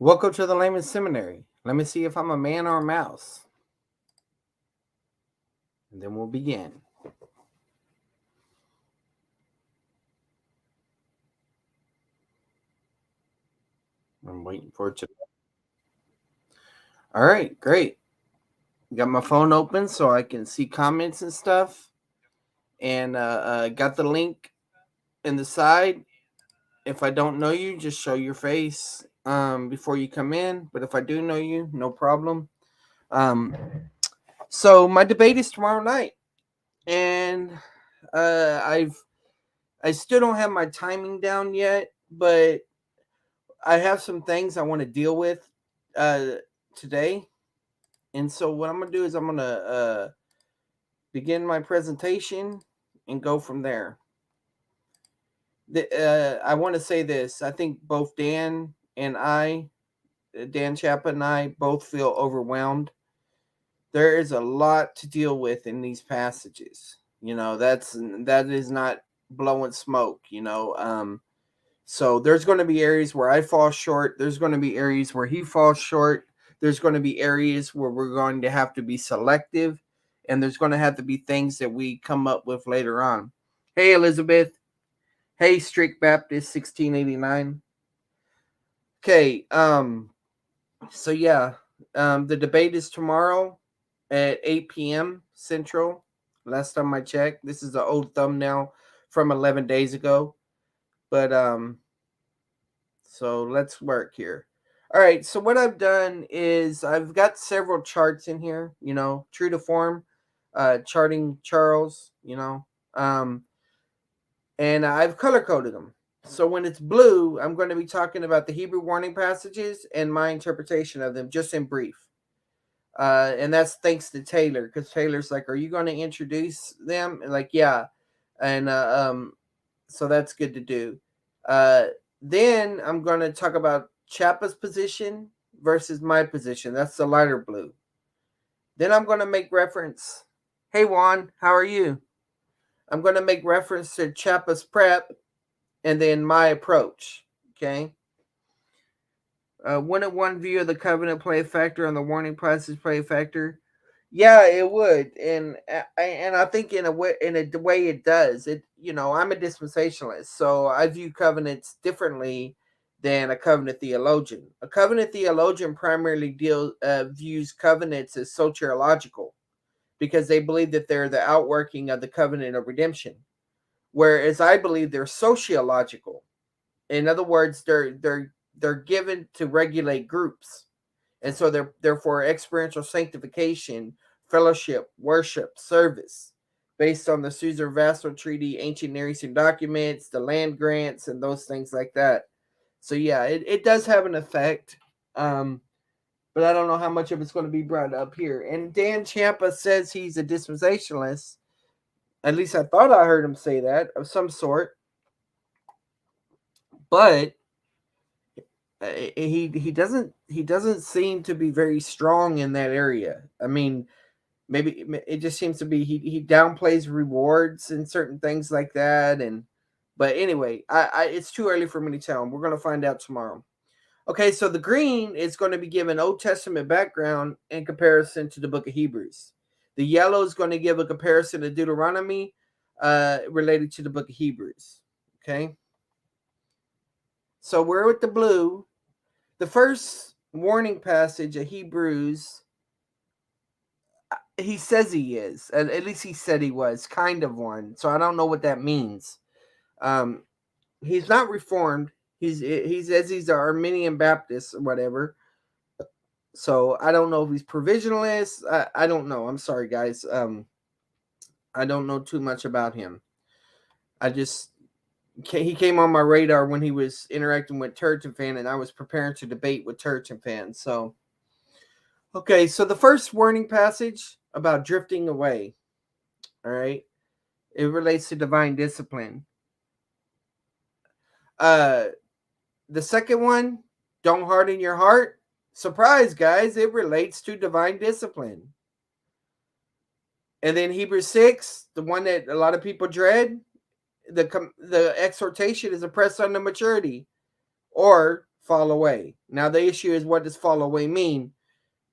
Welcome to the Layman's Seminary. Let me see if I'm a man or a mouse. And then we'll begin. I'm waiting for it to. All right, great. Got my phone open so I can see comments and stuff. And got the link in the side. If I don't know you, just show your face before you come in. But if I do know you, no problem. Um, so my debate is tomorrow night, and I still don't have my timing down yet, but I have some things I want to deal with uh, today. And so what I'm gonna do is I'm gonna begin my presentation and go from there. I want to say this. I think both Dan Chapa and I, both feel overwhelmed. There is a lot to deal with in these passages. That is not blowing smoke. So there's going to be areas where I fall short. There's going to be areas where he falls short. There's going to be areas where we're going to have to be selective. And there's going to have to be things that we come up with later on. Hey, Elizabeth. Hey, Strict Baptist 1689. Okay. So, yeah. The debate is tomorrow at 8 p.m. Central. Last time I checked. This is an old thumbnail from 11 days ago. But, so let's work here. All right, so what I've done is I've got several charts in here, true to form, charting Charles, and I've color coded them. So when it's blue, I'm going to be talking about the Hebrew warning passages and my interpretation of them, just in brief. And that's thanks to Taylor, because Taylor's like, "Are you going to introduce them?" And like, yeah, and so that's good to do. Uh, then I'm going to talk about Chapa's position versus my position. That's the lighter blue. Then I'm going to make reference. Hey Juan, how are you? I'm going to make reference to Chapa's prep and then my approach. Okay. Wouldn't one view of the covenant play a factor on the warning passage play a factor? Yeah, it would, and I think in a way it does. I'm a dispensationalist, so I view covenants differently than a covenant theologian. A covenant theologian primarily views covenants as soteriological because they believe that they're the outworking of the covenant of redemption, whereas I believe they're sociological. In other words, they're given to regulate groups, and so they're for experiential sanctification, fellowship, worship, service, based on the Caesar Vassal Treaty, ancient Near Eastern documents, the land grants, and those things like that. So yeah, it does have an effect, but I don't know how much of it's going to be brought up here. And Dan Champa says he's a dispensationalist. At least I thought I heard him say that of some sort, but he doesn't seem to be very strong in that area. I mean, maybe it just seems to be he downplays rewards and certain things like that. And but anyway, I it's too early for me to tell him. We're gonna find out tomorrow. Okay, so the green is going to be given Old Testament background in comparison to the Book of Hebrews. The yellow is going to give a comparison to Deuteronomy related to the Book of Hebrews. Okay, so we're with the blue. The first warning passage of Hebrews, he says he is. At least he said he was kind of one. So I don't know what that means. Um, he's not Reformed. He says he's an Armenian Baptist or whatever. So I don't know if he's provisionalist. I don't know. I'm sorry, guys. I don't know too much about him. I just he came on my radar when he was interacting with Turgeon fan, and I was preparing to debate with Turgeon fan. So okay, so the first warning passage about drifting away. All right, it relates to divine discipline. Uh, the second one, don't harden your heart. Surprise, guys, it relates to divine discipline. And then Hebrews 6, the one that a lot of people dread, the exhortation is a press unto maturity, or fall away. Now the issue is, what does fall away mean?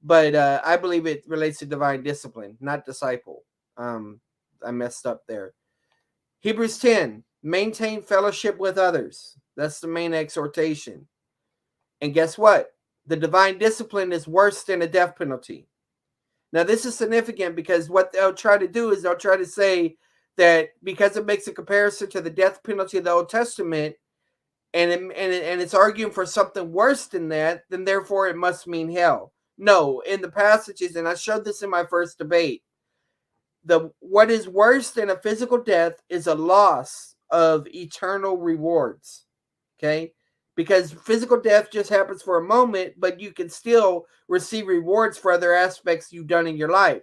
But I believe it relates to divine discipline, not disciple. Um, I messed up there. Hebrews 10, maintain fellowship with others. That's the main exhortation. And guess what? The divine discipline is worse than a death penalty. Now, this is significant because what they'll try to do is they'll try to say that because it makes a comparison to the death penalty of the Old Testament, and it's arguing for something worse than that, then therefore it must mean hell. No, in the passages, and I showed this in my first debate, what is worse than a physical death is a loss of eternal rewards. Okay? Because physical death just happens for a moment, but you can still receive rewards for other aspects you've done in your life.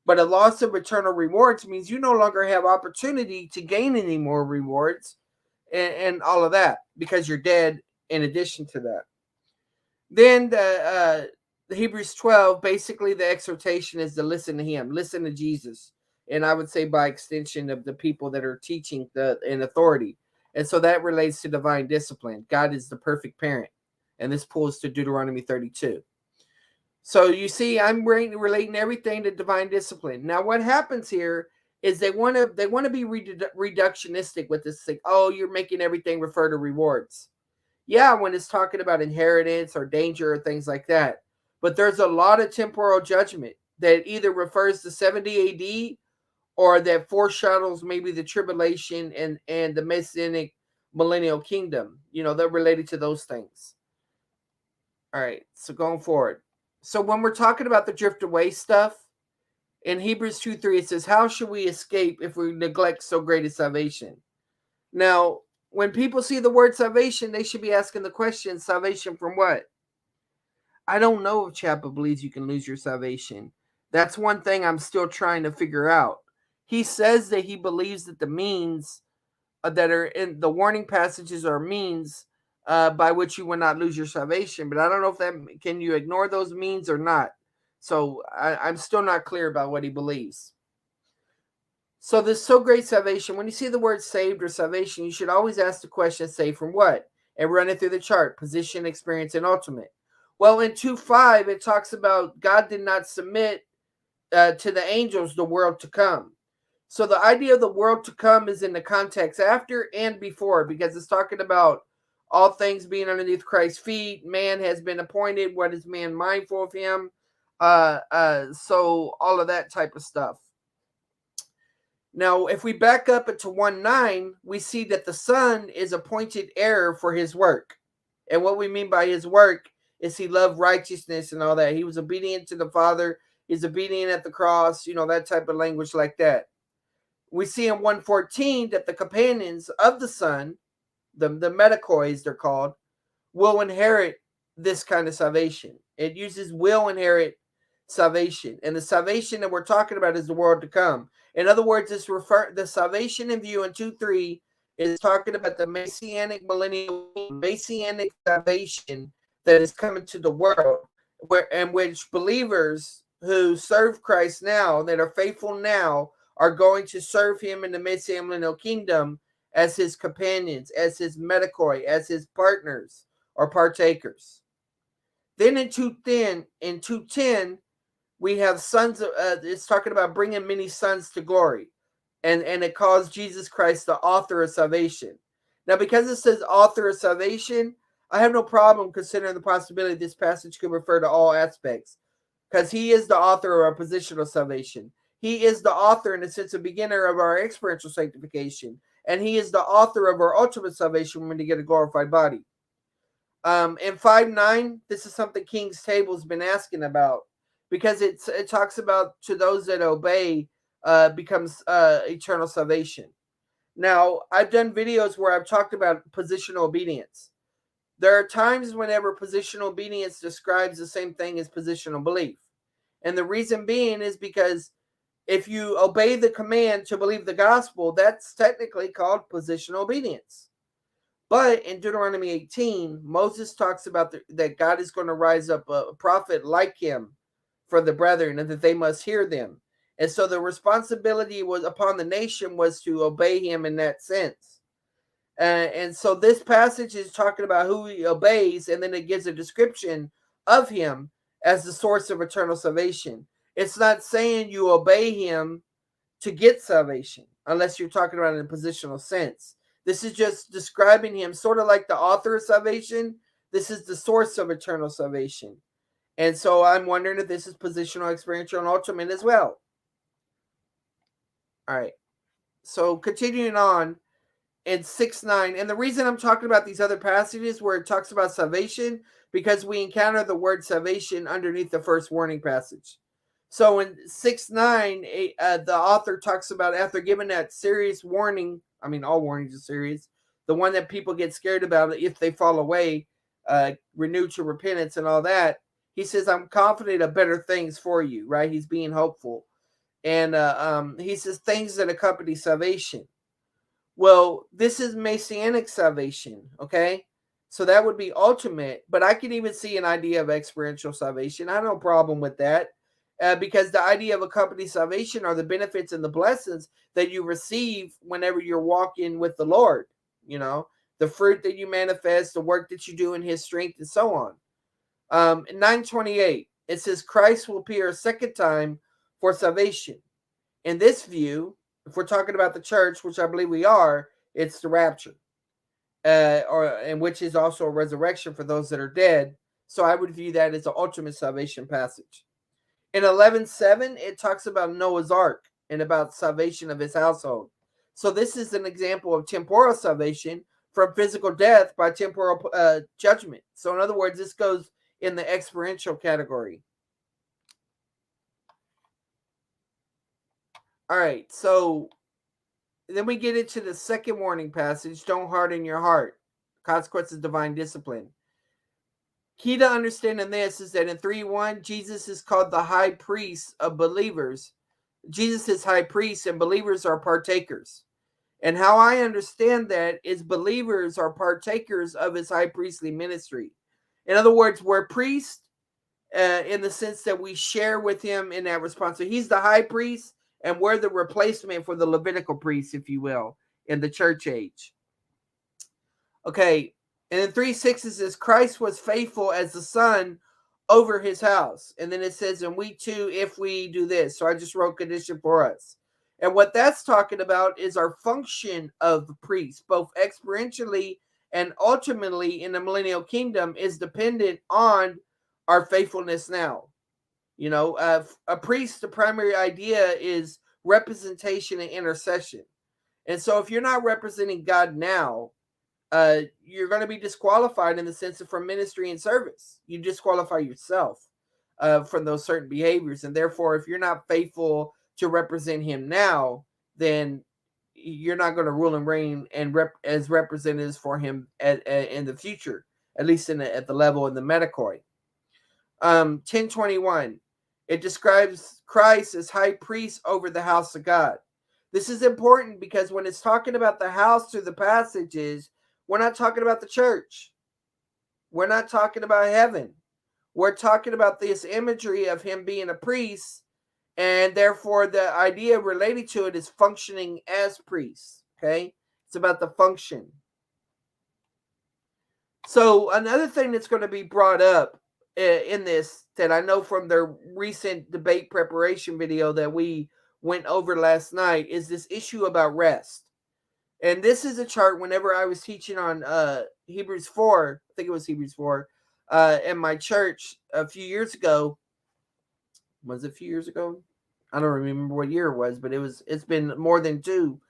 But a loss of eternal rewards means you no longer have opportunity to gain any more rewards and all of that because you're dead in addition to that. Then the Hebrews 12, basically the exhortation is to listen to him, listen to Jesus. And I would say by extension of the people that are teaching in authority. And so that relates to divine discipline. God is the perfect parent. And this pulls to Deuteronomy 32. So you see, I'm relating everything to divine discipline. Now, what happens here is they want to be reductionistic with this thing. Oh, you're making everything refer to rewards. Yeah, when it's talking about inheritance or danger or things like that. But there's a lot of temporal judgment that either refers to 70 AD or that foreshadows maybe the tribulation and the messianic millennial kingdom. They're related to those things. All right, so going forward. So when we're talking about the drift away stuff, in Hebrews 2:3, it says, how should we escape if we neglect so great a salvation? Now, when people see the word salvation, they should be asking the question, salvation from what? I don't know if Chapa believes you can lose your salvation. That's one thing I'm still trying to figure out. He says that he believes that the means that are in the warning passages are means by which you will not lose your salvation. But I don't know if can you ignore those means or not. So I'm still not clear about what he believes. So this so great salvation, when you see the word saved or salvation, you should always ask the question, saved from what? And run it through the chart, position, experience, and ultimate. Well, in 2:5, it talks about God did not submit to the angels the world to come. So the idea of the world to come is in the context after and before, because it's talking about all things being underneath Christ's feet. Man has been appointed. What is man mindful of him? So all of that type of stuff. Now, if we back up into 1:9, we see that the Son is appointed heir for his work. And what we mean by his work is he loved righteousness and all that. He was obedient to the Father. He's obedient at the cross, that type of language like that. We see in 1:14 that the companions of the Son, the metakois they're called, will inherit this kind of salvation. It uses will inherit salvation. And the salvation that we're talking about is the world to come. In other words, the salvation in view in 2:3 is talking about the messianic millennial, messianic salvation that is coming to the world, in which believers who serve Christ now, that are faithful now, are going to serve him in the messianic millennial kingdom as his companions, as his metakoi, as his partners or partakers. Then in 2:10, we have sons of, it's talking about bringing many sons to glory. And it calls Jesus Christ the author of salvation. Now, because it says author of salvation, I have no problem considering the possibility this passage could refer to all aspects, because he is the author of our positional salvation. He is the author, in the sense of beginner, of our experiential sanctification. And he is the author of our ultimate salvation when we get a glorified body. In 5:9, this is something King's Table has been asking about, because it talks about to those that obey becomes eternal salvation. Now, I've done videos where I've talked about positional obedience. There are times whenever positional obedience describes the same thing as positional belief. And the reason being is because if you obey the command to believe the gospel, that's technically called positional obedience. But in Deuteronomy 18, Moses talks about that God is going to rise up a prophet like him for the brethren, and that they must hear them. And so the responsibility was upon the nation was to obey him in that sense. And so this passage is talking about who he obeys, and then it gives a description of him as the source of eternal salvation. It's not saying you obey him to get salvation, unless you're talking about it in a positional sense. This is just describing him sort of like the author of salvation. This is the source of eternal salvation. And so I'm wondering if this is positional, experiential, and ultimate as well. All right. So continuing on in 6:9, and the reason I'm talking about these other passages where it talks about salvation, because we encounter the word salvation underneath the first warning passage. So in 6:9, the author talks about, after giving that serious warning, I mean, all warnings are serious, the one that people get scared about if they fall away, renewed to repentance and all that. He says, I'm confident of better things for you, right? He's being hopeful. And he says, things that accompany salvation. Well, this is messianic salvation, okay? So that would be ultimate, but I could even see an idea of experiential salvation. I have no problem with that, because the idea of accompanied salvation are the benefits and the blessings that you receive whenever you're walking with the Lord, you know, the fruit that you manifest, the work that you do in his strength, and so on. In 9:28, it says, Christ will appear a second time for salvation. In this view, if we're talking about the church, which I believe we are, it's the rapture, and which is also a resurrection for those that are dead. So I would view that as the ultimate salvation passage. In 11:7, it talks about Noah's Ark and about salvation of his household. So this is an example of temporal salvation from physical death by temporal judgment. So in other words, this goes in the experiential category. All right, so then we get into the second warning passage, don't harden your heart. Consequences of divine discipline. Key to understanding this is that in 3:1, Jesus is called the high priest of believers. Jesus is high priest and believers are partakers. And how I understand that is believers are partakers of his high priestly ministry. In other words, we're priests in the sense that we share with him in that responsibility. He's the high priest, and we're the replacement for the Levitical priests, if you will, in the church age. Okay, and in 3:6 it says, Christ was faithful as the son over his house. And then it says, and we too, if we do this. So I just wrote condition for us. And what that's talking about is our function of the priest, both experientially and ultimately in the millennial kingdom, is dependent on our faithfulness now. You know, a priest, the primary idea is representation and intercession. And so if you're not representing God now, you're going to be disqualified in the sense of from ministry and service. You disqualify yourself from those certain behaviors. And therefore, if you're not faithful to represent him now, then you're not going to rule and reign and as representatives for him in the future, at least at the level in the Metacoi. 10:21, it describes Christ as high priest over the house of God. This is important because when it's talking about the house through the passages, we're not talking about the church. We're not talking about heaven. We're talking about this imagery of him being a priest, and therefore the idea related to it is functioning as priests. Okay? It's about the function. So another thing that's going to be brought up in this that I know from their recent debate preparation video that we went over last night is this issue about rest. And this is a chart whenever I was teaching on Hebrews 4, I think it was Hebrews 4, in my church a few years ago. Was it a few years ago? I don't remember what year it was, but it's been more than two.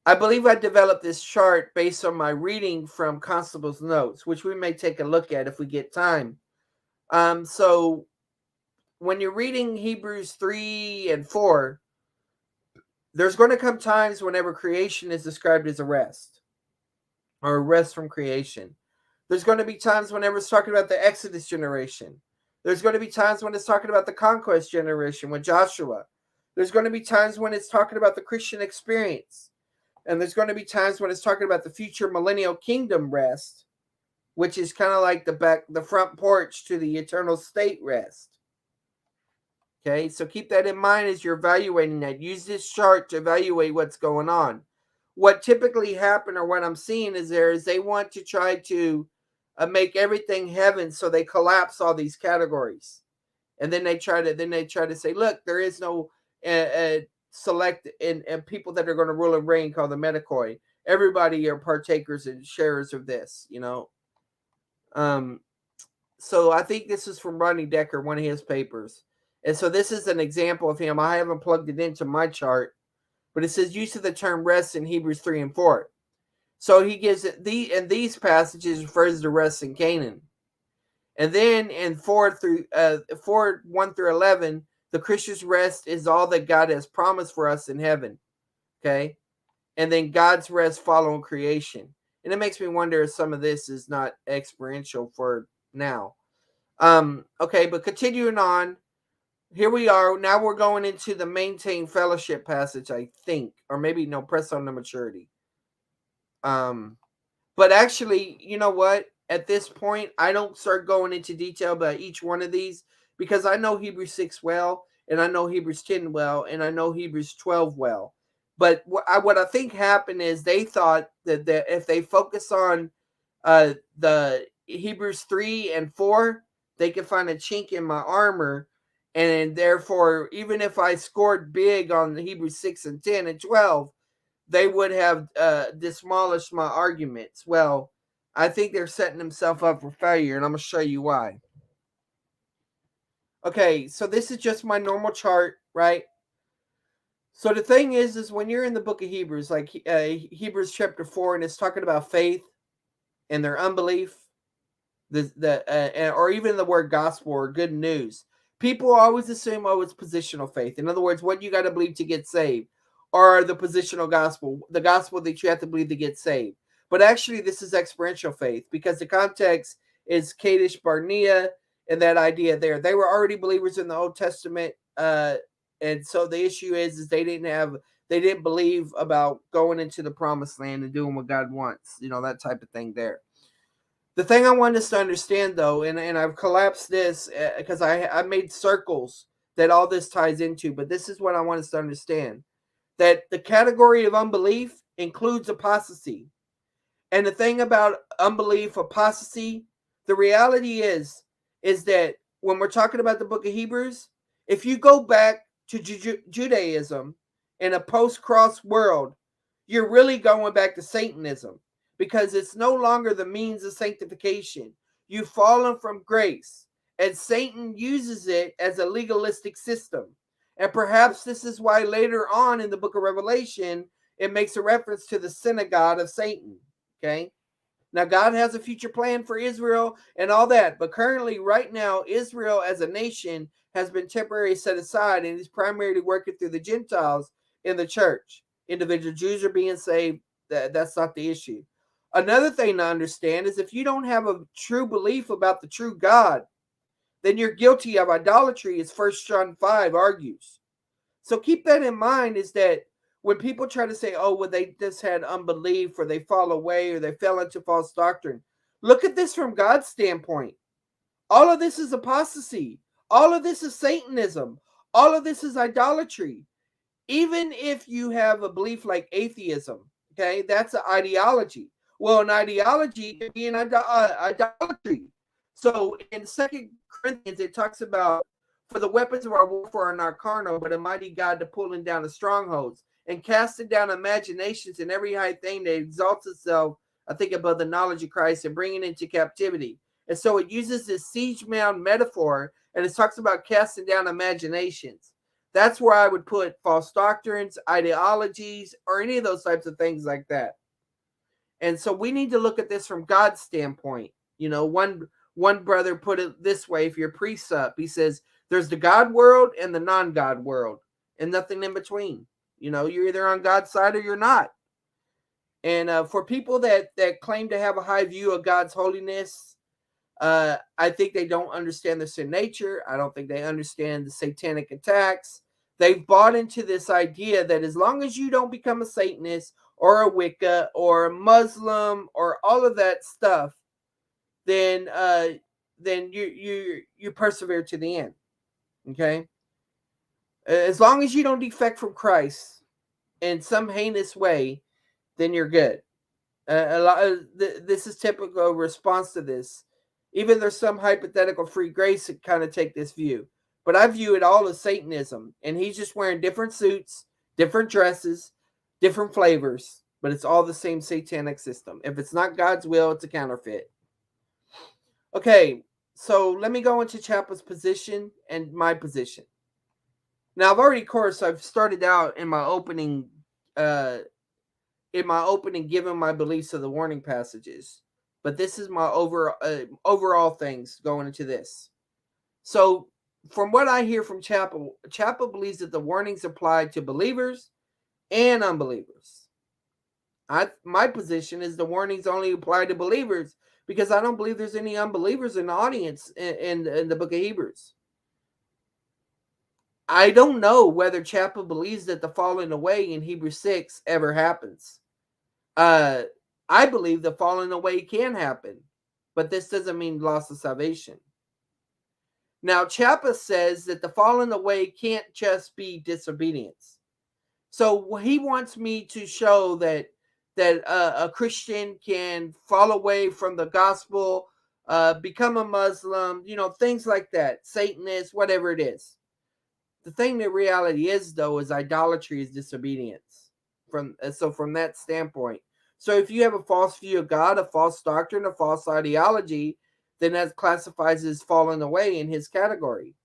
I believe I developed this chart based on my reading from Constable's notes, which we may take a look at if we get time. So when you're reading Hebrews 3 and 4, there's going to come times whenever creation is described as a rest or a rest from creation. There's going to be times whenever it's talking about the Exodus generation. There's going to be times when it's talking about the conquest generation with Joshua. There's going to be times when it's talking about the Christian experience. And there's going to be times when it's talking about the future millennial kingdom rest, which is kind of like the front porch to the eternal state rest. Okay, so keep that in mind as you're evaluating that. Use this chart to evaluate what's going on. what typically happen, or what I'm seeing is they want to try to make everything heaven, so they collapse all these categories, and then they try to say, look, there is no select and people that are going to rule and reign called the Medicoi. Everybody are partakers and sharers of this, Um, so I think this is from Rodney Decker, one of his papers. And so this is an example of him. I haven't plugged it into my chart, but it says use of the term rest in Hebrews 3 and 4. So he gives it in these passages refers to rest in Canaan. And then in 4 1 through 11, the Christian's rest is all that God has promised for us in heaven. Okay. And then God's rest following creation. And it makes me wonder if some of this is not experiential for now. Okay, but continuing on, here we are. Now we're going into the maintain fellowship passage, I think, or maybe no, press on the maturity. But actually, you know what? At this point, I don't start going into detail about each one of these because I know Hebrews 6 well, and I know Hebrews 10 well, and I know Hebrews 12 well. But what I think happened is they thought that if they focus on the Hebrews 3 and 4, they could find a chink in my armor. And therefore, even if I scored big on the Hebrews 6 and 10 and 12, they would have demolished my arguments. Well, I think they're setting themselves up for failure, and I'm going to show you why. Okay, so this is just my normal chart, right? So the thing is when you're in the book of Hebrews, like Hebrews chapter 4, and it's talking about faith and their unbelief, or even the word gospel or good news, people always assume, oh, it's positional faith. In other words, what you got to believe to get saved, or the positional gospel, the gospel that you have to believe to get saved. But actually, this is experiential faith because the context is Kadesh Barnea and that idea there. They were already believers in the Old Testament, and so the issue is they didn't believe about going into the promised land and doing what God wants, that type of thing there. The thing I want us to understand, though, and I've collapsed this because I made circles that all this ties into, but this is what I want us to understand, that the category of unbelief includes apostasy. And the thing about unbelief, apostasy, the reality is that when we're talking about the book of Hebrews, if you go back to Judaism in a post-cross world, you're really going back to Satanism because it's no longer the means of sanctification. You've fallen from grace, and Satan uses it as a legalistic system. And perhaps this is why later on in the book of Revelation, it makes a reference to the synagogue of Satan. Okay. Now, God has a future plan for Israel and all that. But currently, right now, Israel as a nation has been temporarily set aside and is primarily working through the Gentiles in the church. Individual Jews are being saved. That's not the issue. Another thing to understand is if you don't have a true belief about the true God, then you're guilty of idolatry, as 1 John 5 argues. So keep that in mind, is that when people try to say, oh, well, they just had unbelief or they fall away or they fell into false doctrine, look at this from God's standpoint. All of this is apostasy. All of this is Satanism. All of this is idolatry. Even if you have a belief like atheism, okay, that's an ideology. Well, an ideology can be an idolatry. So in 2 Corinthians, it talks about, for the weapons of our warfare are not carnal, but a mighty God to pulling down the strongholds and casting down imaginations and every high thing that exalts itself, I think, above the knowledge of Christ, and bringing it into captivity. And so it uses this siege mound metaphor, and it talks about casting down imaginations. That's where I would put false doctrines, ideologies, or any of those types of things like that. And so we need to look at this from God's standpoint. One brother put it this way: if you're precept, he says there's the God world and the non-God world, and nothing in between. You're either on God's side or you're not. And for people that claim to have a high view of God's holiness, I think they don't understand the sin nature. I don't think they understand the satanic attacks. They've bought into this idea that as long as you don't become a Satanist or a Wicca or a Muslim or all of that stuff, then you persevere to the end. Okay? As long as you don't defect from Christ in some heinous way, then you're good. A lot of this is typical response to this. Even there's some hypothetical free grace that kind of take this view, but I view it all as Satanism, and he's just wearing different suits, different dresses, different flavors, but it's all the same satanic system. If it's not God's will, it's a counterfeit. Okay, so let me go into Chapa's position and my position. Now I've already, of course, I've started out uh, in my opening giving my beliefs of the warning passages, but this is my overall things going into this. So, from what I hear from Chapa, Chapa believes that the warnings apply to believers and unbelievers. My position is the warnings only apply to believers because I don't believe there's any unbelievers in the audience in the book of Hebrews. I don't know whether Chapa believes that the falling away in Hebrews 6 ever happens. Uh, I believe the falling away can happen, but this doesn't mean loss of salvation. Now, Chapa says that the falling away can't just be disobedience. So he wants me to show that a Christian can fall away from the gospel, become a Muslim, things like that, Satanist, whatever it is. The thing that reality is, though, is idolatry is disobedience. From that standpoint, so if you have a false view of God, a false doctrine, a false ideology, then that classifies as falling away in his category.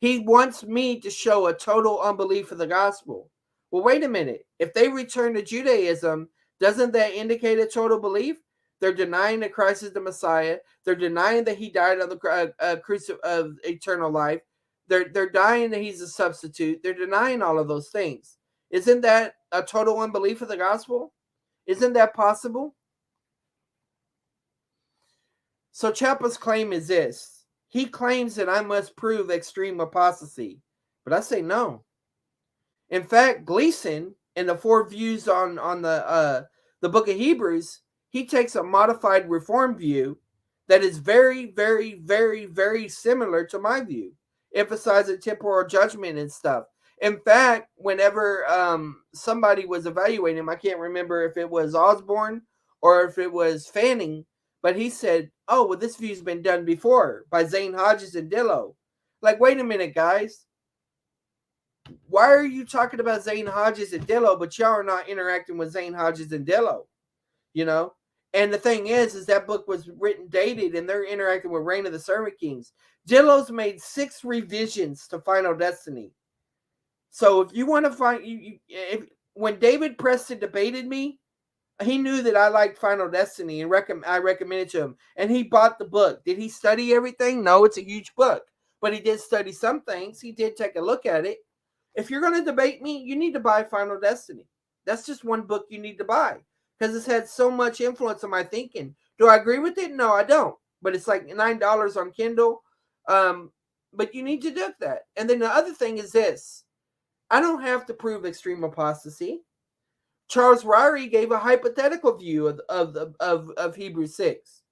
He wants me to show a total unbelief of the gospel. Well, wait a minute. If they return to Judaism, doesn't that indicate a total belief? They're denying that Christ is the Messiah. They're denying that he died on the cross of eternal life. They're denying that he's a substitute. They're denying all of those things. Isn't that a total unbelief of the gospel? Isn't that possible? So Chapa's claim is this. He claims that I must prove extreme apostasy. But I say no. In fact, Gleason, in the four views on the book of Hebrews, he takes a modified reform view that is very, very, very, very similar to my view, emphasizing temporal judgment and stuff. In fact, whenever somebody was evaluating him, I can't remember if it was Osborne or if it was Fanning, but he said, "Oh, well, this view's been done before by Zane Hodges and Dillow." Like, wait a minute, guys. Why are you talking about Zane Hodges and Dillow, but y'all are not interacting with Zane Hodges and Dillow? You know? And the thing is that book was written dated, and they're interacting with Reign of the Servant Kings. Dillow's made 6 revisions to Final Destiny. So if you want to find when David Preston debated me, he knew that I liked Final Destiny, and I recommended to him, and he bought the book. Did he study everything? No, it's a huge book, but he did study some things. He did take a look at it. If you're going to debate me, you need to buy Final Destiny. That's just one book you need to buy because it's had so much influence on my thinking. Do I agree with it? No, I don't. But it's like $9 on Kindle. But you need to do that. And then the other thing is this. I don't have to prove extreme apostasy. Charles Ryrie gave a hypothetical view of Hebrews 6.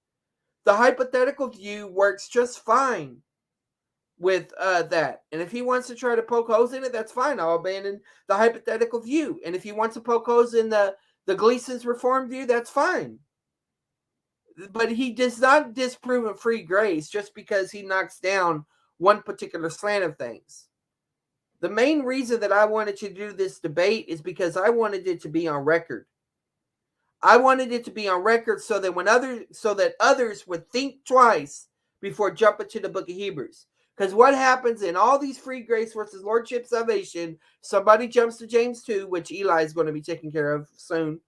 The hypothetical view works just fine with that. And if he wants to try to poke holes in it, that's fine. I'll abandon the hypothetical view. And if he wants to poke holes in the Gleason's reform view, that's fine. But he does not disprove a free grace just because he knocks down one particular slant of things. The main reason that I wanted to do this debate is because I wanted it to be on record. I wanted it to be on record so that others would think twice before jumping to the book of Hebrews. Because what happens in all these free grace versus lordship salvation, somebody jumps to James 2, which Eli is going to be taking care of soon,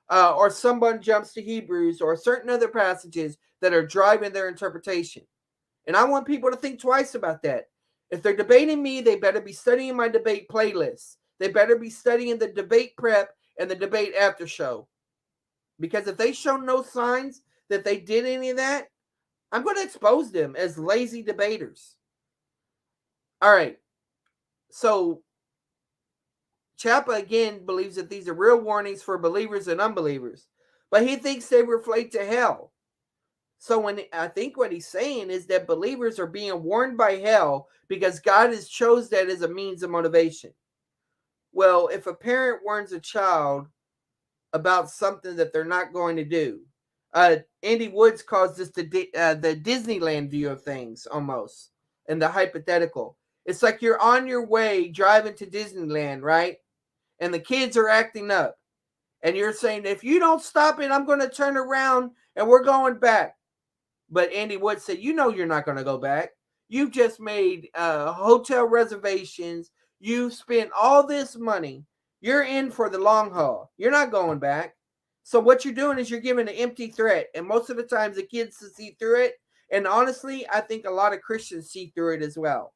or someone jumps to Hebrews or certain other passages that are driving their interpretation. And I want people to think twice about that. If they're debating me, they better be studying my debate playlist. They better be studying the debate prep and the debate after show. Because if they show no signs that they did any of that, I'm going to expose them as lazy debaters. All right. So Chapa again believes that these are real warnings for believers and unbelievers, but he thinks they relate to hell. So I think what he's saying is that believers are being warned by hell because God has chose that as a means of motivation. Well, if a parent warns a child about something that they're not going to do. Andy Woods calls this the Disneyland view of things, almost, and the hypothetical. It's like you're on your way driving to Disneyland, right? And the kids are acting up. And you're saying, if you don't stop it, I'm going to turn around and we're going back. But Andy Wood said, you know you're not going to go back. You've just made hotel reservations. You've spent all this money. You're in for the long haul. You're not going back. So what you're doing is you're giving an empty threat. And most of the times the kids see through it. And honestly, I think a lot of Christians see through it as well.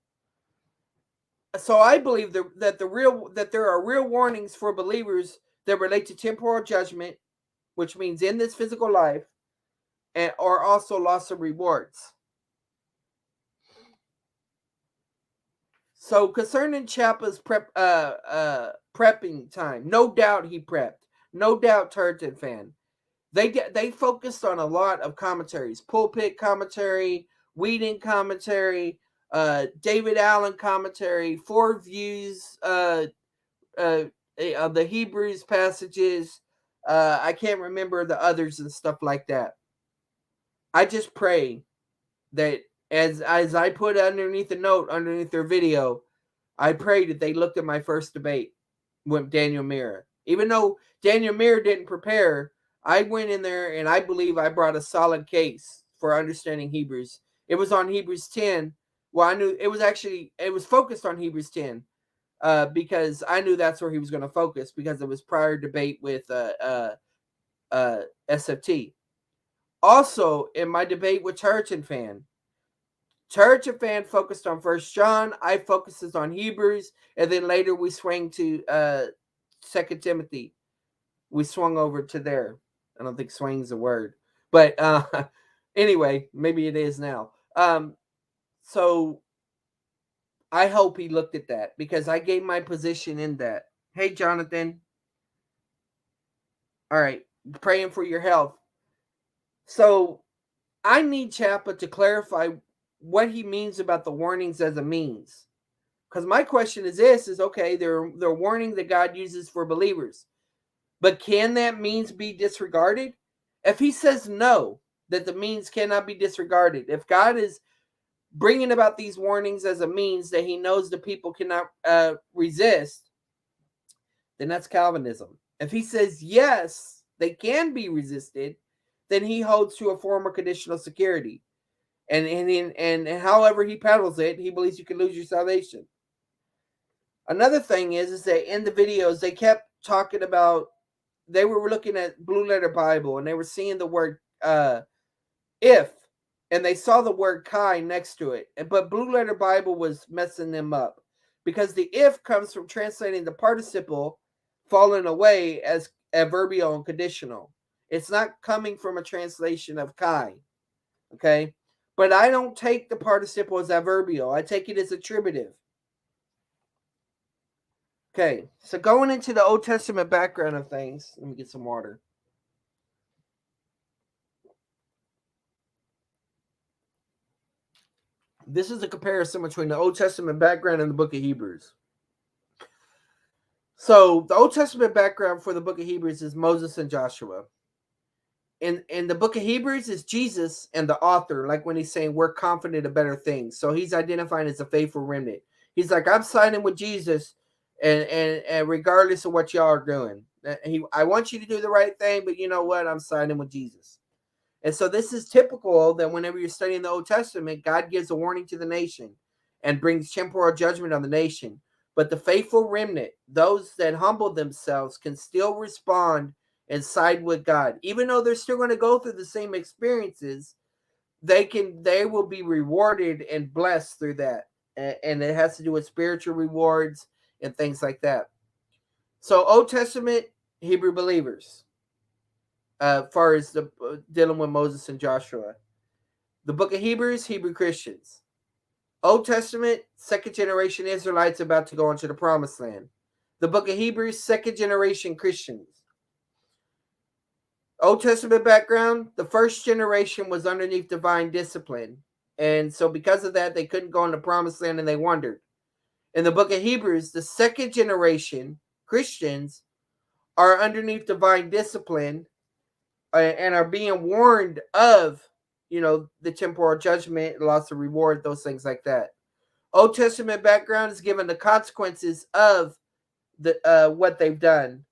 So I believe that there are real warnings for believers that relate to temporal judgment, which means in this physical life, and or also loss of rewards. So concerning Chapa's prepping time, no doubt he prepped. No doubt Turton fan. They focused on a lot of commentaries, pulpit commentary, Whedon commentary, David Allen commentary, Ford views of the Hebrews passages. I can't remember the others and stuff like that. I just pray that as I put underneath the note underneath their video, I pray that they looked at my first debate with Daniel Mira. Even though Daniel Mira didn't prepare, I went in there and I believe I brought a solid case for understanding Hebrews. It was on Hebrews 10. Well, I knew it was focused on Hebrews 10 because I knew that's where he was going to focus because it was prior debate with SFT. Also, in my debate with Turchin fan focused on First John. I focuses on Hebrews, and then later we swing to Second Timothy. We swung over to there. I don't think "swing's a word, but anyway, maybe it is now. So I hope he looked at that because I gave my position in that. Hey, Jonathan. All right, praying for your health. So I need Chapa to clarify what he means about the warnings as a means. Because my question is this is okay, they're warning that God uses for believers. But can that means be disregarded? If he says no, that the means cannot be disregarded. If God is bringing about these warnings as a means that he knows the people cannot resist, then that's Calvinism. If he says yes, they can be resisted, then he holds to a form of conditional security. And however he peddles it, he believes you can lose your salvation. Another thing is that in the videos they kept talking about, they were looking at Blue Letter Bible and they were seeing the word if, and they saw the word kai next to it. But Blue Letter Bible was messing them up because the if comes from translating the participle fallen away as adverbial and conditional. It's not coming from a translation of kai. Okay? But I don't take the participle as adverbial. I take it as attributive. Okay, so going into the Old Testament background of things, let me get some water. This is a comparison between the Old Testament background and the book of Hebrews. So the Old Testament background for the book of Hebrews is Moses and Joshua. In the book of Hebrews is Jesus and the author, like when he's saying we're confident of better things. So he's identifying as a faithful remnant. He's like, I'm signing with Jesus, and regardless of what y'all are doing, I want you to do the right thing, but you know what? I'm signing with Jesus. And so this is typical that whenever you're studying the Old Testament, God gives a warning to the nation and brings temporal judgment on the nation. But the faithful remnant, those that humble themselves, can still respond and side with God. Even though they're still going to go through the same experiences, they will be rewarded and blessed through that. And it has to do with spiritual rewards and things like that. So Old Testament Hebrew believers, far as the dealing with Moses and Joshua. The book of Hebrews, Hebrew Christians. Old Testament, second generation Israelites about to go into the promised land. The book of Hebrews, second generation Christians. Old Testament background, the first generation was underneath divine discipline. And so because of that, they couldn't go into the promised land and they wandered. In the book of Hebrews, the second generation Christians are underneath divine discipline and are being warned of, the temporal judgment, loss of reward, those things like that. Old Testament background is given the consequences of the what they've done,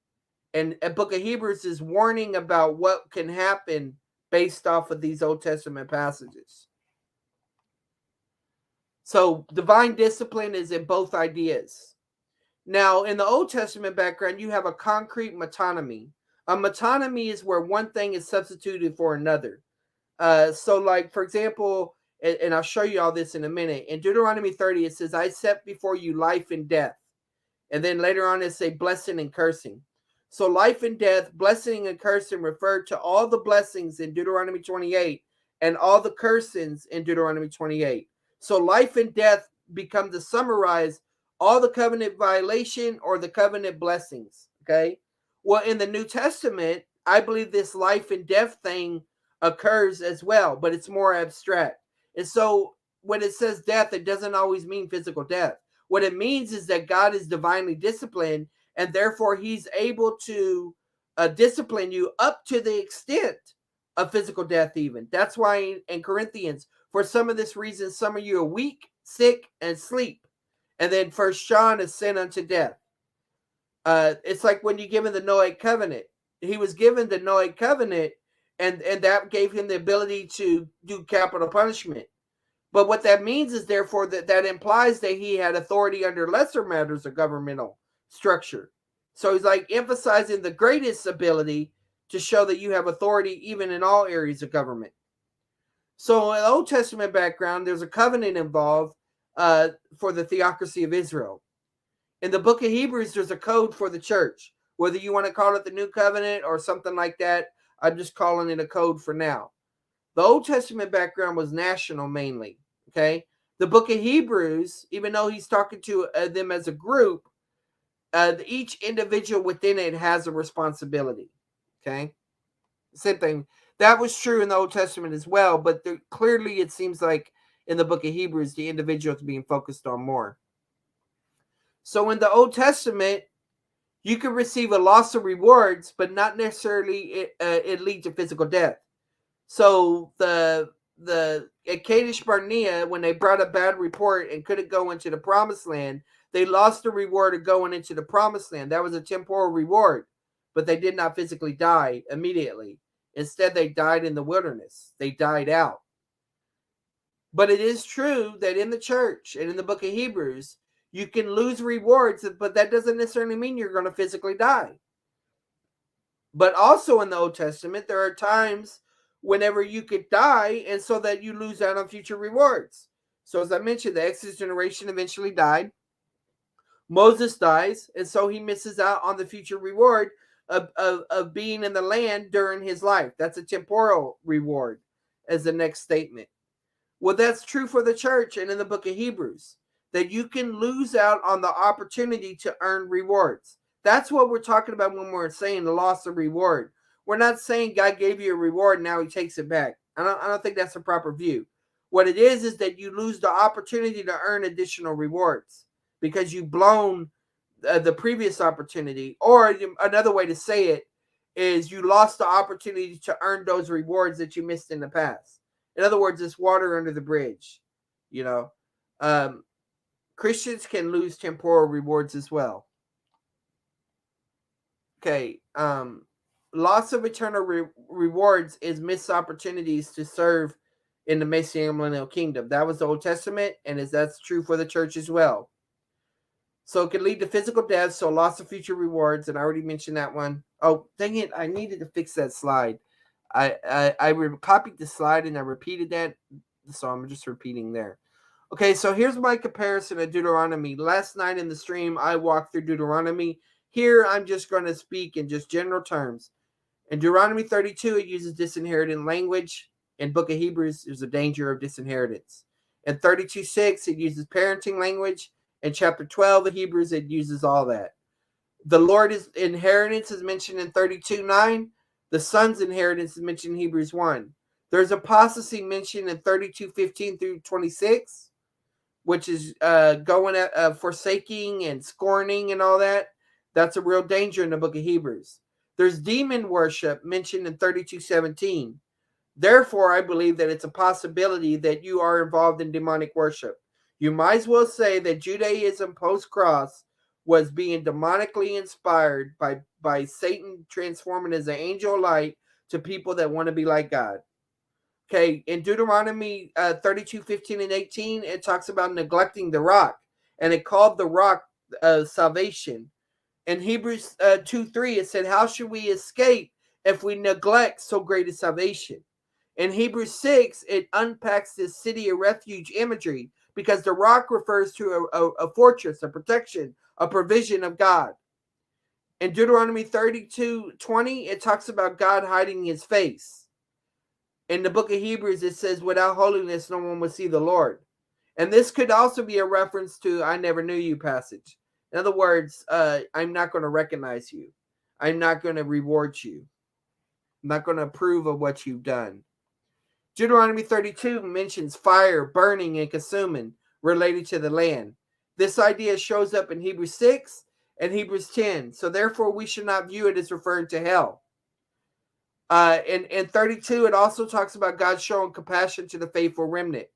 and a book of Hebrews is warning about what can happen based off of these Old Testament passages. So divine discipline is in both ideas. Now, in the Old Testament background, you have a concrete metonymy. A metonymy is where one thing is substituted for another. So, like, for example, and I'll show you all this in a minute. In Deuteronomy 30, it says, I set before you life and death. And then later on, it says blessing and cursing. So life and death, blessing and cursing refer to all the blessings in Deuteronomy 28 and all the cursings in Deuteronomy 28. So life and death become to summarize all the covenant violation or the covenant blessings. Okay. Well, in the New Testament, I believe this life and death thing occurs as well, but it's more abstract. And so when it says death, it doesn't always mean physical death. What it means is that God is divinely disciplined, and therefore he's able to discipline you up to the extent of physical death even. That's why in Corinthians, for some of this reason, some of you are weak, sick, and sleep. And then First John is sin unto death. It's like when you give him the Noahic covenant. He was given the Noahic covenant, and that gave him the ability to do capital punishment. But what that means is, therefore, that implies that he had authority under lesser matters of governmental structure. So he's like emphasizing the greatest ability to show that you have authority even in all areas of government. So in the Old Testament background, there's a covenant involved for the theocracy of Israel. In the book of Hebrews, there's a code for the church. Whether you want to call it the New Covenant or something like that, I'm just calling it a code for now. The Old Testament background was national mainly. Okay. The book of Hebrews, even though he's talking to them as a group, each individual within it has a responsibility. Okay. Same thing. That was true in the Old Testament as well, but clearly it seems like in the book of Hebrews, the individual is being focused on more. So in the Old Testament, you can receive a loss of rewards, but not necessarily it lead to physical death. So at Kadesh Barnea, when they brought a bad report and couldn't go into the promised land, they lost the reward of going into the promised land. That was a temporal reward, but they did not physically die immediately. Instead, they died in the wilderness. They died out. But it is true that in the church and in the book of Hebrews, you can lose rewards, but that doesn't necessarily mean you're going to physically die. But also in the Old Testament, there are times whenever you could die, and so that you lose out on future rewards. So as I mentioned, the Exodus generation eventually died. Moses dies, and so he misses out on the future reward of being in the land during his life. That's a temporal reward, as the next statement. Well, that's true for the church and in the book of Hebrews, that you can lose out on the opportunity to earn rewards. That's what we're talking about when we're saying the loss of reward. We're not saying God gave you a reward and now he takes it back. I don't think that's a proper view. What it is that you lose the opportunity to earn additional rewards because you've blown the previous opportunity. Or another way to say it is you lost the opportunity to earn those rewards that you missed in the past. In other words, it's water under the bridge. Christians can lose temporal rewards as well. Okay. Loss of eternal rewards is missed opportunities to serve in the Messianic millennial kingdom. That was the Old Testament, and that's true for the church as well. So it can lead to physical death, so loss of future rewards, and I already mentioned that one. Oh, dang it, I needed to fix that slide. I copied the slide and I repeated that, so I'm just repeating there. Okay, so here's my comparison of Deuteronomy. Last night in the stream, I walked through Deuteronomy. Here, I'm just going to speak in just general terms. In Deuteronomy 32, it uses disinherited language. In Book of Hebrews, there's a danger of disinheritance. In 32:6, it uses parenting language. In chapter 12 of Hebrews, it uses all that. The Lord's inheritance is mentioned in 32:9. The son's inheritance is mentioned in Hebrews 1. There's apostasy mentioned in 32:15 through 26, which is going at forsaking and scorning and all that. That's a real danger in the book of Hebrews. There's demon worship mentioned in 32:17. Therefore, I believe that it's a possibility that you are involved in demonic worship. You might as well say that Judaism post cross was being demonically inspired by Satan transforming as an angel of light to people that want to be like God. Okay, in Deuteronomy 32:15 and 18, it talks about neglecting the rock, and it called the rock salvation. In Hebrews 2:3, it said, how should we escape if we neglect so great a salvation? In Hebrews 6, it unpacks this city of refuge imagery because the rock refers to a fortress, a protection, a provision of God. In Deuteronomy 32:20, it talks about God hiding his face. In the book of Hebrews, it says, without holiness, no one will see the Lord. And this could also be a reference to I never knew you passage. In other words, I'm not going to recognize you. I'm not going to reward you. I'm not going to approve of what you've done. Deuteronomy 32 mentions fire, burning, and consuming related to the land. This idea shows up in Hebrews 6 and Hebrews 10. So therefore, we should not view it as referring to hell. In 32, it also talks about God showing compassion to the faithful remnant.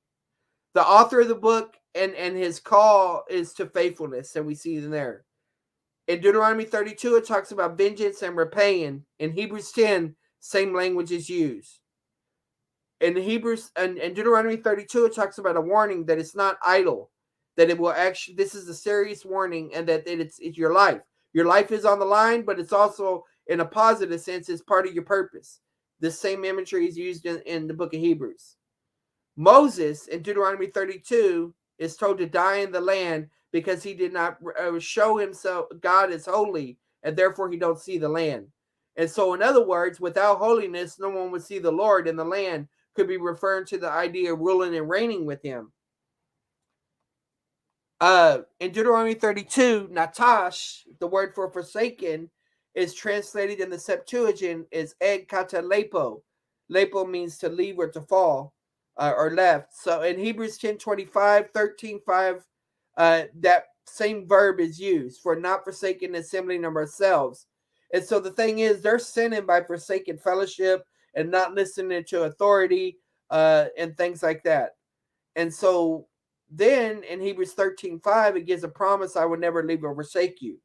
The author of the book and his call is to faithfulness, and we see it in there. In Deuteronomy 32, it talks about vengeance and repaying. In Hebrews 10, same language is used. In Hebrews and Deuteronomy 32, it talks about a warning that it's not idle, that it will actually, this is a serious warning, and that it's your life. Your life is on the line, but it's also, in a positive sense, it's part of your purpose. This same imagery is used in the book of Hebrews. Moses in Deuteronomy 32 is told to die in the land because he did not show himself, God is holy, and therefore he don't see the land. And so, in other words, without holiness, no one would see the Lord, and the land could be referring to the idea of ruling and reigning with him. In Deuteronomy 32, Natash, the word for forsaken, is translated in the Septuagint as ed kata lepo. Lepo means to leave or to fall or left. So in Hebrews 10:25, 13:5, that same verb is used for not forsaking the assembling of ourselves. And so the thing is, they're sinning by forsaking fellowship and not listening to authority and things like that. And so then in Hebrews 13:5, it gives a promise, I will never leave or forsake you.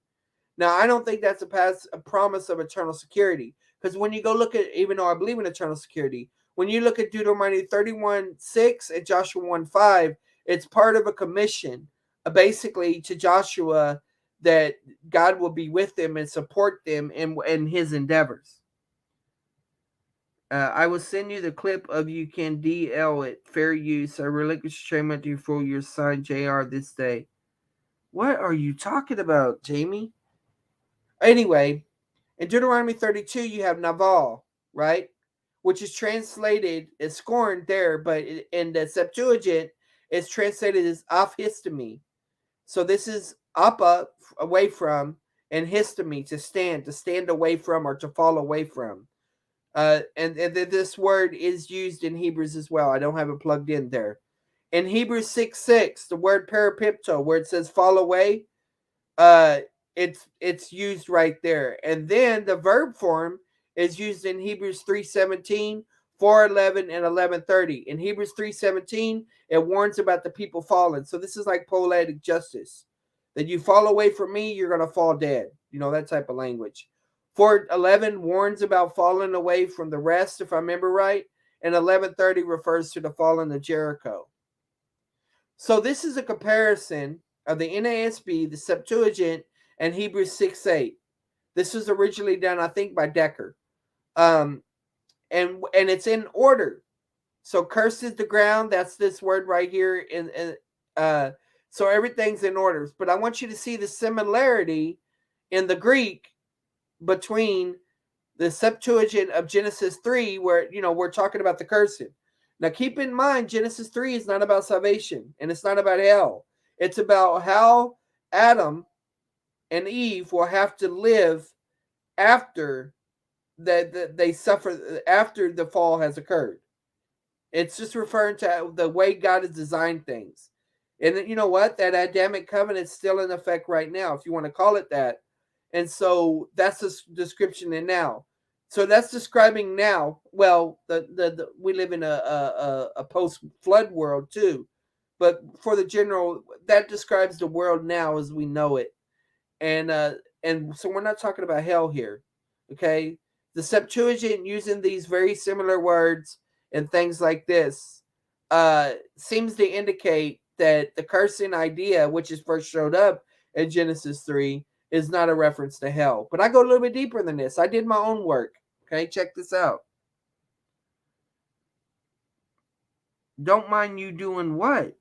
Now, I don't think that's a promise of eternal security. Because when you go look at, even though I believe in eternal security, when you look at Deuteronomy 31:6 and Joshua 1:5, it's part of a commission, basically to Joshua, that God will be with them and support them in his endeavors. I will send you the clip of you can DL it. Fair use. I relinquish trademark to you for your sign JR this day. What are you talking about, Jamie? Anyway, in Deuteronomy 32, you have Naval, right? Which is translated as scorned there, but in the Septuagint, it's translated as aphistemi. So this is appa, away from, and histemi, to stand away from, or to fall away from. And this word is used in Hebrews as well. I don't have it plugged in there. In Hebrews 6:6, the word parapipto, where it says fall away, uh, it's used right there. And then the verb form is used in Hebrews 3:17, 4:11, and 11:30. In Hebrews 3:17, it warns about the people falling. So this is like poetic justice. That you fall away from me, you're going to fall dead. You know, that type of language. 4:11 warns about falling away from the rest, if I remember right. And 11:30 refers to the falling of Jericho. So this is a comparison of the NASB, the Septuagint, and Hebrews 6:8. This was originally done, I think, by Decker. And it's in order. So cursed is the ground. That's this word right here. So everything's in order. But I want you to see the similarity in the Greek between the Septuagint of Genesis 3, where, we're talking about the cursing. Now, keep in mind, Genesis 3 is not about salvation, and it's not about hell. It's about how Adam and Eve will have to live after they suffer, after the fall has occurred. It's just referring to the way God has designed things. And you know what? That Adamic covenant is still in effect right now, if you want to call it that. And so that's the description in now. So that's describing now. Well, we live in a post flood world too, but for the general, that describes the world now as we know it. And so we're not talking about hell here, okay? The Septuagint using these very similar words and things like this seems to indicate that the cursing idea, which is first showed up in Genesis 3, is not a reference to hell. But I go a little bit deeper than this. I did my own work. Okay, check this out. Don't mind you doing what?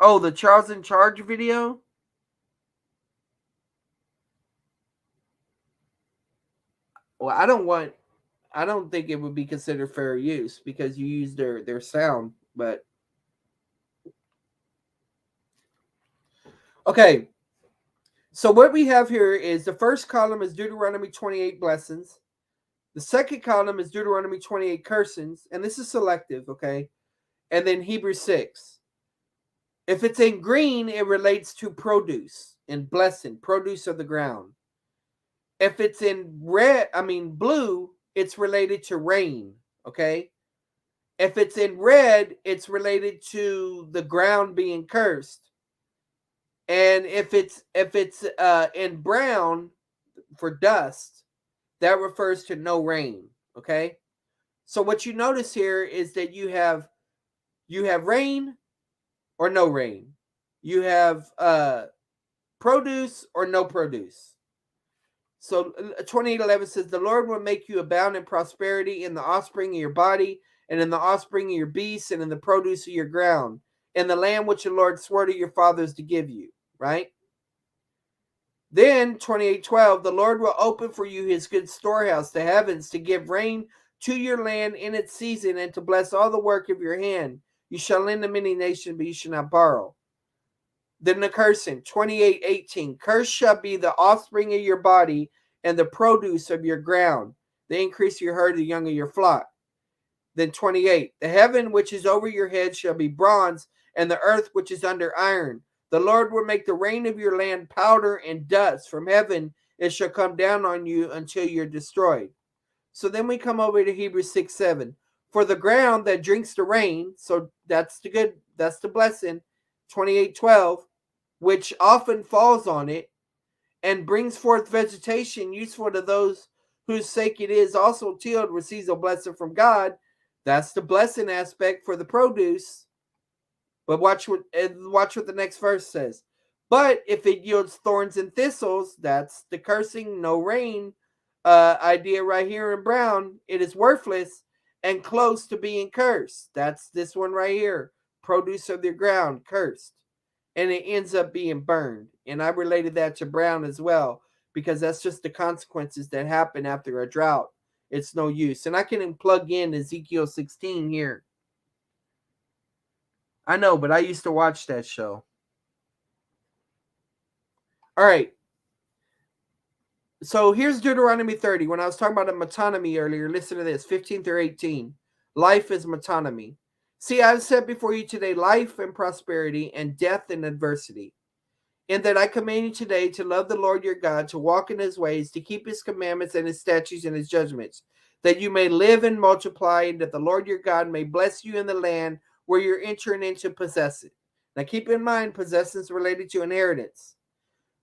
Oh, the Charles in Charge video? Well, I don't think it would be considered fair use because you use their sound, but okay. So what we have here is the first column is Deuteronomy 28 blessings. The second column is Deuteronomy 28 cursings, and this is selective, okay? And then Hebrews 6. If it's in green, it relates to produce and blessing, produce of the ground. If it's in blue, it's related to rain, okay? If it's in red, it's related to the ground being cursed. And if it's in brown for dust, that refers to no rain, okay? So what you notice here is that you have rain or no rain. You have produce or no produce. So 28:11 says, the Lord will make you abound in prosperity in the offspring of your body, and in the offspring of your beasts, and in the produce of your ground, in the land which the Lord swore to your fathers to give you. Right? Then 28:12, the Lord will open for you his good storehouse, the heavens, to give rain to your land in its season, and to bless all the work of your hand. You shall lend to many nations, but you shall not borrow. Then the cursing, 28:18, cursed shall be the offspring of your body and the produce of your ground, the increase of your herd, the young of your flock. Then 28, the heaven which is over your head shall be bronze, and the earth which is under iron. The Lord will make the rain of your land powder and dust. From heaven it shall come down on you until you're destroyed. So then we come over to Hebrews 6:7. For the ground that drinks the rain, so that's the blessing, 28:12, which often falls on it, and brings forth vegetation useful to those whose sake it is also tilled, receives a blessing from God. That's the blessing aspect for the produce. But watch what the next verse says. But if it yields thorns and thistles, that's the cursing, no rain idea right here in brown. It is worthless and close to being cursed. That's this one right here. Produce of the ground, cursed. And it ends up being burned. And I related that to brown as well, because that's just the consequences that happen after a drought. It's no use. And I can plug in Ezekiel 16 here. I know, but I used to watch that show. All right. So here's Deuteronomy 30. When I was talking about a metonymy earlier, listen to this, 15 through 18. Life is metonymy. See, I've set before you today life and prosperity, and death and adversity. In that I command you today to love the Lord your God, to walk in his ways, to keep his commandments and his statutes and his judgments, that you may live and multiply, and that the Lord your God may bless you in the land where you're entering in to possess it. Now keep in mind, possession is related to inheritance.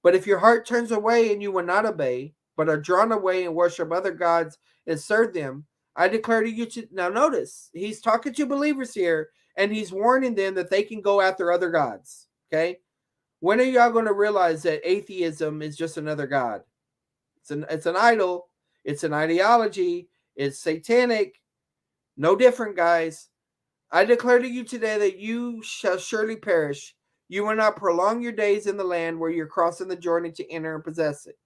But if your heart turns away and you will not obey, but are drawn away and worship other gods and serve them, I declare to you to... Now notice, he's talking to believers here, and he's warning them that they can go after other gods. Okay? When are y'all going to realize that atheism is just another god? It's an idol. It's an ideology. It's satanic. No different, guys. I declare to you today that you shall surely perish. You will not prolong your days in the land where you're crossing the Jordan to enter and possess it.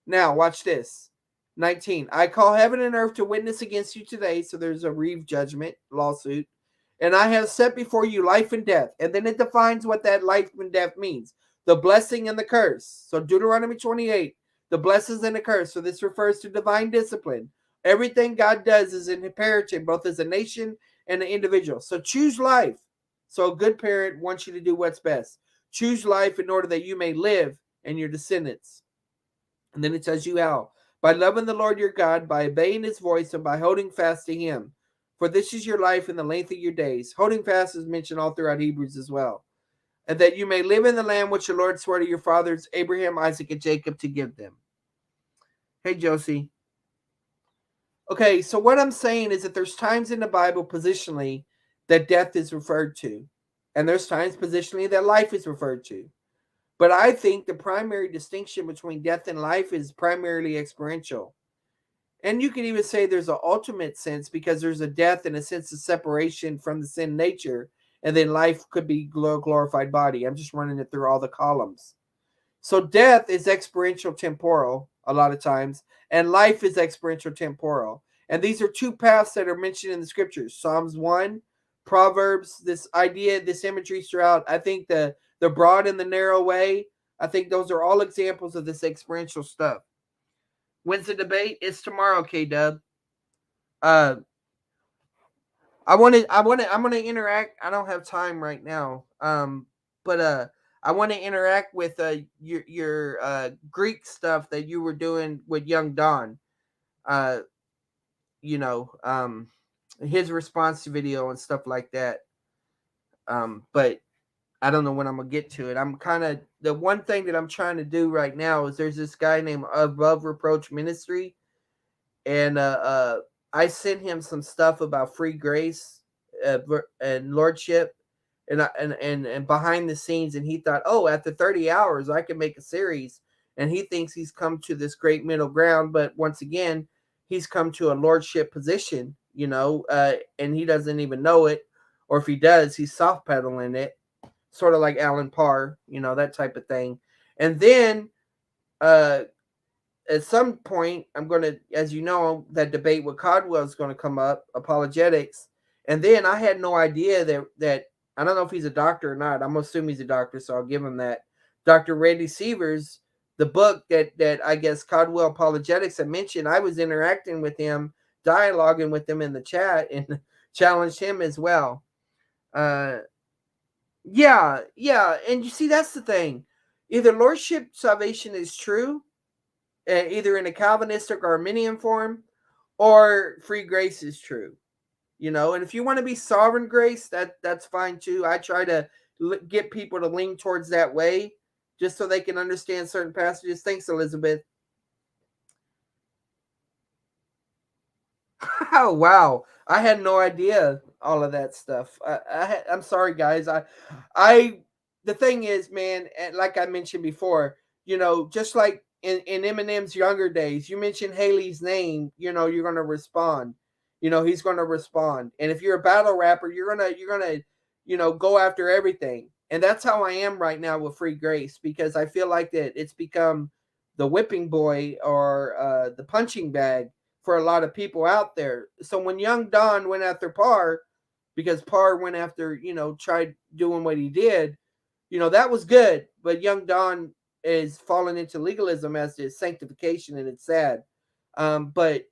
Now, watch this. 19. I call heaven and earth to witness against you today. So there's a Reeve judgment lawsuit. And I have set before you life and death. And then it defines what that life and death means. The blessing and the curse. So Deuteronomy 28, the blessings and the curse. So this refers to divine discipline. Everything God does is imperative, both as a nation and an individual. So choose life. So a good parent wants you to do what's best. Choose life in order that you may live and your descendants. And then it tells you how. By loving the Lord your God, by obeying his voice, and by holding fast to him. For this is your life and the length of your days. Holding fast is mentioned all throughout Hebrews as well. And that you may live in the land which the Lord swore to your fathers, Abraham, Isaac, and Jacob, to give them. Hey, Josie. Okay, so what I'm saying is that there's times in the Bible positionally that death is referred to, and there's times positionally that life is referred to. But I think the primary distinction between death and life is primarily experiential. And you could even say there's an ultimate sense because there's a death and a sense of separation from the sin nature, and then life could be glorified body. I'm just running it through all the columns. So death is experiential temporal a lot of times, and life is experiential temporal. And these are two paths that are mentioned in the scriptures. Psalms 1, Proverbs, this idea, this imagery throughout. I think the broad and the narrow way, I think those are all examples of this experiential stuff. When's the debate? It's tomorrow, K Dub. Uh I'm gonna interact. I don't have time right now. But I want to interact with your Greek stuff that you were doing with young Don. Uh you know, his response to video and stuff like that. But I don't know when I'm gonna get to it. I'm kind of the one thing that I'm trying to do right now is there's this guy named Above Reproach Ministry, and I sent him some stuff about free grace and lordship, and behind the scenes, and he thought, oh, after 30 hours, I can make a series, and he thinks he's come to this great middle ground, but once again, he's come to a lordship position, and he doesn't even know it, or if he does, he's soft pedaling it, sort of like Alan Parr, that type of thing, and then uh at some point, I'm going to, as you know, that debate with Codwell is going to come up, apologetics. And then I had no idea that I don't know if he's a doctor or not. I'm assuming he's a doctor, so I'll give him that. Dr. Randy Sievers, the book that I guess Codwell Apologetics had mentioned, I was interacting with him, dialoguing with him in the chat, and challenged him as well. Yeah. And you see, that's the thing. Either lordship salvation is true, either in a Calvinistic or Arminian form, or free grace is true. And if you want to be sovereign grace, that's fine too. I try to get people to lean towards that way, just so they can understand certain passages. Thanks, Elizabeth. Oh wow, I had no idea all of that stuff. I'm sorry, guys. I. The thing is, man, like I mentioned before, just like in Eminem's younger days, you mention Haley's name, you're gonna respond. He's gonna respond. And if you're a battle rapper, you're gonna go after everything. And that's how I am right now with Free Grace, because I feel like that it's become the whipping boy or the punching bag for a lot of people out there. So when young Don went after Parr, because Parr went after, tried doing what he did, that was good. But young Don is falling into legalism as to sanctification, and it's sad. But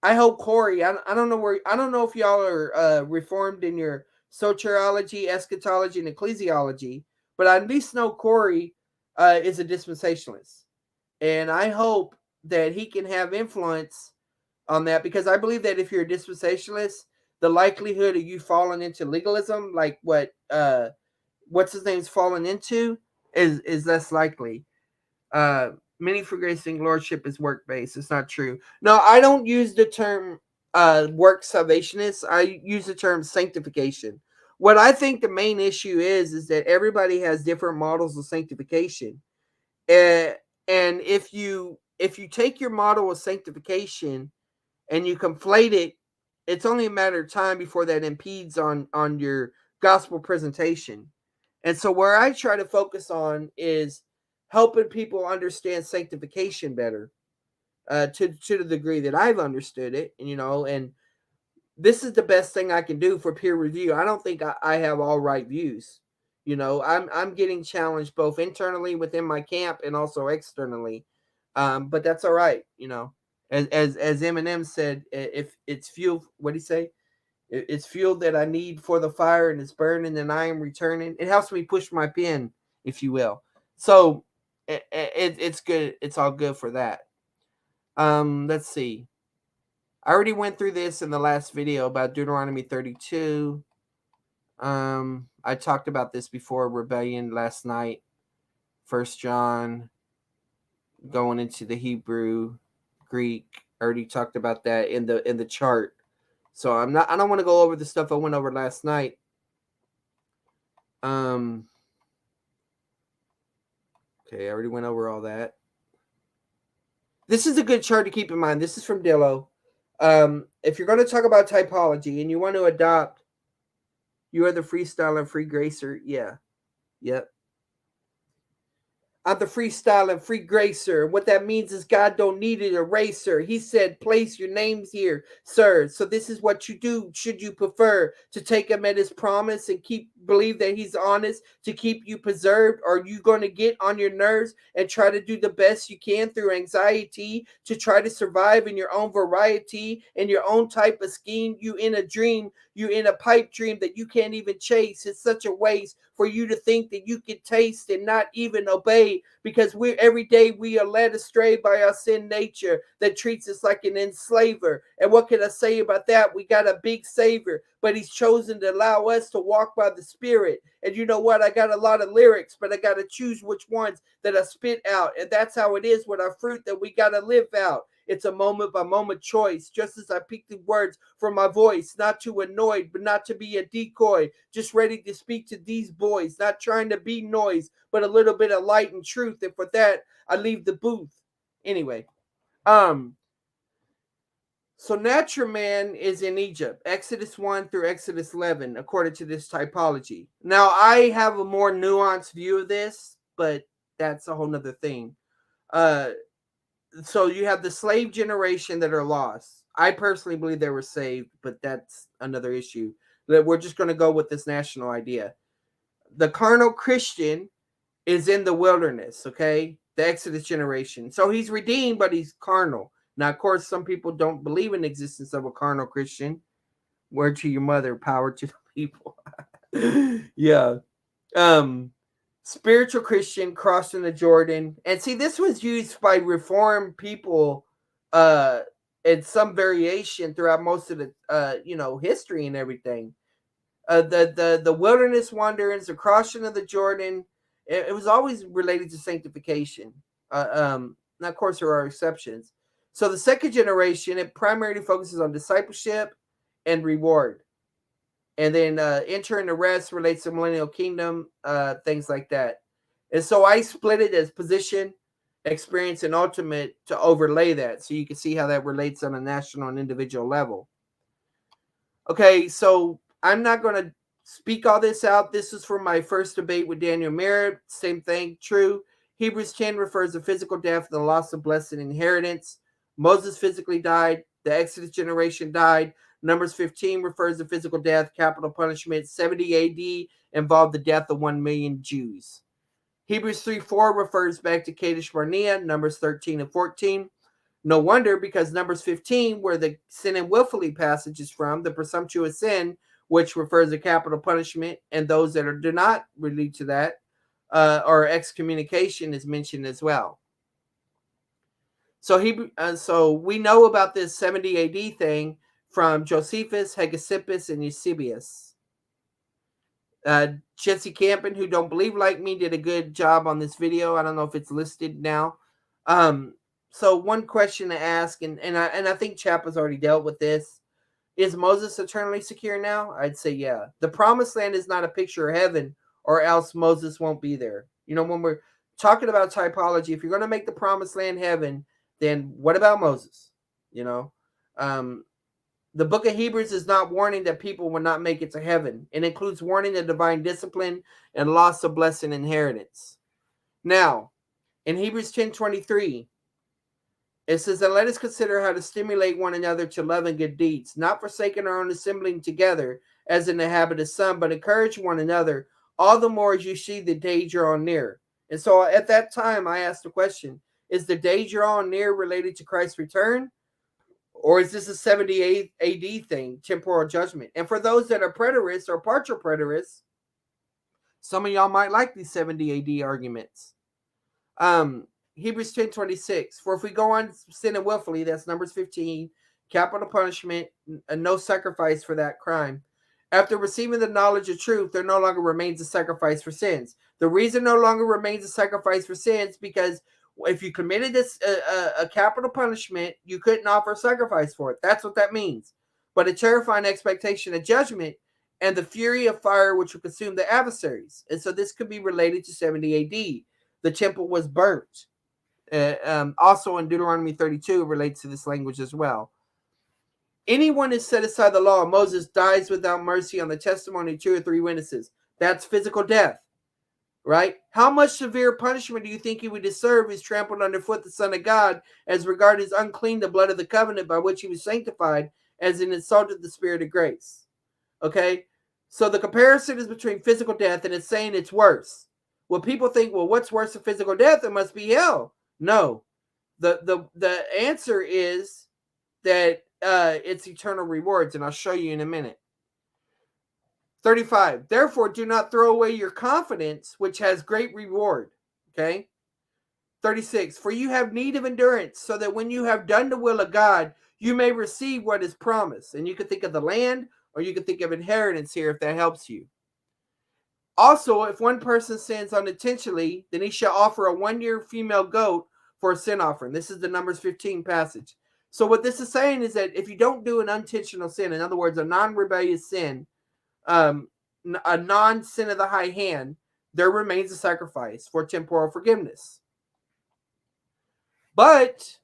I hope Corey, I don't know I don't know if y'all are reformed in your soteriology, eschatology, and ecclesiology, but I at least know Corey is a dispensationalist. And I hope that he can have influence on that, because I believe that if you're a dispensationalist, the likelihood of you falling into legalism, like what's his name's falling into, is less likely. Many for grace and lordship is work based. It's not true. No, I don't use the term work salvationist. I use the term sanctification. What I think the main issue is that everybody has different models of sanctification. Uh, and if you take your model of sanctification and you conflate it, it's only a matter of time before that impedes on your gospel presentation. And so where I try to focus on is helping people understand sanctification better, to the degree that I've understood it, and this is the best thing I can do for peer review. I don't think I have all right views. I'm getting challenged both internally within my camp and also externally. But that's all right. As Eminem said, if it's fuel, what did he say? It's fuel that I need for the fire, and it's burning, and I am returning. It helps me push my pen, if you will. So it's good. It's all good for that. Let's see. I already went through this in the last video about Deuteronomy 32. I talked about this before, rebellion last night. First John, going into the Hebrew, Greek. I already talked about that in the chart. So I don't want to go over the stuff I went over last night. Okay, I already went over all that. This is a good chart to keep in mind. This is from Dillo. If you're going to talk about typology and you want to adopt, you are the freestyler, free gracer. Yeah. Yep. I'm the freestyle and free gracer. What that means is God don't need an eraser. He said, place your names here, sir. So this is what you do. Should you prefer to take him at his promise and believe that he's honest to keep you preserved? Or are you going to get on your nerves and try to do the best you can through anxiety to try to survive in your own variety, in your own type of scheme? You in a dream, you in a pipe dream that you can't even chase. It's such a waste for you to think that you can taste and not even obey, because every day we are led astray by our sin nature that treats us like an enslaver. And what can I say about that? We got a big savior, but he's chosen to allow us to walk by the Spirit. And you know what? I got a lot of lyrics, but I got to choose which ones that I spit out. And that's how it is with our fruit that we got to live out. It's a moment by moment choice, just as I pick the words from my voice, not to annoy, but not to be a decoy, just ready to speak to these boys, not trying to be noise, but a little bit of light and truth. And for that, I leave the booth. Anyway, so natural man is in Egypt, Exodus 1 through Exodus 11, according to this typology. Now, I have a more nuanced view of this, but that's a whole nother thing. So you have the slave generation that are lost. I personally believe they were saved, but that's another issue. That we're just going to go with this national idea. The carnal Christian is in the wilderness, okay? The Exodus generation. So he's redeemed, but he's carnal. Now, of course, some people don't believe in the existence of a carnal Christian. Word to your mother, power to the people. Yeah. Spiritual Christian crossing the Jordan. And see, this was used by Reformed people in some variation throughout most of the history and everything. The wilderness wanderings, the crossing of the Jordan, it was always related to sanctification. Now, of course, there are exceptions. So the second generation, it primarily focuses on discipleship and reward. And then entering the rest relates to millennial kingdom, things like that. And so I split it as position, experience, and ultimate to overlay that, so you can see how that relates on a national and individual level. Okay, so I'm not going to speak all this out. This is from my first debate with Daniel Merritt. Same thing, true. Hebrews 10 refers to physical death and the loss of blessed inheritance. Moses physically died. The Exodus generation died. Numbers 15 refers to physical death, capital punishment. 70 AD involved the death of 1 million Jews. Hebrews 3:4 refers back to Kadesh Barnea, Numbers 13 and 14. No wonder, because Numbers 15, where the sin and willfully passage is from, the presumptuous sin, which refers to capital punishment, and those that do not relate to that, or excommunication is mentioned as well. So we know about this 70 AD thing from Josephus, Hegesippus, and Eusebius. Jesse Campen, who don't believe like me, did a good job on this video. I don't know if it's listed now. So one question to ask, and I think Chapa's already dealt with this. Is Moses eternally secure now? I'd say yeah. The promised land is not a picture of heaven, or else Moses won't be there. When we're talking about typology, if you're going to make the promised land heaven, then what about Moses? The book of Hebrews is not warning that people will not make it to heaven. It includes warning of divine discipline and loss of blessed inheritance. Now, in Hebrews 10:23, it says that let us consider how to stimulate one another to love and good deeds, not forsaking our own assembling together, as in the habit of some, but encourage one another, all the more as you see the day draw near. And so at that time, I asked the question, is the day draw near related to Christ's return? Or is this a 78 AD thing, temporal judgment? And for those that are preterists or partial preterists, some of y'all might like these 70 AD arguments. Hebrews 10:26. For if we go on sinning willfully, that's Numbers 15, capital punishment, and no sacrifice for that crime. After receiving the knowledge of truth, there no longer remains a sacrifice for sins. The reason no longer remains a sacrifice for sins because if you committed this a capital punishment, you couldn't offer a sacrifice for it. That's what that means. But a terrifying expectation of judgment and the fury of fire which will consume the adversaries. And so this could be related to 70 AD. The temple was burnt. Also in Deuteronomy 32, it relates to this language as well. Anyone who set aside the law of Moses dies without mercy on the testimony of 2 or 3 witnesses. That's physical death, right? How much severe punishment do you think he would deserve if he's trampled underfoot the Son of God, as regard as unclean the blood of the covenant by which he was sanctified, as it insulted the Spirit of grace? Okay? So the comparison is between physical death, and it's saying it's worse. Well, people think, well, what's worse than physical death? It must be hell. No. The answer is that it's eternal rewards, and I'll show you in a minute. 35. Therefore, do not throw away your confidence, which has great reward. Okay? 36. For you have need of endurance, so that when you have done the will of God, you may receive what is promised. And you can think of the land, or you can think of inheritance here if that helps you. Also, if one person sins unintentionally, then he shall offer a 1-year female goat for a sin offering. This is the Numbers 15 passage. So what this is saying is that if you don't do an unintentional sin, in other words, a non-rebellious sin, a non-sin of the high hand, there remains a sacrifice for temporal forgiveness. But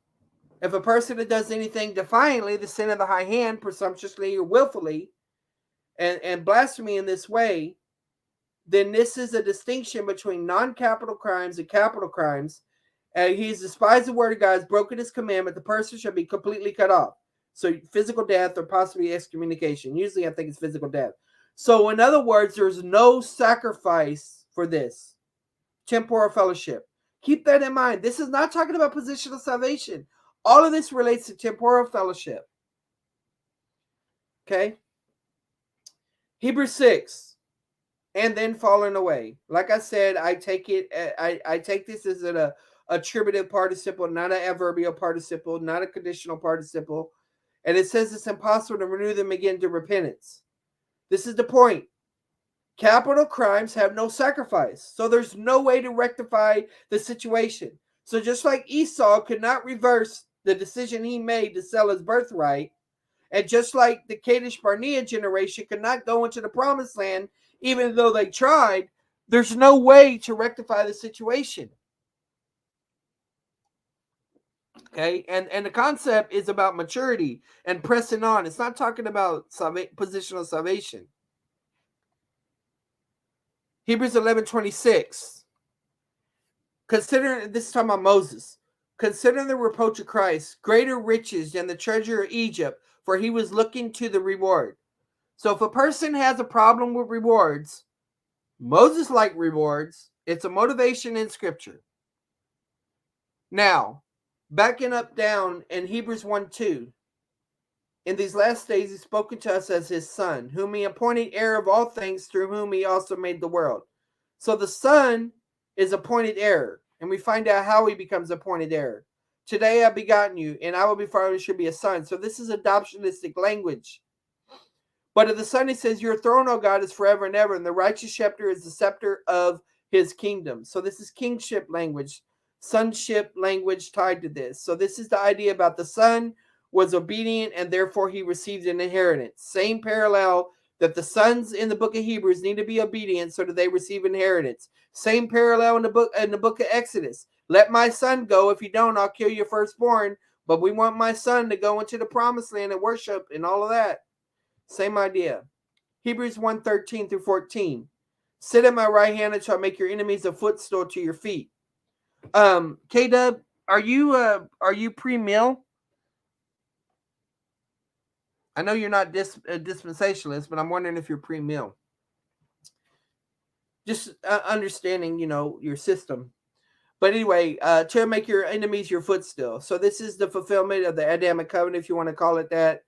if a person that does anything defiantly, the sin of the high hand, presumptuously or willfully, and blasphemy in this way, then this is a distinction between non-capital crimes and capital crimes. He's despised the word of God, has broken his commandment, the person shall be completely cut off. So physical death or possibly excommunication. Usually I think it's physical death. So in other words, there's no sacrifice for this. Temporal fellowship. Keep that in mind. This is not talking about positional salvation. All of this relates to temporal fellowship. Okay? Hebrews 6. And then falling away. Like I said, I take this as an attributive participle, not an adverbial participle, not a conditional participle. And it says it's impossible to renew them again to repentance. This is the point. Capital crimes have no sacrifice. So there's no way to rectify the situation. So just like Esau could not reverse the decision he made to sell his birthright, and just like the Kadesh Barnea generation could not go into the promised land, even though they tried, there's no way to rectify the situation. Okay, and the concept is about maturity and pressing on. It's not talking about positional salvation. Hebrews 11:26. Considering, this is talking about Moses. Consider the reproach of Christ greater riches than the treasure of Egypt, for he was looking to the reward. So if a person has a problem with rewards, Moses liked rewards. It's a motivation in Scripture. Now, backing up down in Hebrews 1:2. In these last days, he's spoken to us as his son, whom he appointed heir of all things, through whom he also made the world. So the son is appointed heir, and we find out how he becomes appointed heir. Today I've begotten you, and I will be father, you should be a son. So this is adoptionistic language. But of the son, he says, your throne, O God, is forever and ever, and the righteous scepter is the scepter of his kingdom. So this is kingship language, sonship language tied to this. So this is the idea about the son was obedient, and therefore he received an inheritance. Same parallel that the sons in the book of Hebrews need to be obedient so that they receive inheritance. Same parallel in the book of Exodus. Let my son go. If you don't, I'll kill your firstborn. But we want my son to go into the promised land and worship and all of that. Same idea. Hebrews 1:13 through 14. Sit at my right hand until I make your enemies a footstool to your feet. K-Dub, are you pre-mill? I know you're not dispensationalist, but I'm wondering if you're pre-mill. Just understanding, your system. But anyway, to make your enemies your footstool. So this is the fulfillment of the Adamic covenant, if you want to call it that,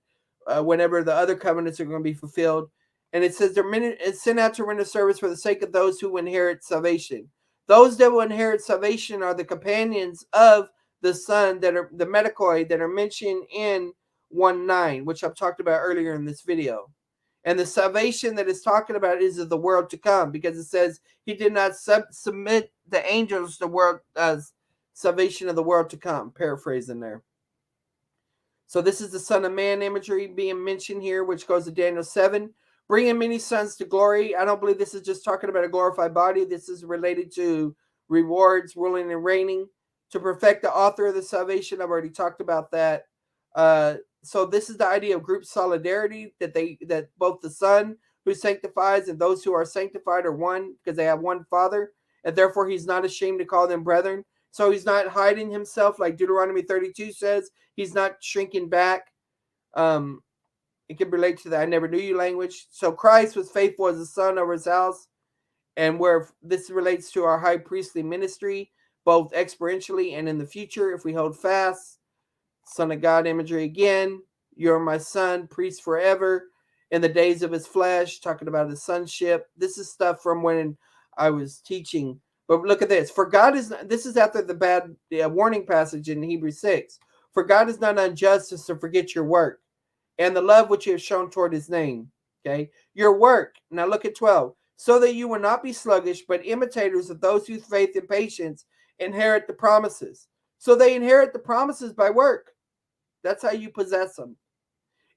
whenever the other covenants are going to be fulfilled. And it says, it's sent out to render service for the sake of those who inherit salvation. Those that will inherit salvation are the companions of the Son, that are the Medicoi that are mentioned in 1:9, which I've talked about earlier in this video. And the salvation that it's talking about is of the world to come, because it says he did not submit the angels to world salvation of the world to come. Paraphrasing there. So this is the Son of Man imagery being mentioned here, which goes to Daniel 7. Bringing many sons to glory. I don't believe this is just talking about a glorified body. This is related to rewards, ruling and reigning. To perfect the author of the salvation. I've already talked about that. So this is the idea of group solidarity, that both the Son who sanctifies and those who are sanctified are one, because they have one Father, and therefore he's not ashamed to call them brethren. So he's not hiding himself like Deuteronomy 32 says. He's not shrinking back. It can relate to the I never knew you language. So Christ was faithful as a son over his house, and where this relates to our high priestly ministry, both experientially and in the future, if we hold fast. Son of God imagery again. You're my son, priest forever. In the days of his flesh, talking about his sonship. This is stuff from when I was teaching. But look at this. For God is not, this is after the bad warning passage in Hebrews 6. For God is not unjust to forget your work and the love which you have shown toward his name. Okay. Your work. Now look at 12. So that you will not be sluggish, but imitators of those whose faith and patience inherit the promises. So they inherit the promises by work. That's how you possess them.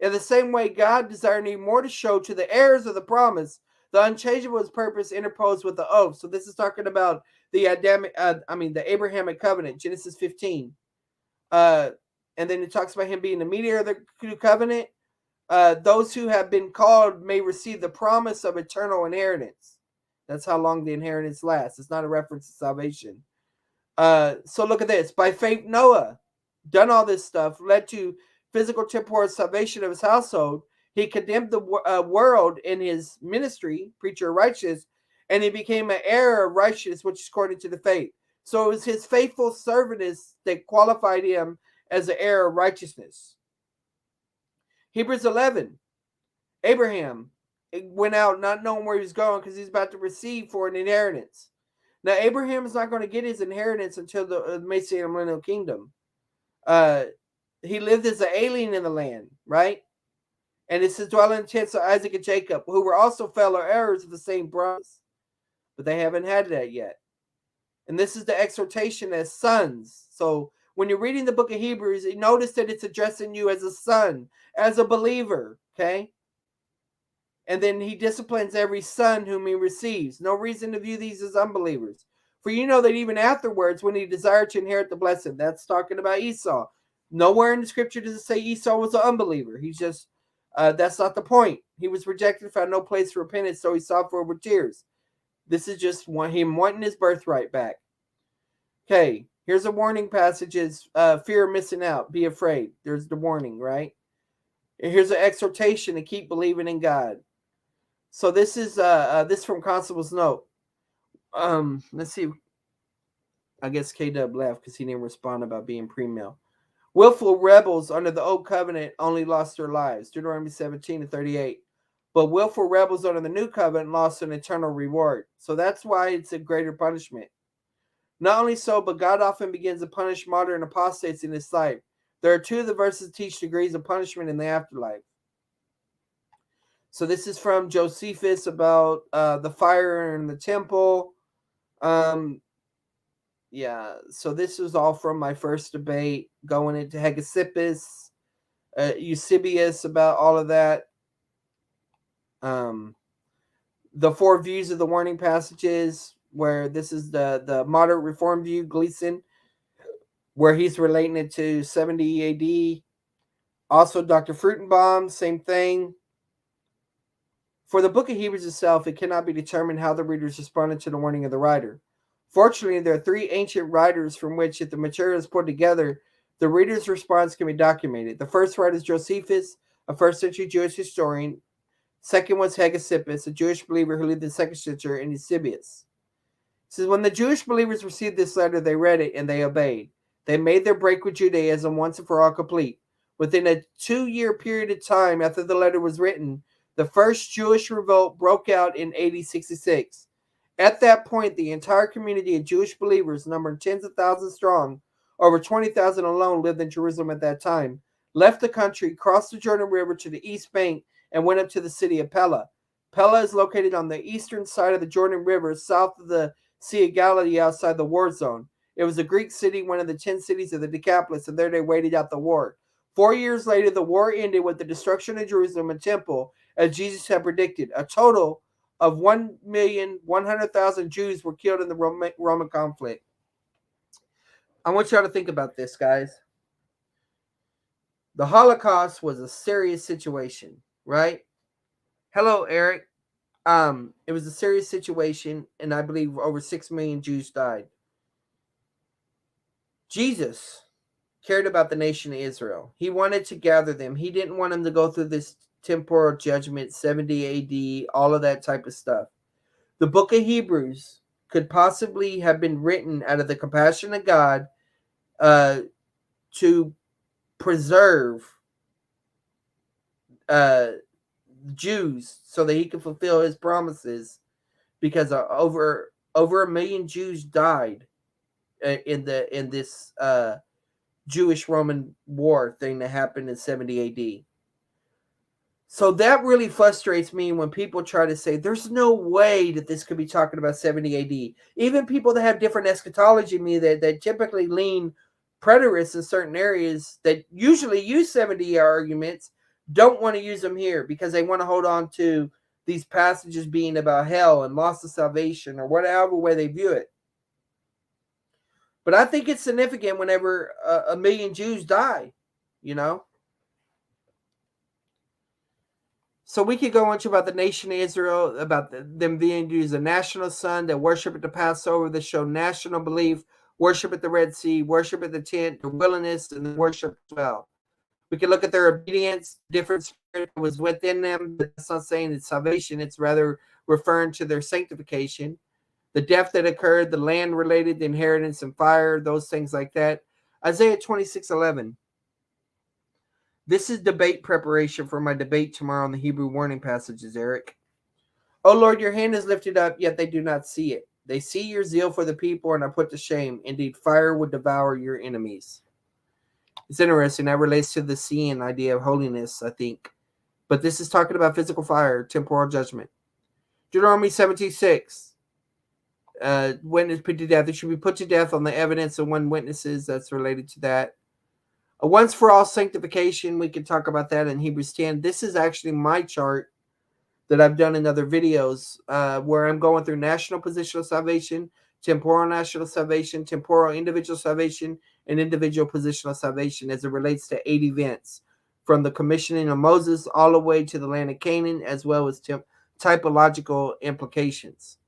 In the same way, God desired even more to show to the heirs of the promise the unchangeable his purpose interposed with the oath. So this is talking about the the Abrahamic covenant, Genesis 15. And then it talks about him being the mediator of the new covenant. Those who have been called may receive the promise of eternal inheritance. That's how long the inheritance lasts. It's not a reference to salvation. So look at this. By faith, Noah done all this stuff, led to physical temporal salvation of his household. He condemned the world in his ministry, preacher of righteousness, and he became an heir of righteousness, which is according to the faith. So it was his faithful servantness that qualified him as an heir of righteousness. Hebrews 11. Abraham went out not knowing where he was going because he's about to receive for an inheritance. Now, Abraham is not going to get his inheritance until the Messianic millennial kingdom. He lived as an alien in the land, right? And it says, dwelling in tents of Isaac and Jacob, who were also fellow heirs of the same promise. But they haven't had that yet. And this is the exhortation as sons. So when you're reading the book of Hebrews, you notice that it's addressing you as a son, as a believer, okay? And then he disciplines every son whom he receives. No reason to view these as unbelievers. For you know that even afterwards, when he desired to inherit the blessing, that's talking about Esau. Nowhere in the scripture does it say Esau was an unbeliever. He's just, that's not the point. He was rejected, found no place for repentance, so he sought for it with tears. This is just him wanting his birthright back. Okay, here's a warning passages. Fear of missing out. Be afraid. There's the warning, right? And here's an exhortation to keep believing in God. So this is this from Constable's note. Let's see. I guess K-Dub left because he didn't respond about being pre-mill. Willful rebels under the old covenant only lost their lives. Deuteronomy 17:38. But willful rebels under the new covenant lost an eternal reward. So that's why it's a greater punishment. Not only so, but God often begins to punish modern apostates in this life. There are two of the verses that teach degrees of punishment in the afterlife. So this is from Josephus about the fire in the temple. Yeah, so this was all from my first debate, going into Hegesippus, Eusebius, about all of that. The four views of the warning passages, where this is the moderate reform view, Gleason, where he's relating it to 70 AD. Also, Dr. Fruitenbaum, same thing. For the book of Hebrews itself, it cannot be determined how the readers responded to the warning of the writer. Fortunately, there are three ancient writers from which, if the material is put together, the reader's response can be documented. The first writer is Josephus, a first-century Jewish historian. Second was Hegesippus, a Jewish believer who lived in the second century, and Eusebius. It says, when the Jewish believers received this letter, they read it and they obeyed. They made their break with Judaism once and for all complete. Within a 2-year period of time after the letter was written, the first Jewish revolt broke out in AD 66. At that point, the entire community of Jewish believers, numbering tens of thousands strong, over 20,000 alone lived in Jerusalem at that time, left the country, crossed the Jordan River to the east bank, and went up to the city of Pella. Pella is located on the eastern side of the Jordan River, south of the Sea of Galilee, outside the war zone. It was a Greek city, one of the 10 cities of the Decapolis, and there they waited out the war. 4 years later, the war ended with the destruction of Jerusalem and temple, as Jesus had predicted. A total of 1,100,000 Jews were killed in the Roman conflict. I want y'all to think about this, guys. The Holocaust was a serious situation, right? Hello, Eric. It was a serious situation, and I believe over 6 million Jews died. Jesus cared about the nation of Israel. He wanted to gather them. He didn't want them to go through this temporal judgment, 70 AD, all of that type of stuff. The book of Hebrews could possibly have been written out of the compassion of God to preserve Jews so that he could fulfill his promises, because over a million Jews died in this Jewish Roman war thing that happened in 70 AD. So that really frustrates me when people try to say there's no way that this could be talking about 70 AD. Even people that have different eschatology than me, that typically lean preterists in certain areas that usually use 70 arguments, don't want to use them here because they want to hold on to these passages being about hell and loss of salvation or whatever way they view it. But I think it's significant whenever a million Jews die, you know? So we could go into about the nation of Israel, about them being used a national sun, that worship at the Passover, that show national belief, worship at the Red Sea, worship at the tent, their willingness, and the worship as well. We can look at their obedience, different spirit that was within them, but that's not saying it's salvation. It's rather referring to their sanctification. The death that occurred, the land related, the inheritance and fire, those things like that. Isaiah 26:11. This is debate preparation for my debate tomorrow on the Hebrew warning passages, Eric. Oh Lord, your hand is lifted up, yet they do not see it. They see your zeal for the people and are put to shame. Indeed, fire would devour your enemies. It's interesting. That relates to the seeing idea of holiness, I think. But this is talking about physical fire, temporal judgment. Deuteronomy 17:6. Witness put to death. It should be put to death on the evidence of one witnesses. That's related to that. A once for all sanctification, we can talk about that in Hebrews 10. This is actually my chart that I've done in other videos where I'm going through national positional salvation, temporal national salvation, temporal individual salvation, and individual positional salvation as it relates to 8 events, from the commissioning of Moses all the way to the land of Canaan, as well as typological implications.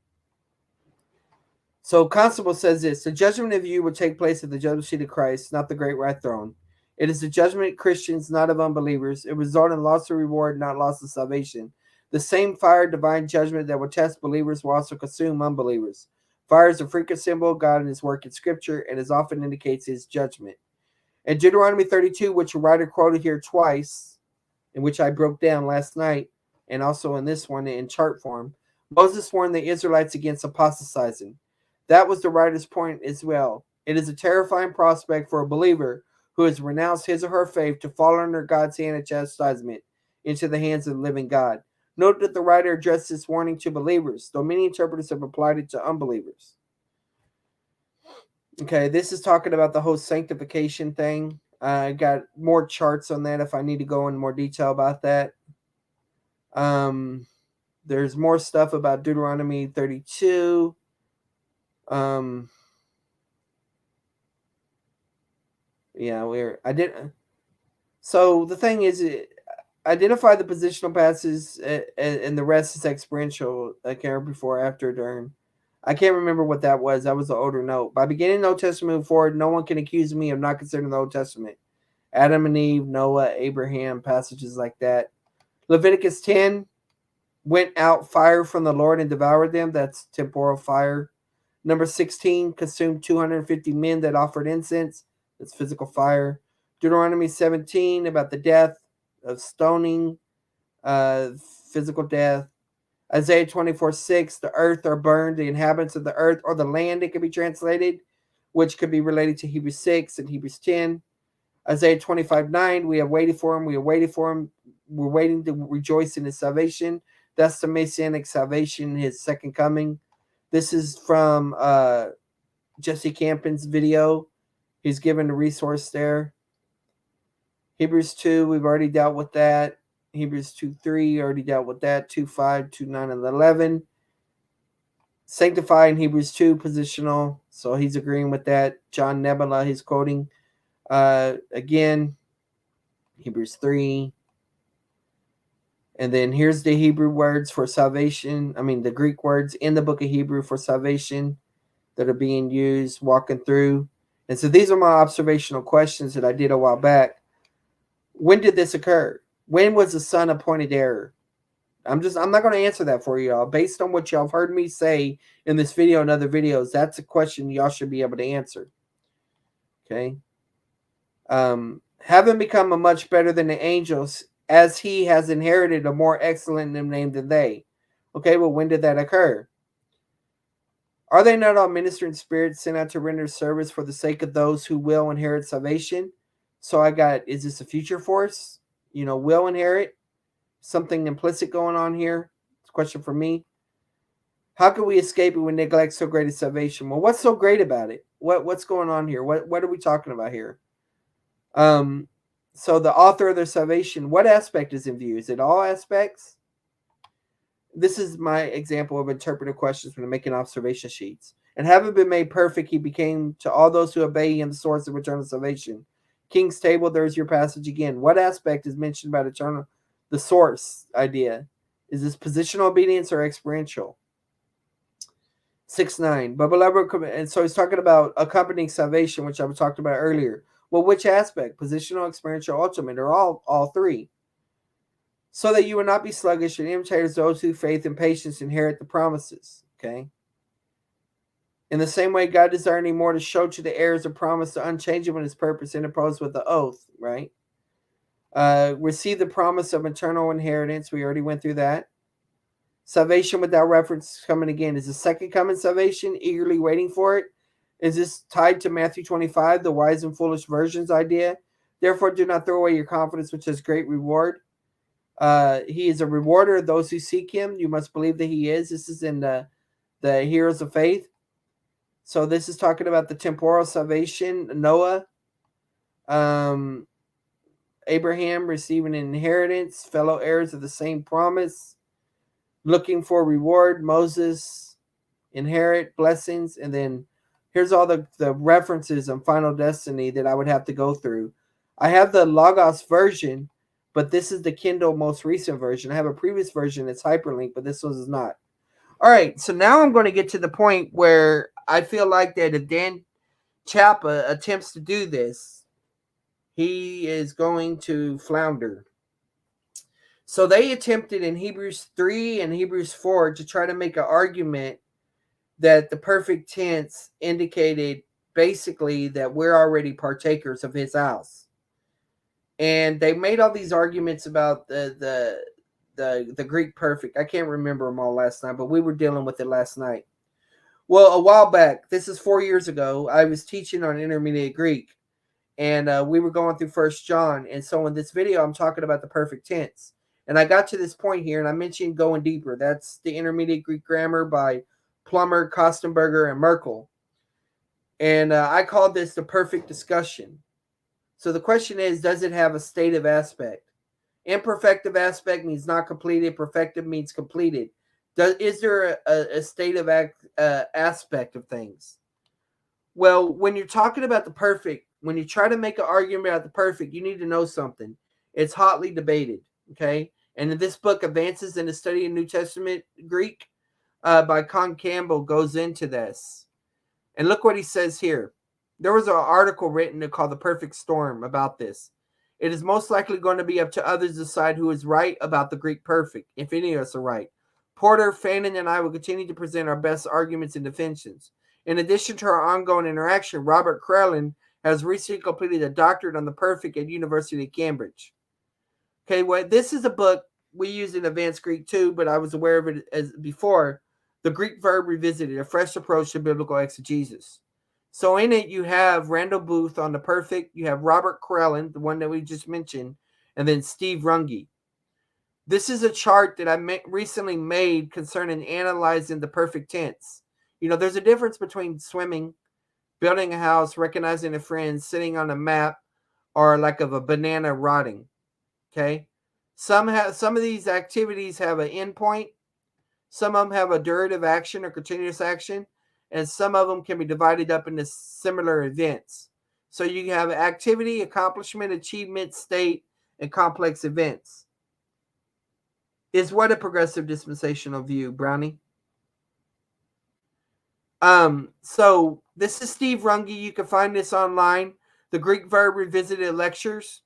So Constable says this: the judgment of you will take place at the judgment seat of Christ, not the great white throne. It is the judgment of Christians, not of unbelievers. It results in loss of reward, not loss of salvation. The same fire, divine judgment that will test believers will also consume unbelievers. Fire is a frequent symbol of God and his work in Scripture, and as often indicates his judgment. In Deuteronomy 32, which a writer quoted here twice, in which I broke down last night, and also in this one in chart form, Moses warned the Israelites against apostatizing. That was the writer's point as well. It is a terrifying prospect for a believer who has renounced his or her faith to fall under God's hand of chastisement into the hands of the living God. Note that the writer addressed this warning to believers, though many interpreters have applied it to unbelievers. Okay, this is talking about the whole sanctification thing. I got more charts on that if I need to go in more detail about that. There's more stuff about Deuteronomy 32. So the thing is, identify the positional passes, and the rest is experiential. Like before, after, during. I can't remember what that was. That was an older note. By beginning the Old Testament move forward, no one can accuse me of not considering the Old Testament. Adam and Eve, Noah, Abraham, passages like that. Leviticus 10, went out fire from the Lord and devoured them. That's temporal fire. Number 16, consumed 250 men that offered incense. That's physical fire. Deuteronomy 17, about the death of stoning, physical death. Isaiah 24:6, the earth are burned, the inhabitants of the earth, or the land, it could be translated, which could be related to Hebrews 6 and Hebrews 10. Isaiah 25:9, we have waited for him, we are waiting for him, we're waiting to rejoice in his salvation. That's the messianic salvation, his second coming. This is from Jesse Campion's video. He's given a resource there. Hebrews 2, we've already dealt with that. Hebrews 2:3, already dealt with that. 2:5, 2:9, and 11. Sanctify in Hebrews 2, positional. So he's agreeing with that. John Nebula, he's quoting. Again, Hebrews 3. And then here's the Hebrew words for salvation. I mean, the Greek words in the book of Hebrew for salvation that are being used, walking through. And so these are my observational questions that I did a while back. When did this occur? When was the Son appointed heir? I'm not going to answer that for y'all. Based on what y'all have heard me say in this video and other videos, that's a question y'all should be able to answer. Okay. Having become a much better than the angels, as he has inherited a more excellent name than they. Okay, well, when did that occur? Are they not all ministering spirits sent out to render service for the sake of those who will inherit salvation? So I got, is this a future force? Will inherit? Something implicit going on here? It's a question for me. How can we escape it when neglect so great as salvation? Well, what's so great about it? What's going on here? What are we talking about here? So the author of their salvation, what aspect is in view? Is it all aspects? This is my example of interpretive questions when I'm making observation sheets. And having been made perfect, he became to all those who obey him the source of eternal salvation. King's table, there's your passage again. What aspect is mentioned about eternal, the source idea? Is this positional obedience or experiential? 6:9. But beloved, and so he's talking about accompanying salvation, which I talked about earlier. Well, which aspect? Positional, experiential, ultimate, or all three? So that you will not be sluggish and imitators those who faith and patience inherit the promises. Okay. In the same way, God desiring more to show to the heirs of promise the unchangeable in his purpose interposed with the oath, right? Receive the promise of eternal inheritance. We already went through that. Salvation without reference coming again. Is the second coming salvation, eagerly waiting for it? Is this tied to Matthew 25, the wise and foolish virgins idea? Therefore, do not throw away your confidence, which has great reward. He is a rewarder of those who seek him. You must believe that he is. This is in the Heroes of Faith. So this is talking about the temporal salvation. Noah, Abraham receiving an inheritance, fellow heirs of the same promise, looking for reward. Moses, inherit blessings. And then here's all the references on Final Destiny that I would have to go through. I have the Logos version, but this is the Kindle most recent version. I have a previous version that's hyperlinked, but this one is not. All right, so now I'm going to get to the point where I feel like that if Dan Chapa attempts to do this, he is going to flounder. So they attempted in Hebrews 3 and Hebrews 4 to try to make an argument that the perfect tense indicated basically that we're already partakers of his house. And they made all these arguments about the Greek perfect. I can't remember them all last night, but we were dealing with it last night. Well, a while back, this is 4 years ago, I was teaching on intermediate Greek, and we were going through First John. And so in this video, I'm talking about the perfect tense. And I got to this point here, and I mentioned going deeper. That's the intermediate Greek grammar by Plummer, Kostenberger, and Merkel. And I called this the perfect discussion. So the question is, does it have a stative aspect? Imperfective aspect means not completed. Perfective means completed. Is there a stative aspect of things? Well, when you're talking about the perfect, when you try to make an argument about the perfect, you need to know something. It's hotly debated, okay? And this book, Advances in the Study of New Testament Greek, by Con Campbell, goes into this. And look what he says here. There was an article written called The Perfect Storm about this. It is most likely going to be up to others to decide who is right about the Greek perfect, if any of us are right. Porter, Fannin, and I will continue to present our best arguments and defenses. In addition to our ongoing interaction, Robert Krellin has recently completed a doctorate on the perfect at University of Cambridge. Okay, well, this is a book we use in advanced Greek too, but I was aware of it as before. The Greek verb revisited, a fresh approach to biblical exegesis. So in it, you have Randall Booth on the perfect, you have Robert Corellin, the one that we just mentioned, and then Steve Runge. This is a chart that I recently made concerning analyzing the perfect tense. You know, there's a difference between swimming, building a house, recognizing a friend, sitting on a map, or like of a banana rotting. Okay, some of these activities have an endpoint. Some of them have a durative action or continuous action, and some of them can be divided up into similar events. So you have activity, accomplishment, achievement, state, and complex events. Is what a progressive dispensational view, Brownie? So this is Steve Runge. You can find this online. The Greek Verb Revisited Lectures.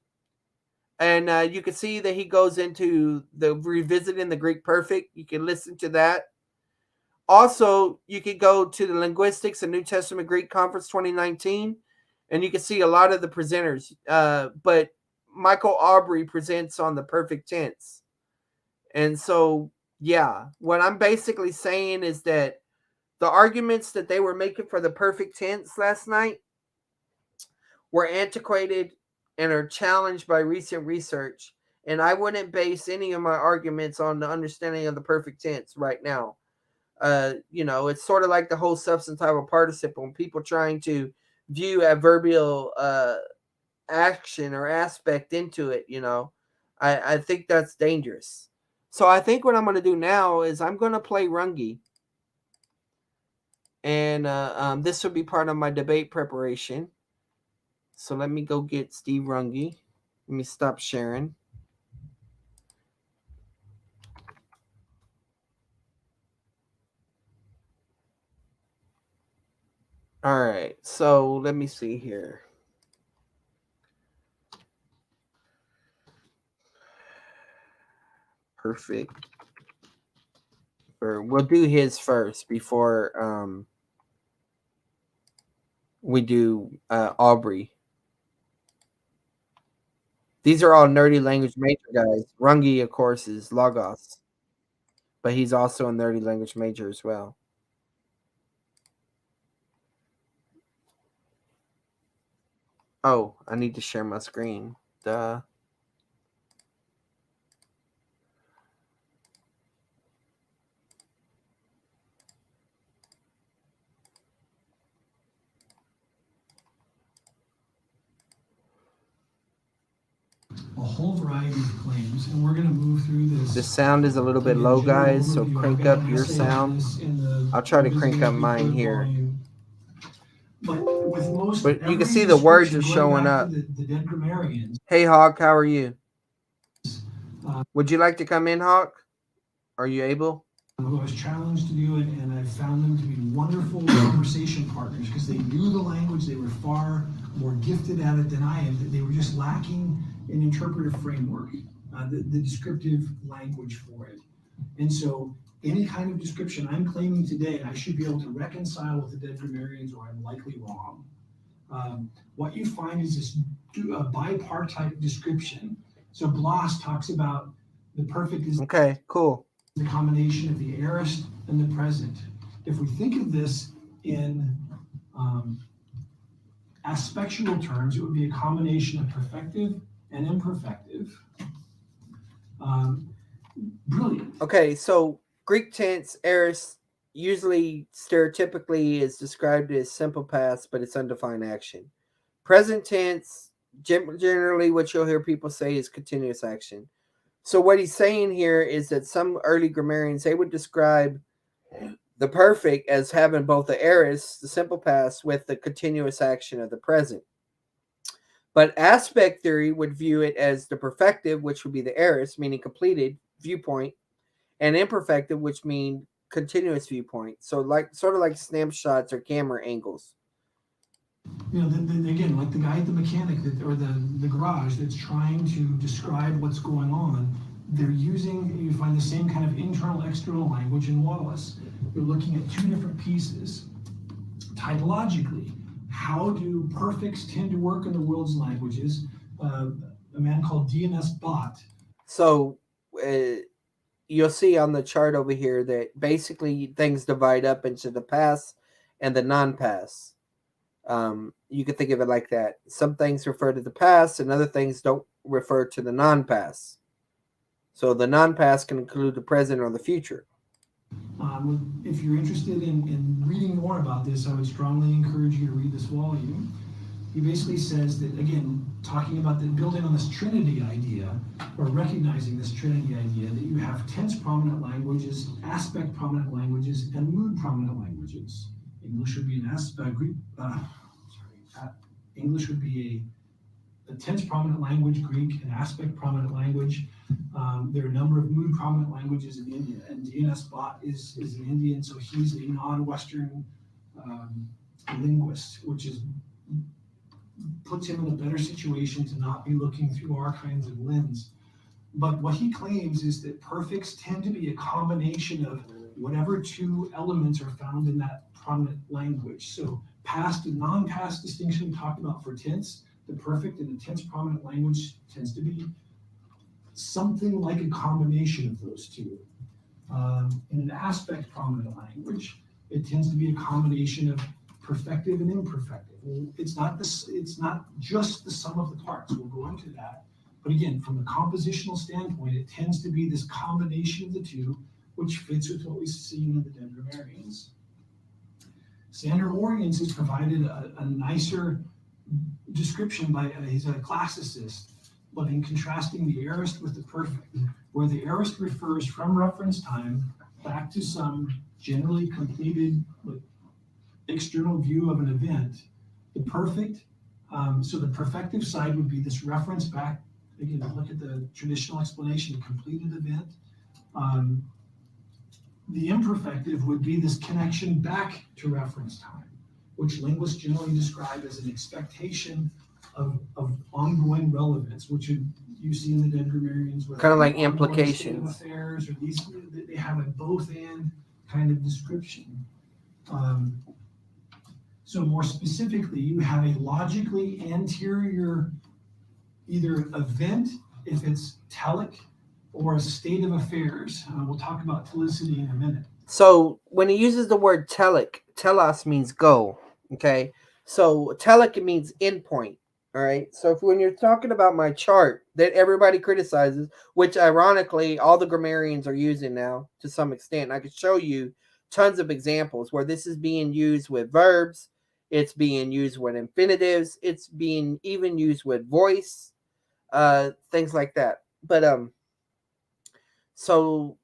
And you can see that he goes into the revisiting the Greek perfect. You can listen to that. Also, you can go to the Linguistics and New Testament Greek Conference 2019, and you can see a lot of the presenters. But Michael Aubrey presents on the perfect tense. And so, yeah, what I'm basically saying is that the arguments that they were making for the perfect tense last night were antiquated and are challenged by recent research. And I wouldn't base any of my arguments on the understanding of the perfect tense right now. It's sort of like the whole substantival participle and people trying to view adverbial action or aspect into it. I think that's dangerous. So I think what I'm going to do now is I'm going to play Runge. And this will be part of my debate preparation. So let me go get Steve Runge. Let me stop sharing. All right. So let me see here. Perfect. We'll do his first before we do Aubrey. These are all nerdy language major guys. Runge, of course, is Logos, but he's also a nerdy language major as well. Oh, I need to share my screen. Duh. A whole variety of claims, and we're going to move through this. The sound is a little bit low, guys, so crank up your sound. I'll try to crank up mine here. But you can see the words are showing up. The dead grammarians. Hey, Hawk, how are you? Would you like to come in, Hawk? Are you able? Who I was challenged to do it, and I found them to be wonderful conversation partners because they knew the language. They were far more gifted at it than I am. They were just lacking an interpretive framework, the descriptive language for it. And so any kind of description I'm claiming today, I should be able to reconcile with the dead grammarians, or I'm likely wrong. What you find is this bipartite description. So Bloss talks about the perfect is okay, cool. The combination of the aorist and the present. If we think of this in aspectual terms, it would be a combination of perfective and imperfective. Brilliant. Okay, so Greek tense, aorist, usually stereotypically is described as simple past, but it's undefined action. Present tense, generally what you'll hear people say is continuous action. So what he's saying here is that some early grammarians, they would describe the perfect as having both the aorist, the simple past, with the continuous action of the present. But aspect theory would view it as the perfective, which would be the aorist, meaning completed viewpoint, and imperfective, which mean continuous viewpoint. So sort of like snapshots or camera angles. Again, like the guy at the mechanic or the garage that's trying to describe what's going on, you find the same kind of internal, external language in Wallace. You're looking at two different pieces. Typologically, how do perfects tend to work in the world's languages? A man called D.N.S. Bott. So you'll see on the chart over here that basically things divide up into the pass and the non-pass. You can think of it like that. Some things refer to the past, and other things don't refer to the non-pass. So the non-pass can include the present or the future. If you're interested in reading more about this, I would strongly encourage you to read this volume. He basically says that, again, talking about building on this Trinity idea, or recognizing this Trinity idea, that you have tense prominent languages, aspect prominent languages, and mood prominent languages. English would be English would be a tense prominent language, Greek, an aspect prominent language. There are a number of mood prominent languages in India, and DNS Bot is an Indian, so he's a non-Western linguist, which puts him in a better situation to not be looking through our kinds of lens. But what he claims is that perfects tend to be a combination of whatever two elements are found in that prominent language. So past and non-past distinction we talked about for tense. The perfect in a tense prominent language tends to be something like a combination of those two. In an aspect prominent language, it tends to be a combination of perfective and imperfective. It's not just the sum of the parts. We'll go into that. But again, from a compositional standpoint, it tends to be this combination of the two, which fits with what we've seen in the dead grammarians. Sander Oriens has provided a nicer description he's a classicist, but in contrasting the aorist with the perfect, where the aorist refers from reference time back to some generally completed external view of an event. The perfect, so the perfective side would be this reference back. Again, look at the traditional explanation, a completed event. The imperfective would be this connection back to reference time, which linguists generally describe as an expectation of ongoing relevance, which you see in the dead grammarians, kind of like implications. Affairs, or these, they have a both and kind of description. So more specifically, you have a logically anterior either event, if it's telic, or a state of affairs. We'll talk about telicity in a minute. So when he uses the word telic, telos means go. Okay, so telic means endpoint. All right. So when you're talking about my chart that everybody criticizes, which ironically all the grammarians are using now to some extent, I could show you tons of examples where this is being used with verbs. It's being used with infinitives. It's being even used with voice, things like that. But so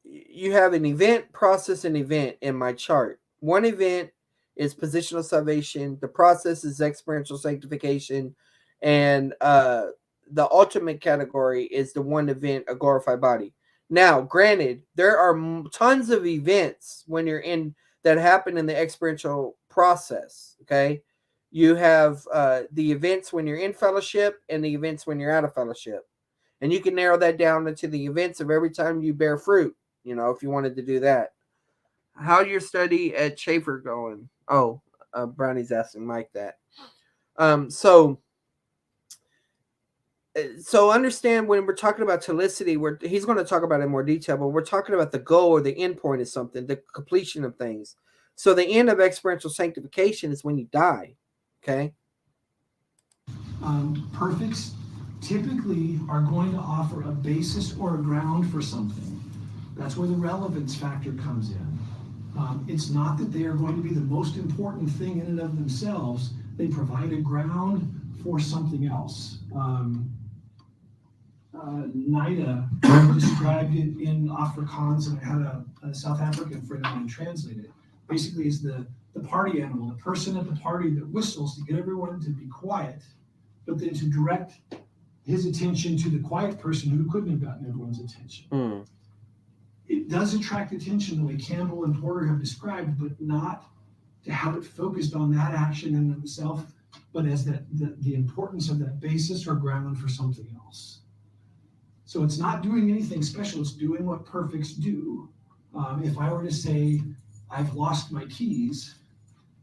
you have an event, process, and event in my chart. One event is positional salvation. The process is experiential sanctification, and the ultimate category is the one event, a glorified body. Now, granted, there are tons of events when you're in that happen in the experiential process. Okay, you have the events when you're in fellowship and the events when you're out of fellowship, and you can narrow that down into the events of every time you bear fruit. You know, if you wanted to do that. How's your study at Schaefer going? Oh, Brownie's asking Mike that. So understand when we're talking about telicity, he's going to talk about it in more detail, but we're talking about the goal or the end point of something, the completion of things. So the end of experiential sanctification is when you die. Okay. Perfects typically are going to offer a basis or a ground for something. That's where the relevance factor comes in. It's not that they are going to be the most important thing in and of themselves. They provide a ground for something else. Nida described it in Afrikaans, and I had a South African friend of mine translate it. Basically, is the party animal, the person at the party that whistles to get everyone to be quiet, but then to direct his attention to the quiet person who couldn't have gotten everyone's attention. Mm. It does attract attention the way Campbell and Porter have described, but not to have it focused on that action in itself, but as the importance of that basis or ground for something else. So it's not doing anything special, it's doing what perfects do. If I were to say, I've lost my keys,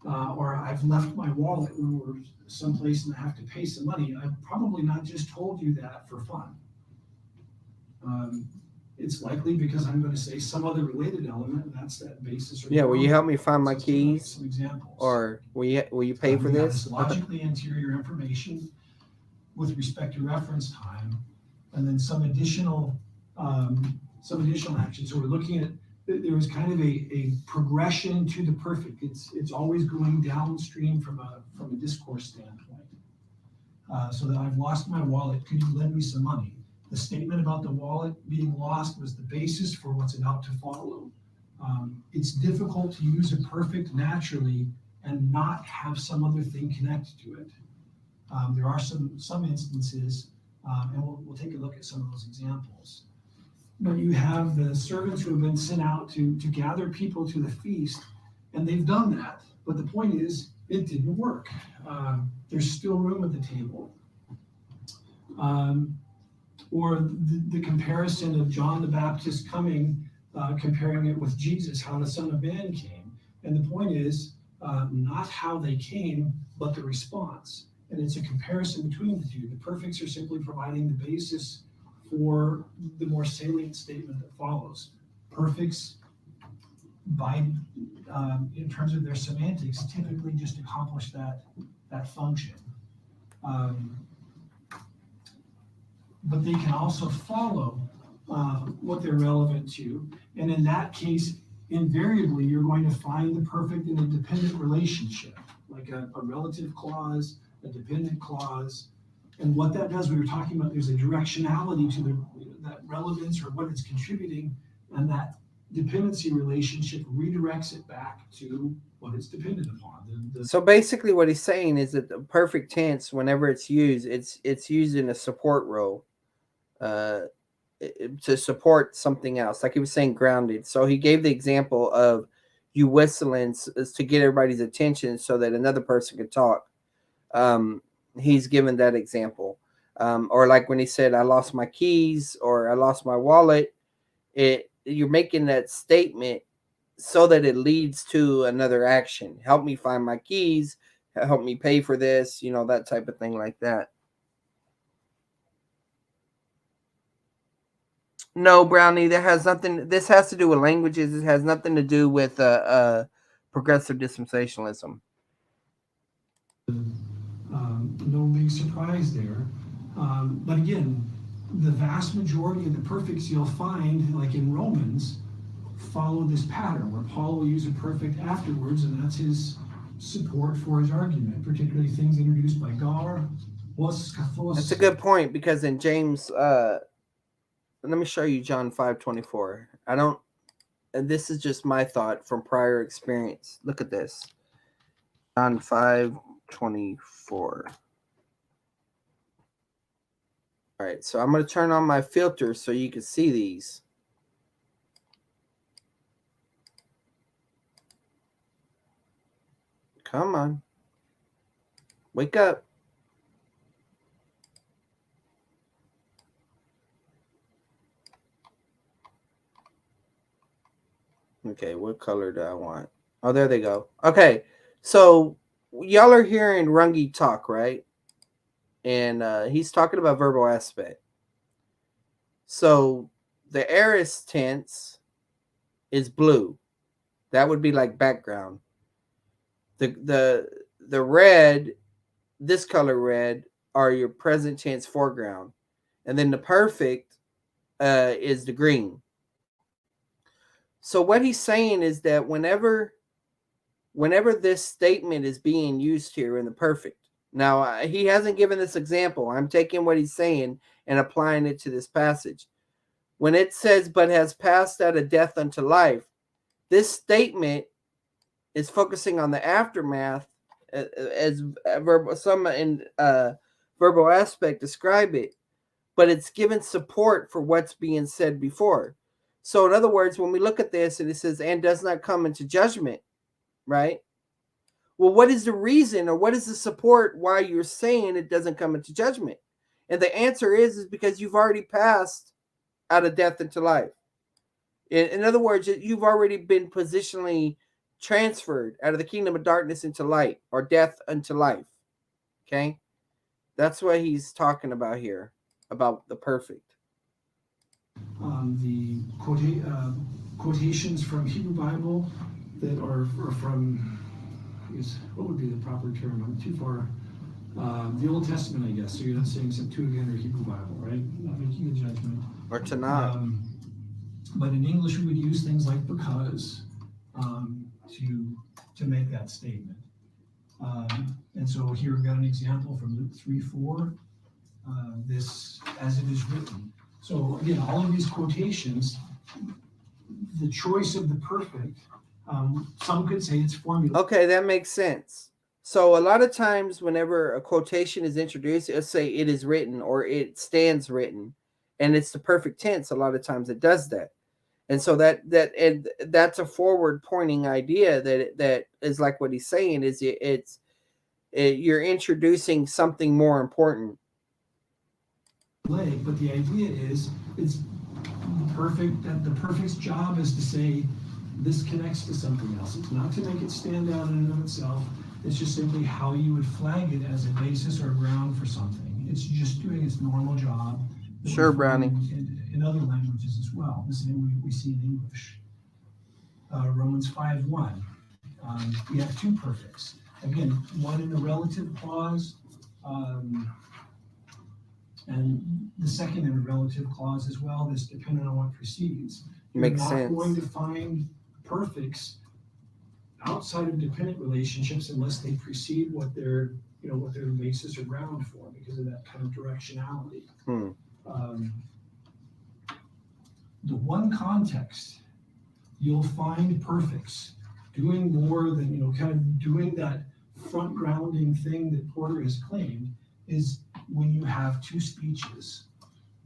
or I've left my wallet when we're someplace and I have to pay some money, I've probably not just told you that for fun. It's likely because I'm going to say some other related element, and that's that basis or the Yeah, will you ground help me variable. find my So let's take a look at keys? some examples. Or will you pay for We got this? this logically anterior information with respect to reference time, and then some additional actions. So we're looking at there was kind of a progression to the perfect. It's always going downstream from a discourse standpoint. So that I've lost my wallet. Could you lend me some money? The statement about the wallet being lost was the basis for what's about to follow. It's difficult to use a perfect naturally and not have some other thing connected to it. There are some instances, and we'll take a look at some of those examples. But you have the servants who have been sent out to gather people to the feast, and they've done that. But the point is, it didn't work. There's still room at the table. Or the comparison of John the Baptist coming, comparing it with Jesus, how the Son of Man came. And the point is, not how they came, but the response. And it's a comparison between the two. The perfects are simply providing the basis for the more salient statement that follows. Perfects, in terms of their semantics, typically just accomplish that function. But they can also follow what they're relevant to. And in that case, invariably, you're going to find the perfect in a dependent relationship, like a relative clause, a dependent clause. And what that does, we were talking about, there's a directionality to that relevance or what it's contributing, and that dependency relationship redirects it back to what it's dependent upon. So basically, what he's saying is that the perfect tense, whenever it's used, it's used in a support role, uh, to support something else. Like he was saying, grounded. So he gave the example of you whistling to get everybody's attention so that another person could talk. Um, he's given that example. Or like when he said, "I lost my keys" or "I lost my wallet." You're making that statement so that it leads to another action. Help me find my keys. Help me pay for this. That type of thing like that. No, Brownie, that has nothing. This has to do with languages. It has nothing to do with progressive dispensationalism. No big surprise there. But again, the vast majority of the perfects you'll find, like in Romans, follow this pattern where Paul will use a perfect afterwards, and that's his support for his argument, particularly things introduced by Gar. That's a good point because in James, let me show you John 5:24. I don't, and this is just my thought from prior experience. Look at this. John 5:24. All right, so I'm going to turn on my filter so you can see these. Come on. Wake up. Okay, what color do I want? Oh, there they go. Okay, so y'all are hearing Rungi talk, right? And he's talking about verbal aspect. So the aorist tense is blue. That would be like background. The red, this color red, are your present tense foreground, and then the perfect is the green. So what he's saying is that whenever this statement is being used here in the perfect. Now, he hasn't given this example. I'm taking what he's saying and applying it to this passage. When it says, "but has passed out of death unto life," this statement is focusing on the aftermath, as some in verbal aspect describe it, but it's given support for what's being said before. So, in other words, when we look at this and it says, "and does not come into judgment," right? Well, what is the reason or what is the support why you're saying it doesn't come into judgment? And the answer is because you've already passed out of death into life. In other words, you've already been positionally transferred out of the kingdom of darkness into light, or death unto life. Okay? That's what he's talking about here, about the perfect. The quotations from Hebrew Bible that are from, I guess, what would be the proper term? I'm too far. The Old Testament, I guess. So you're not saying Septuagint or Hebrew Bible, right? Not making a judgment. Or to not. But in English, we would use things like because to make that statement. And so here we've got an example from Luke 3:4. This, as it is written. So again, all of these quotations, the choice of the perfect, some could say it's formula. Okay, that makes sense. So a lot of times whenever a quotation is introduced, it'll say it is written or it stands written. And it's the perfect tense. A lot of times it does that. And so that's a forward pointing idea that is like what he's saying is you're introducing something more important. But the idea is it's perfect, that the perfect's job is to say this connects to something else. It's not to make it stand out in and of itself. It's just simply how you would flag it as a basis or ground for something. It's just doing its normal job. Sure, Brownie. In other languages as well. The same we see in English. Romans 5:1. We have two perfects. Again, one in the relative clause, and the second in a relative clause as well. This depending on what precedes. You're Makes not sense. going to find perfects outside of dependent relationships unless they precede what their basis or ground for, because of that kind of directionality. The one context you'll find perfects doing more than kind of doing that front grounding thing that Porter has claimed is when you have two speeches,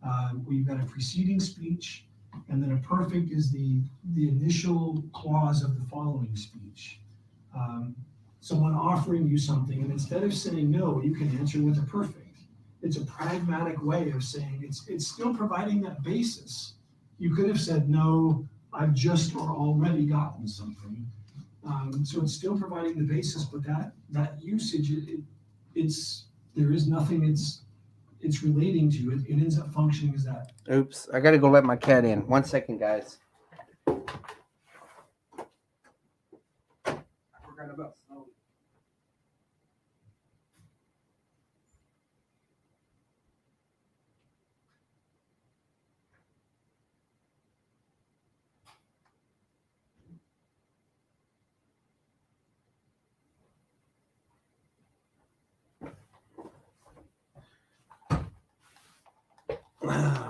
where you've got a preceding speech, and then a perfect is the initial clause of the following speech. Someone offering you something, and instead of saying no, you can answer with a perfect. It's a pragmatic way of saying it's still providing that basis. You could have said no, I've just or already gotten something. So it's still providing the basis, but that usage, there is nothing it's relating to. It ends up functioning as that. Oops, I gotta go let my cat in. 1 second, guys. I forgot about Snowy.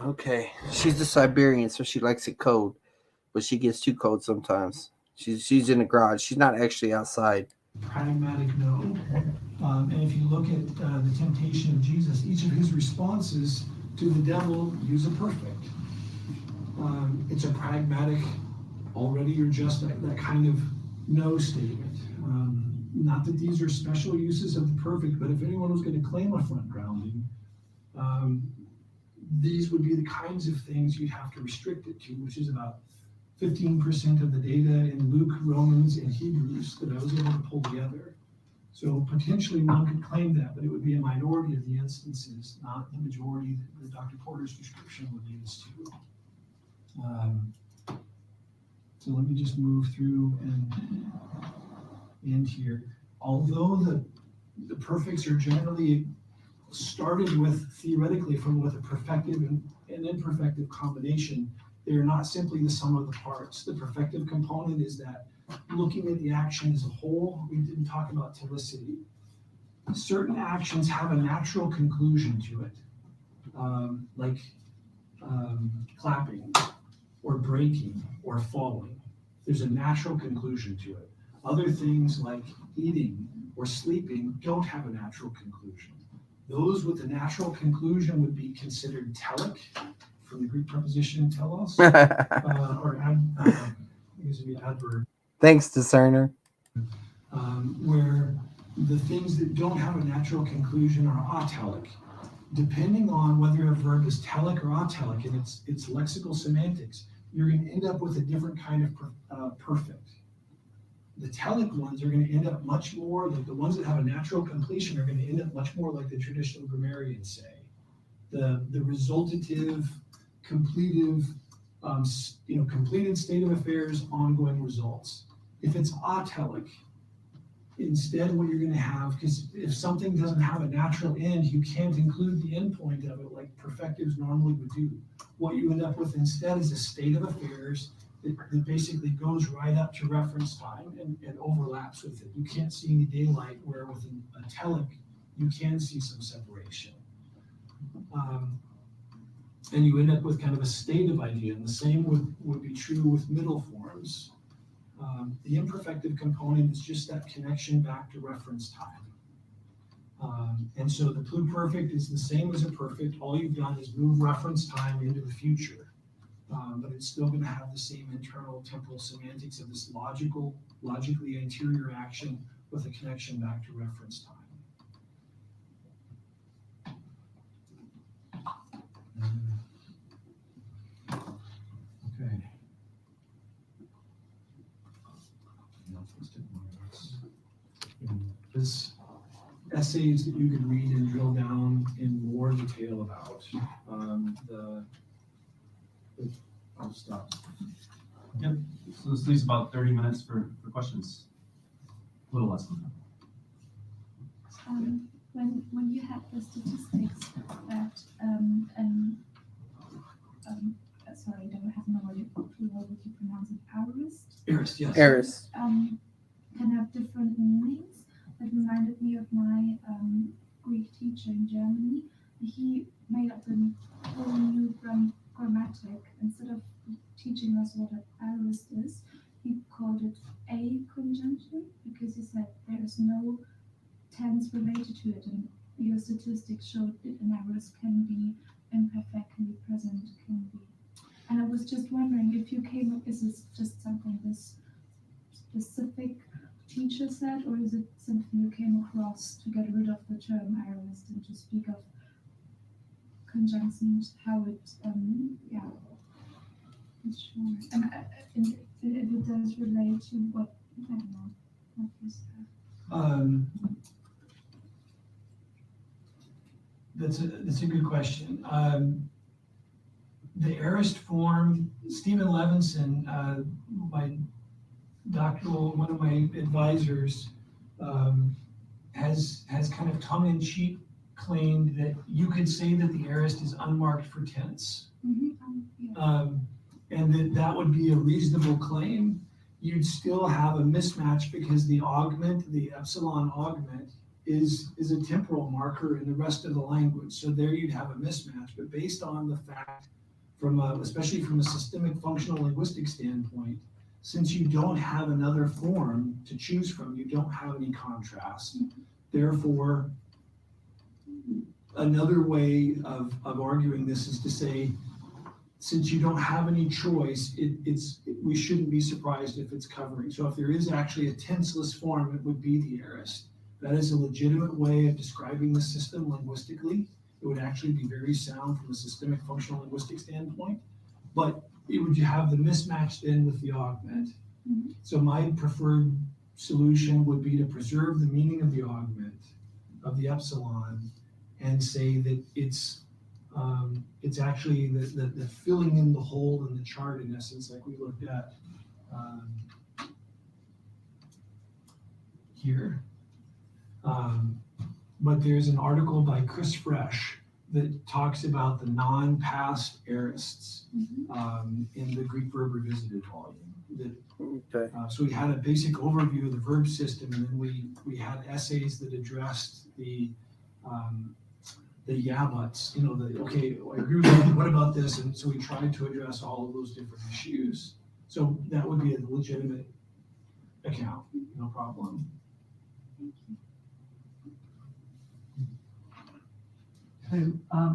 Okay, she's a Siberian, so she likes it cold, but she gets too cold sometimes. She's in the garage. She's not actually outside. Pragmatic no. And if you look at the temptation of Jesus, each of his responses to the devil use a perfect. It's a pragmatic, already you're just that kind of no statement. Not that these are special uses of the perfect, but if anyone was going to claim a front grounding, these would be the kinds of things you'd have to restrict it to, which is about 15% of the data in Luke, Romans, and Hebrews that I was able to pull together. So potentially one could claim that, but it would be a minority of the instances, not the majority that Dr. Porter's description would lead us to. So let me just move through and end here. Although the perfects are generally started with theoretically with a perfective and imperfective combination, they are not simply the sum of the parts. The perfective component is that looking at the action as a whole. We didn't talk about telicity. Certain actions have a natural conclusion to it, like clapping or breaking or falling. There's a natural conclusion to it. Other things like eating or sleeping don't have a natural conclusion. Those with a natural conclusion would be considered telic, from the Greek preposition telos, or adverb. Thanks, discerner. Where the things that don't have a natural conclusion are atelic. Depending on whether a verb is telic or atelic in its lexical semantics, you're going to end up with a different kind of perfect. The telic ones are going to end up much more, like the ones that have a natural completion are going to end up much more like the traditional grammarians say. The resultative completive, completed state of affairs, ongoing results. If it's atelic, instead what you're going to have, because if something doesn't have a natural end, you can't include the end point of it like perfectives normally would do. What you end up with instead is a state of affairs that basically goes right up to reference time and overlaps with it. You can't see any daylight, where with an atelic, you can see some separation. And you end up with kind of a state of idea, and the same would be true with middle forms. The imperfective component is just that connection back to reference time. And so the pluperfect is the same as a perfect. All you've done is move reference time into the future. But it's still going to have the same internal temporal semantics of this logically anterior action with a connection back to reference time. Okay. There's essays that you could read and drill down in more detail about. I'll stop. Yep. So this leaves about 30 minutes for questions. A little less than that. When you had the statistics that sorry, I don't have no idea what you pronounce it, Arist, yes. Eris. Can have different meanings. That reminded me of my Greek teacher in Germany. He made up a whole new grammatic. Instead of teaching us what an aorist is, he called it a conjunction, because he said there is no tense related to it, and your statistics showed that an aorist can be imperfect, can be present, can be. And I was just wondering if you came up, is this just something this specific teacher said, or is it something you came across to get rid of the term aorist and to speak of conjunctions, how it, yeah. Sure. And if it does relate to what, I don't know, what you said. That's a good question. The aorist form, Stephen Levinson, one of my advisors, has kind of tongue-in-cheek claimed that you could say that the aorist is unmarked for tense. Yeah. And that would be a reasonable claim. You'd still have a mismatch because the augment, the epsilon augment, is a temporal marker in the rest of the language. So there you'd have a mismatch. But based on the fact, especially from a systemic functional linguistic standpoint, since you don't have another form to choose from, you don't have any contrast. Therefore, another way of arguing this is to say, since you don't have any choice, we shouldn't be surprised if it's covering. So if there is actually a tenseless form, it would be the aorist. That is a legitimate way of describing the system linguistically. It would actually be very sound from a systemic functional linguistic standpoint, but it would have the mismatch then with the augment. Mm-hmm. So my preferred solution would be to preserve the meaning of the augment, of the epsilon, and say that it's actually the filling in the hole in the chart, in essence, like we looked at here. But there's an article by Chris Fresh that talks about the non-past aorists in the Greek Verb Revisited volume. So we had a basic overview of the verb system, and then we had essays that addressed the yeah buts, okay, I agree with you, what about this? And so we tried to address all of those different issues. So that would be a legitimate account, no problem. So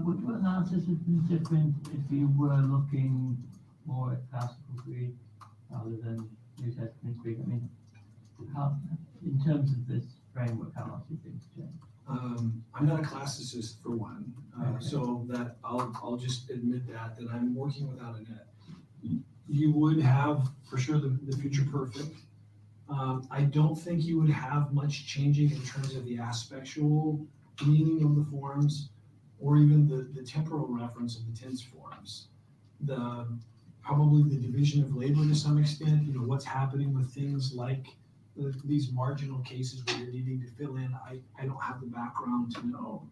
would your analysis have been different if you were looking more at classical Greek rather than New Testament Greek? I mean, how, in terms of this framework, how much do you think it's changed? I'm not a classicist for one, so that I'll just admit that I'm working without a net. You would have for sure the future perfect. I don't think you would have much changing in terms of the aspectual meaning of the forms, or even the temporal reference of the tense forms. probably the division of labor to some extent, what's happening with things like these marginal cases where you're needing to fill in. I don't have the background to know.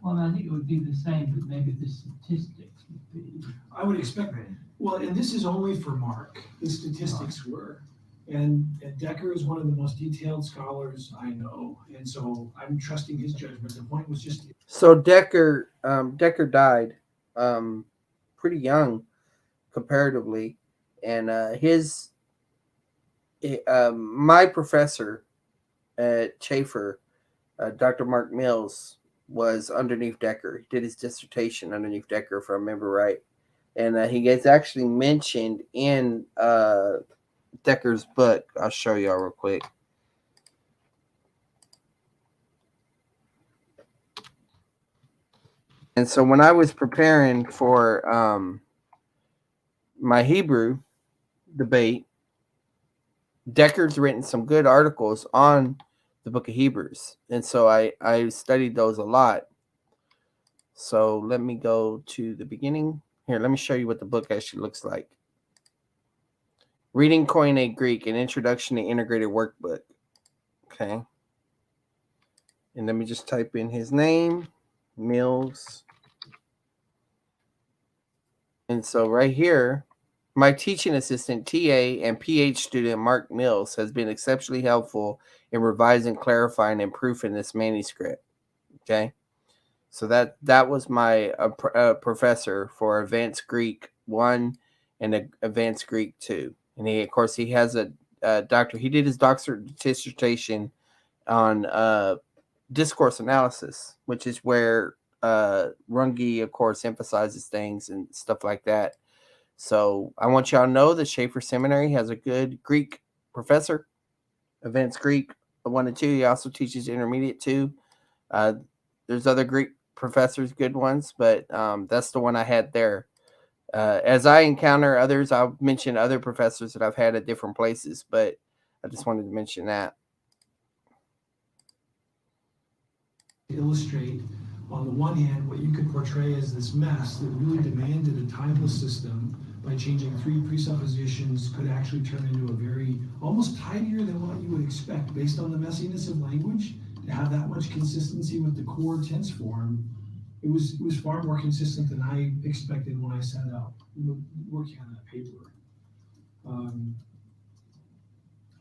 Well, I think it would be the same, but maybe the statistics would be. I would expect, well, and this is only for Mark, the statistics were. And Decker is one of the most detailed scholars I know, and so I'm trusting his judgment. The point was just So Decker died pretty young comparatively, and my professor at Chafer, Dr. Mark Mills, was underneath Decker. He did his dissertation underneath Decker, if I remember right, and he gets actually mentioned in Decker's book. I'll show y'all real quick. And so when I was preparing for my Hebrew debate, Decker's written some good articles on the book of Hebrews. And so I studied those a lot. So let me go to the beginning. Here, let me show you what the book actually looks like. Reading Koine Greek, an introduction to integrated workbook. Okay. And let me just type in his name, Mills. And so right here, my teaching assistant, TA, and PH student, Mark Mills, has been exceptionally helpful in revising, clarifying, and proofing this manuscript. Okay. So that was my professor for Advanced Greek 1 and Advanced Greek 2. And he, of course, he has a doctor. He did his doctorate dissertation on discourse analysis, which is where Runge, of course, emphasizes things and stuff like that. So I want y'all to know that Chafer Seminary has a good Greek professor, Advanced Greek 1 and 2. He also teaches Intermediate 2. There's other Greek professors, good ones, but that's the one I had there. As I encounter others, I'll mention other professors that I've had at different places, but I just wanted to mention that. Illustrate, on the one hand, what you could portray as this mess that really demanded a timeless system by changing 3 presuppositions could actually turn into a very, almost tidier than what you would expect based on the messiness of language. To have that much consistency with the core tense form, it was far more consistent than I expected when I set out working on that paper.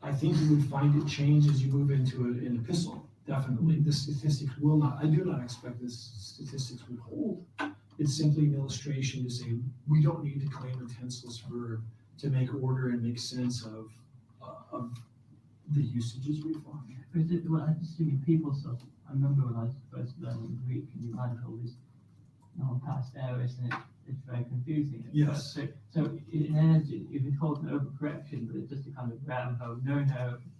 I think you would find it change as you move into an epistle. Definitely, the statistics will not. I do not expect this statistics would hold. It's simply an illustration to say we don't need to claim a tenseless verb to make order and make sense of the usages we find. Well, I just think people stuff. I remember when I was first learning Greek, and you had all this past aorist, and it's very confusing. Yes. So in energy, you can call it an overcorrection, but it's just a kind of grab home. No,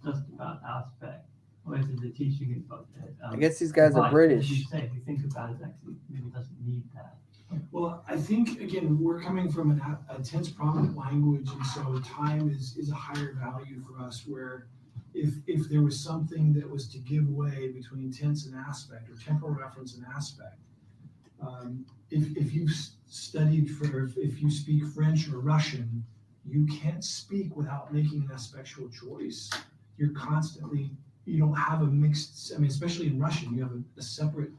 just about aspect. Whereas the teaching is about I guess these guys are British. As you say, if we think about it, actually maybe doesn't need that. Well, I think, again, we're coming from a tense prominent language, and so time is a higher value for us, where if there was something that was to give way between tense and aspect, or temporal reference and aspect, if you've studied if you speak French or Russian, you can't speak without making an aspectual choice. You're constantly, you don't have a mixed, I mean, especially in Russian, you have a separate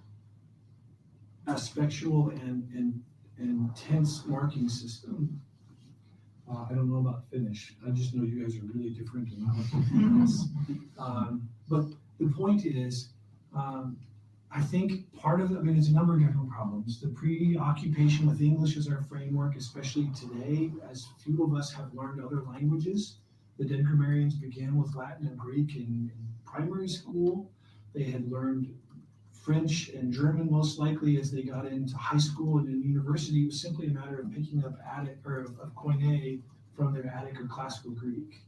aspectual and tense marking system. I don't know about Finnish. I just know you guys are really different and but the point is, I think part of it, I mean, it's a number of different problems. The preoccupation with English as our framework, especially today, as few of us have learned other languages. The dead grammarians began with Latin and Greek in primary school. They had learned French and German most likely as they got into high school and in university. It was simply a matter of picking up Attic or of Koine from their Attic or classical Greek.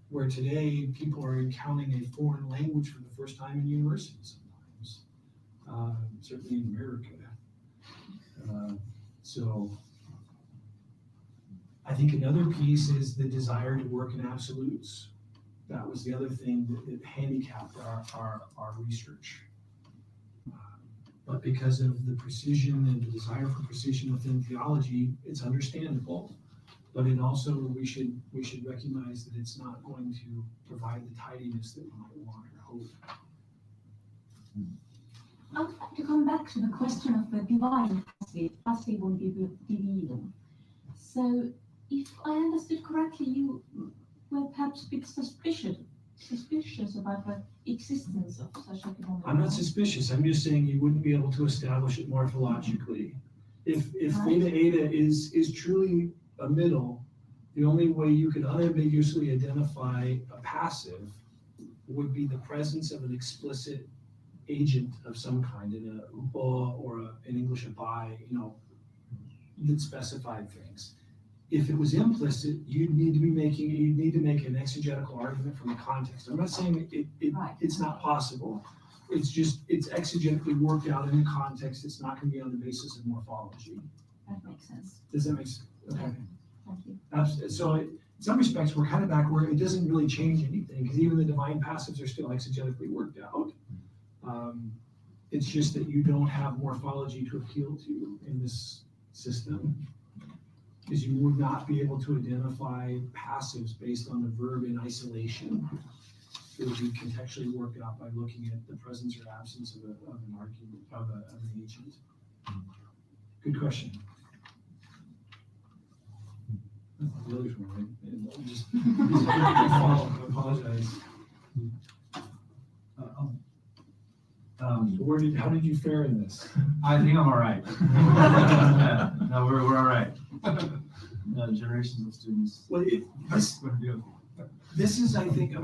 Where today people are encountering a foreign language for the first time in university sometimes, certainly in America. So I think another piece is the desire to work in absolutes. That was the other thing that handicapped our research. but because of the precision and the desire for precision within theology, it's understandable. But it also, we should recognize that it's not going to provide the tidiness that we might want or hope. I would like to come back to the question of the divine passive or divine. So, if I understood correctly, you were perhaps a bit suspicious about the existence of such a phenomenon. I'm not suspicious. I'm just saying you wouldn't be able to establish it morphologically. If Right. theta eta is truly a middle, the only way you could unambiguously identify a passive would be the presence of an explicit agent of some kind in a upo or in English a by, that specified things. If it was implicit, you'd need to make an exegetical argument from the context. I'm not saying Right. it's not possible. It's just, it's exegetically worked out in the context. It's not going to be on the basis of morphology. That makes sense. Does that make sense? Okay. Thank you. So in some respects, we're kind of back where it doesn't really change anything, because even the divine passives are still exegetically worked out. It's just that you don't have morphology to appeal to in this system, because you would not be able to identify passives based on the verb in isolation. It would be contextually worked out by looking at the presence or absence of an argument, of an agent. Good question. The others were right. Just I apologize. So how did you fare in this? I think I'm all right. No, we're all right. Generations of students. Well, this is, I think,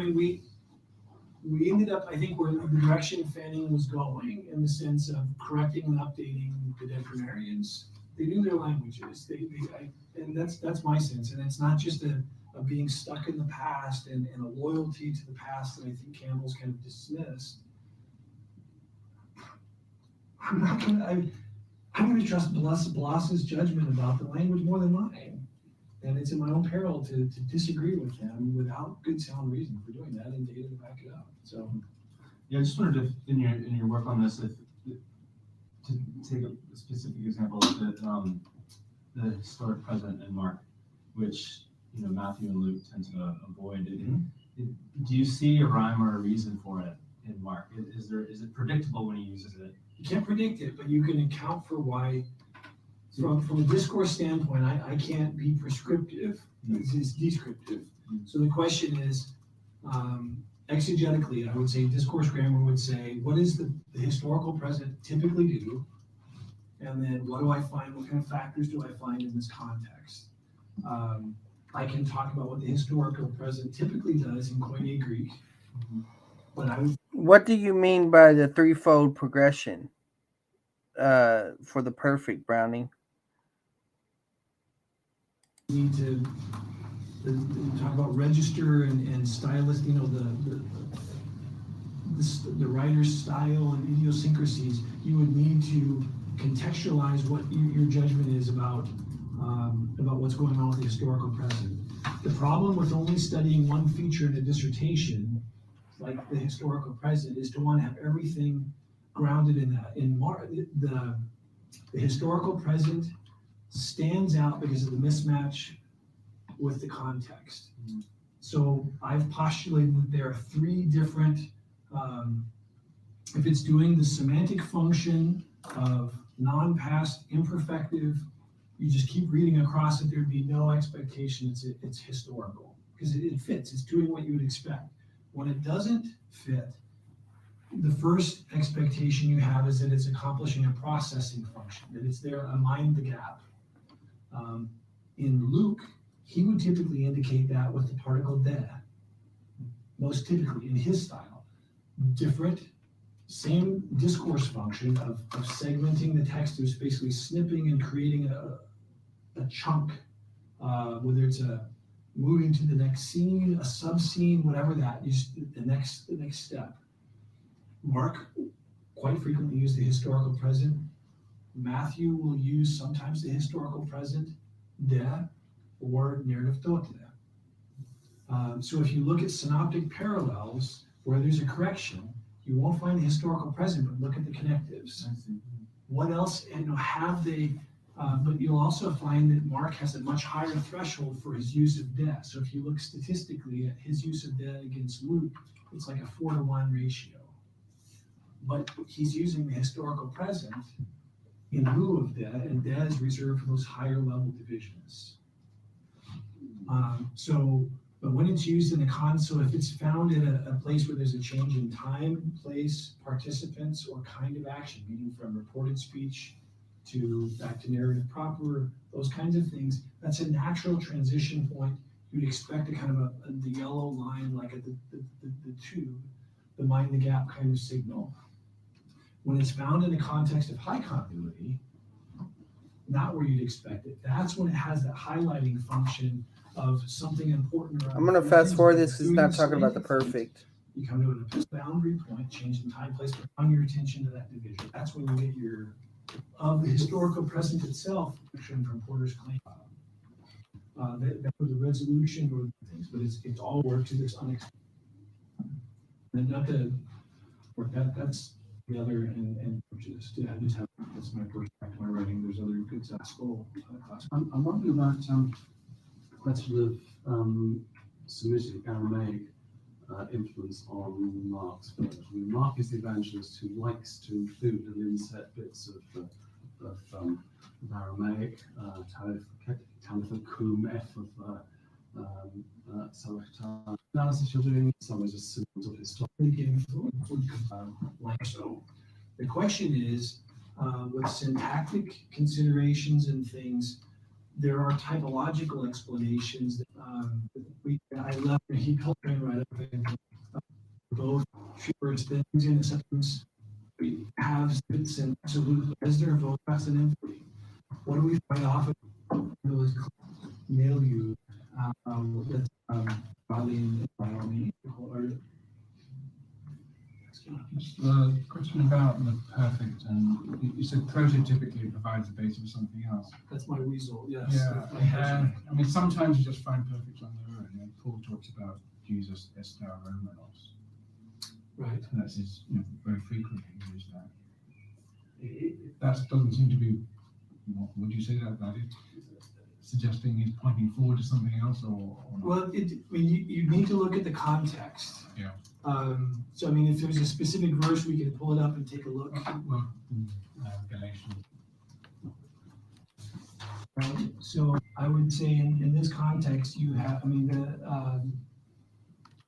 we ended up, I think, where the direction Fanning was going, in the sense of correcting and updating the declinarians. They knew their languages. And that's my sense. And it's not just a being stuck in the past and a loyalty to the past that I think Campbell's kind of dismissed. I'm going to trust Bloss's judgment about the language more than mine. And it's in my own peril to disagree with him without good sound reason for doing that and data to back it up. So, yeah, I just wondered if in your work on this, to take a specific example of the historic present in Mark, which Matthew and Luke tend to avoid. Do you see a rhyme or a reason for it in Mark? Is it predictable when he uses it? You can't predict it, but you can account for why. From a discourse standpoint, I can't be prescriptive. It's descriptive. So the question is, exegetically, I would say discourse grammar would say, what does the historical present typically do? And then what do I find? What kind of factors do I find in this context? I can talk about what the historical present typically does in Koine Greek. But what do you mean by the threefold progression for the perfect, Browning? Need to talk about register and stylist, the writer's style and idiosyncrasies. You would need to contextualize what your judgment is about what's going on with the historical present. The problem with only studying one feature in a dissertation, like the historical present, is to want to have everything grounded in that. The historical present stands out because of the mismatch with the context. So I've postulated that there are three different, if it's doing the semantic function of non-past imperfective, you just keep reading across it, there'd be no expectation it's historical, because it fits, it's doing what you would expect. When it doesn't fit, the first expectation you have is that it's accomplishing a processing function, that it's there to mind the gap. In Luke, he would typically indicate that with the particle de, most typically in his style. Different, same discourse function of segmenting the text, is basically snipping and creating a chunk, whether it's a moving to the next scene, a sub-scene, whatever that, just the next step. Mark quite frequently used the historical present. Matthew will use sometimes the historical present, de, or narrative tote. So if you look at synoptic parallels where there's a correction, you won't find the historical present, but look at the connectives. What else, have they, but you'll also find that Mark has a much higher threshold for his use of de. So if you look statistically at his use of de against Luke, it's like a 4-to-1 ratio. But he's using the historical present in lieu of de, and de is reserved for those higher level divisions. But when it's used in so if it's found in a place where there's a change in time, place, participants, or kind of action, meaning from reported speech to back to narrative proper, those kinds of things, that's a natural transition point. You'd expect a kind of the yellow line, like at the tube, the mind the gap kind of signal. When it's found in the context of high continuity, not where you'd expect it, that's when it has that highlighting function of something important. I'm going to fast forward this because it's not talking about the perfect. You come to an boundary point, change in time, place, but on your attention to that division. That's when you get of the historical present itself, from Porter's claim. That was the resolution or things, but it's all work to this unexpected. And not to work that's the other and just have that's my perspective on writing. There's other good school class. I'm wondering about the question of Semitic Aramaic influence on Mark's version. I mean, Mark is the evangelist who likes to include and insert bits of Aramaic, Talith Kum, F of Salaktan. Analysis you're doing, some is a symbols of historical So the question is, with syntactic considerations and things, there are typological explanations that I left he helped me right up in both words things in a sentence. We have it's an absolute is there both as an empty. What do we find often those milieu that's probably in the question about the perfect, and you said prototypically it provides the base of something else. That's my weasel, yes. Yeah, I mean, sometimes you just find perfect on their own. And Paul talks about Jesus Esther Romanos. Right. And that's his, very frequently used that. That doesn't seem to be, would you say that is suggesting he's pointing forward to something else, or not? Well, you need to look at the context. Yeah. So, I mean, if there's a specific verse, we can pull it up and take a look. Well, Galatians. So I would say in this context, you have,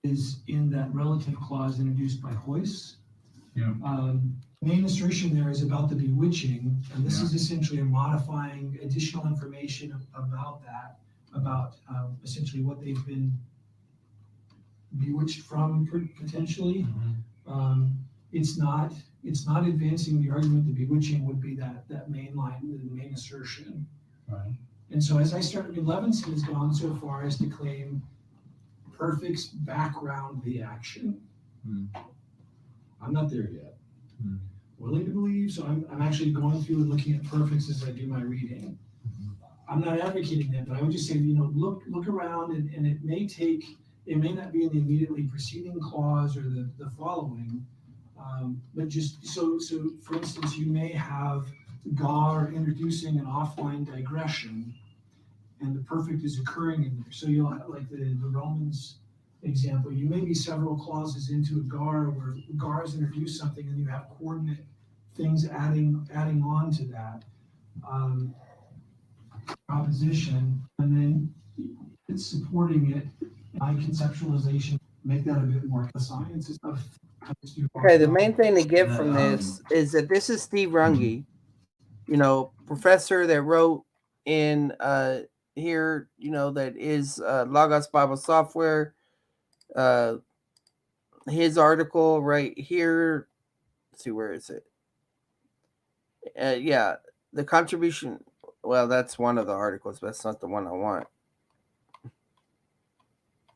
is in that relative clause introduced by Hoyce. Yeah. Main assertion there is about the bewitching, and this is essentially a modifying additional information about that, about essentially what they've been bewitched from potentially. Mm-hmm. It's not advancing the argument that bewitching would be that main line, the main assertion. Right. And so as I started, Levinson has gone so far as to claim perfects background the action. Mm. I'm not there yet. Mm. Willing to believe, so I'm actually going through and looking at perfects as I do my reading. Mm-hmm. I'm not advocating that, but I would just say, look around, and it may not be in the immediately preceding clause or the following, but just so for instance, you may have Gar introducing an offline digression, and the perfect is occurring in there. So you'll have like the Romans example, you may be several clauses into a Gar where Gar has introduced something and you have coordinate things adding on to that proposition, and then it's supporting it by conceptualization, make that a bit more science of. Okay, the main thing to get from this is that this is Steve Runge, professor that wrote in here, that is Logos Bible Software. His article right here. Let's see, where is it? The contribution. Well, that's one of the articles, but that's not the one I want.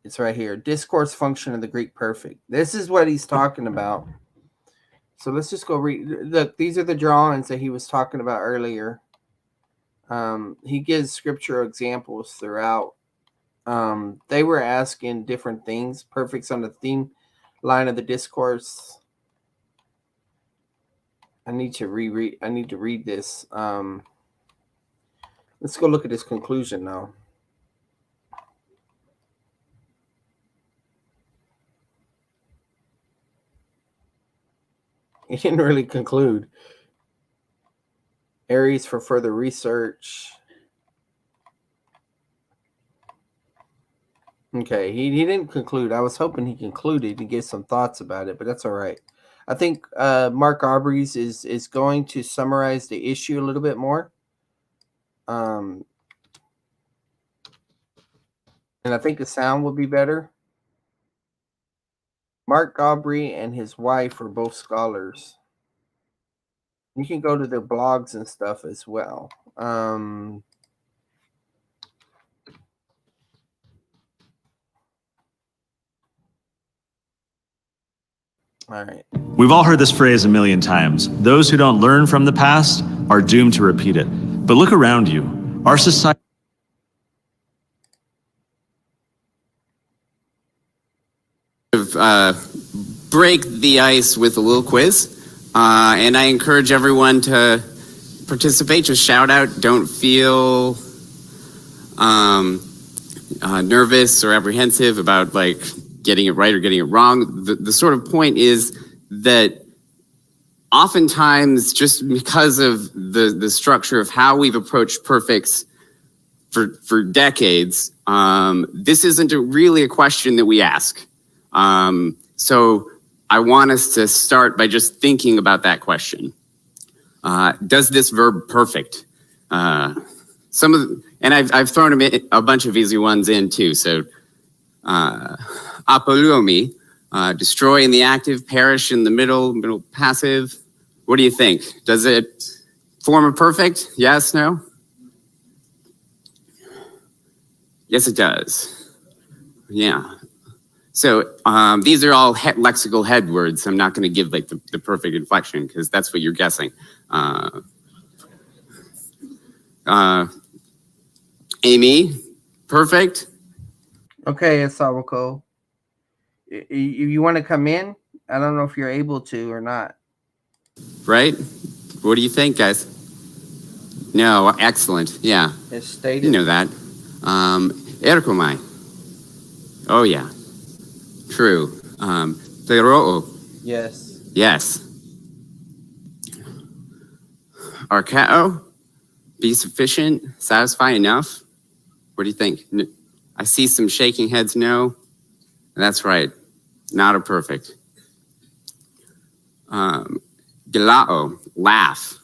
It's right here. Discourse function of the Greek perfect. This is what he's talking about. So let's just go read. Look, these are the drawings that he was talking about earlier. He gives scriptural examples throughout. They were asking different things. Perfects on the theme line of the discourse. I need to reread. I need to read this. Let's go look at his conclusion now. He didn't really conclude. Areas for further research. Okay, he didn't conclude. I was hoping he concluded and give some thoughts about it, but that's all right. I think Mark Aubrey's is going to summarize the issue a little bit more. And I think the sound will be better. Mark Aubrey and his wife are both scholars. You can go to their blogs and stuff as well. All right. We've all heard this phrase a million times. Those who don't learn from the past are doomed to repeat it. But look around you. Our society. Break the ice with a little quiz. And I encourage everyone to participate. Just shout out. Don't feel nervous or apprehensive about like getting it right or getting it wrong. The sort of point is that oftentimes, just because of the structure of how we've approached perfects for decades, this isn't really a question that we ask. So I want us to start by just thinking about that question. Does this verb perfect? And I've thrown a bunch of easy ones in too. So apoluomi, destroy in the active, perish in the middle passive. What do you think? Does it form a perfect? Yes, no? Yes, it does. Yeah. So these are all lexical head words. I'm not going to give like the perfect inflection because that's what you're guessing. Amy, perfect? Okay, Asawako. You want to come in? I don't know if you're able to or not. Right? What do you think, guys? No, excellent. Yeah. It's stated. You know that. Erkomai. Oh, yeah. True. Tero'o. Yes. Yes. Arkao. Be sufficient, satisfy enough. What do you think? I see some shaking heads, no. That's right. Not a perfect. Gilao, laugh.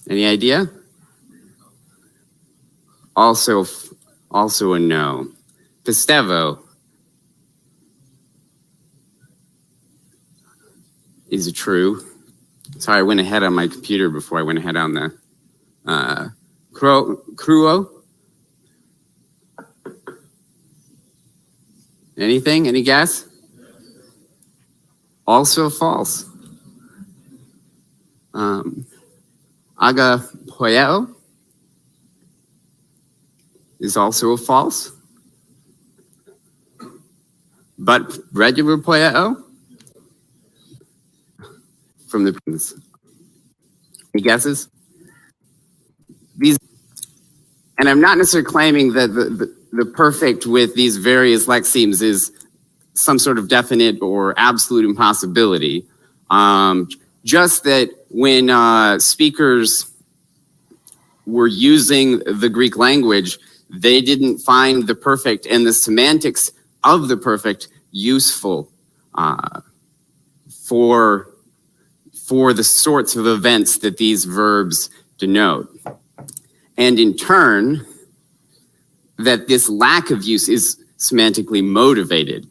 Any idea? Also a no. Pistevo. Is it true? Sorry, I went ahead on my computer before I went ahead on the cruo. Anything? Any guess? Also false. Aga poyeo is also a false. But regular poyeo from the any guesses? These, and I'm not necessarily claiming that the perfect with these various lexemes is some sort of definite or absolute impossibility. Just that when speakers were using the Greek language, they didn't find the perfect and the semantics of the perfect useful for the sorts of events that these verbs denote. And in turn, that this lack of use is semantically motivated.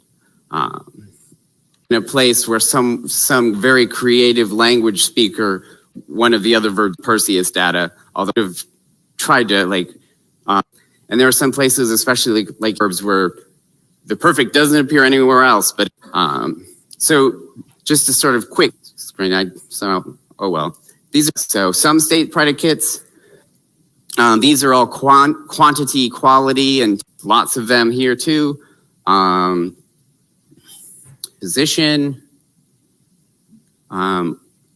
In a place where some very creative language speaker, one of the other verbs, Perseus data, although have tried to and there are some places, especially like verbs where the perfect doesn't appear anywhere else. But so just a sort of quick screen, oh well. These are so some state predicates. These are all quantity, quality, and lots of them here too. Position,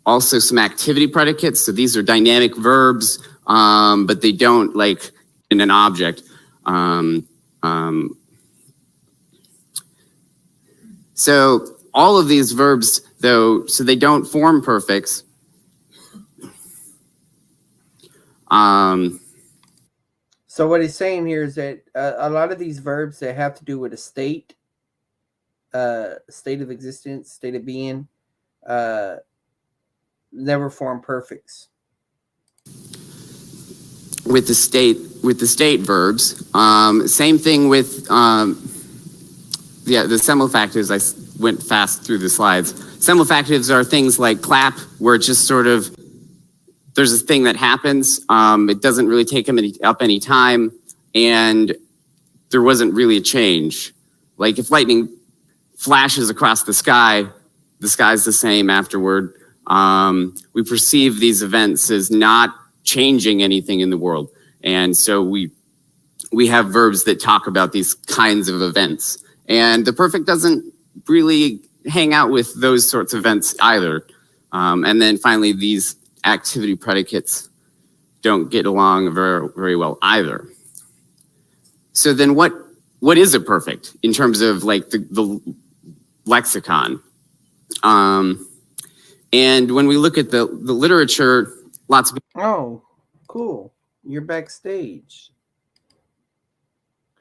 also some activity predicates. So these are dynamic verbs, but they don't like in an object. So all of these verbs, though, so they don't form perfects. So what he's saying here is that a lot of these verbs that have to do with a state, state of existence, state of being, never form perfects. With the state verbs, same thing with the semifactives. I went fast through the slides. Semifactives are things like clap, where it's just sort of there's a thing that happens. It doesn't really take up any time, and there wasn't really a change. Like if lightning flashes across the sky's the same afterward. We perceive these events as not changing anything in the world, and so we have verbs that talk about these kinds of events. And the perfect doesn't really hang out with those sorts of events either. And then finally, these activity predicates don't get along very, very well either. So then what is a perfect in terms of like the lexicon? And when we look at the literature, lots of... Oh, cool. You're backstage.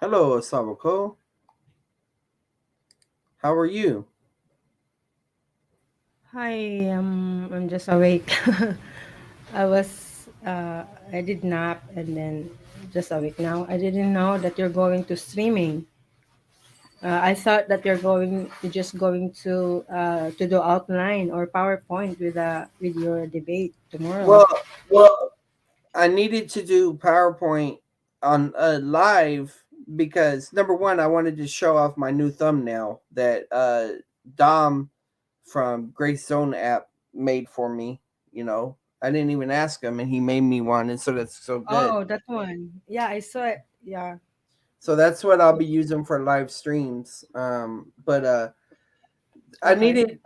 Hello, Sabako. How are you? Hi, I'm just awake. I did nap and then just awake now. I didn't know that you're going to streaming. I thought that you're just going to do outline or PowerPoint with your debate tomorrow. Well, I needed to do PowerPoint on live because number one, I wanted to show off my new thumbnail that Dom from Grace Zone app made for me. You know, I didn't even ask him, and he made me one, and so that's so good. Oh, that one. Yeah, I saw it. Yeah. So that's what I'll be using for live streams. But I needed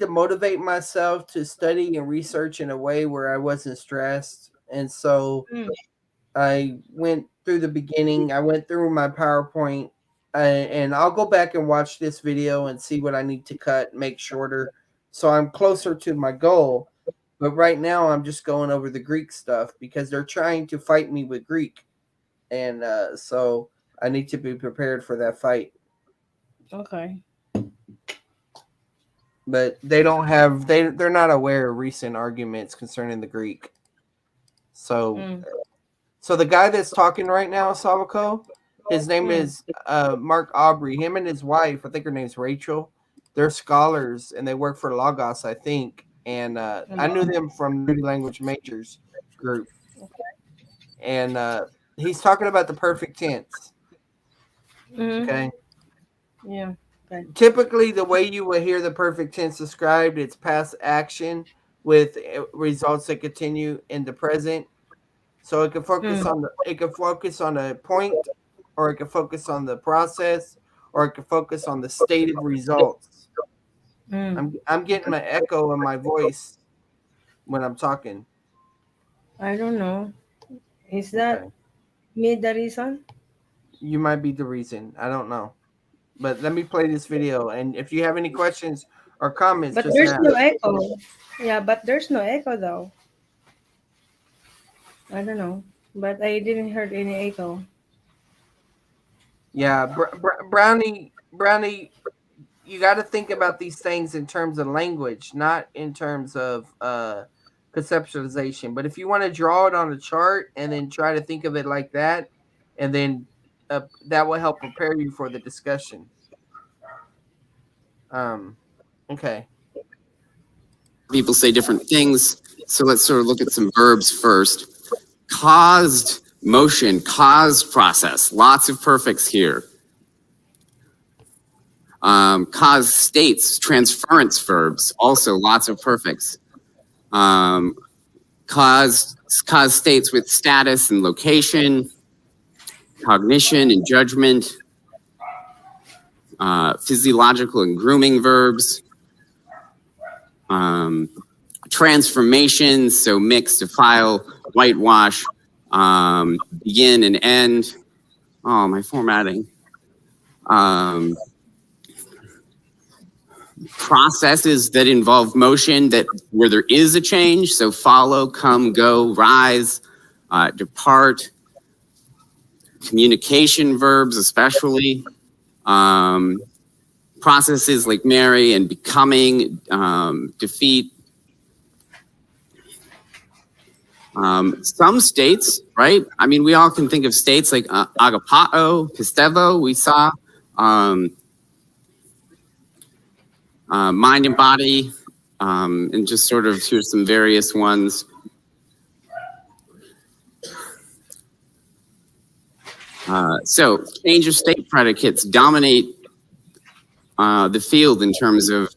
to motivate myself to study and research in a way where I wasn't stressed, and so Mm. I went through the beginning. I went through my PowerPoint, and I'll go back and watch this video and see what I need to cut, make shorter, so I'm closer to my goal. But right now, I'm just going over the Greek stuff because they're trying to fight me with Greek, and so I need to be prepared for that fight. Okay. But they don't have they're not aware of recent arguments concerning the Greek. So Mm. so the guy that's talking right now, Savako, his name is Mark Aubrey. Him and his wife, I think her name's Rachel. They're scholars and they work for Logos, I think. And I knew them from the Language Majors group. And he's talking about the perfect tense. Mm. Okay. Yeah. Okay. Typically, the way you would hear the perfect tense described, it's past action with results that continue in the present. So it can focus on a point, or it can focus on the process, or it can focus on the stated results. Mm. I'm getting my echo in my voice when I'm talking. I don't know. Is that Okay. me the reason? You might be the reason. I don't know. But let me play this video, and if you have any questions or comments, But just there's ask. no echo. Yeah, but there's no echo though. I don't know. But I didn't heard any echo. Yeah, Brownie, you got to think about these things in terms of language, not in terms of conceptualization. But if you want to draw it on a chart and then try to think of it like that, and then that will help prepare you for the discussion. Okay. People say different things. So let's sort of look at some verbs first. Caused motion, caused process, lots of perfects here. Caused states, transference verbs, also lots of perfects. Caused states with status and location, cognition and judgment, physiological and grooming verbs, transformations, so mix, defile, whitewash, begin and end. Oh, my formatting. Processes that involve motion where there is a change, so follow, come, go, rise, depart. Communication verbs especially. Processes like marry and becoming, defeat. Some states, right? I mean, we all can think of states like agapao, pistevo, we saw. Mind and body, and just sort of here's some various ones. So change of state predicates dominate the field in terms of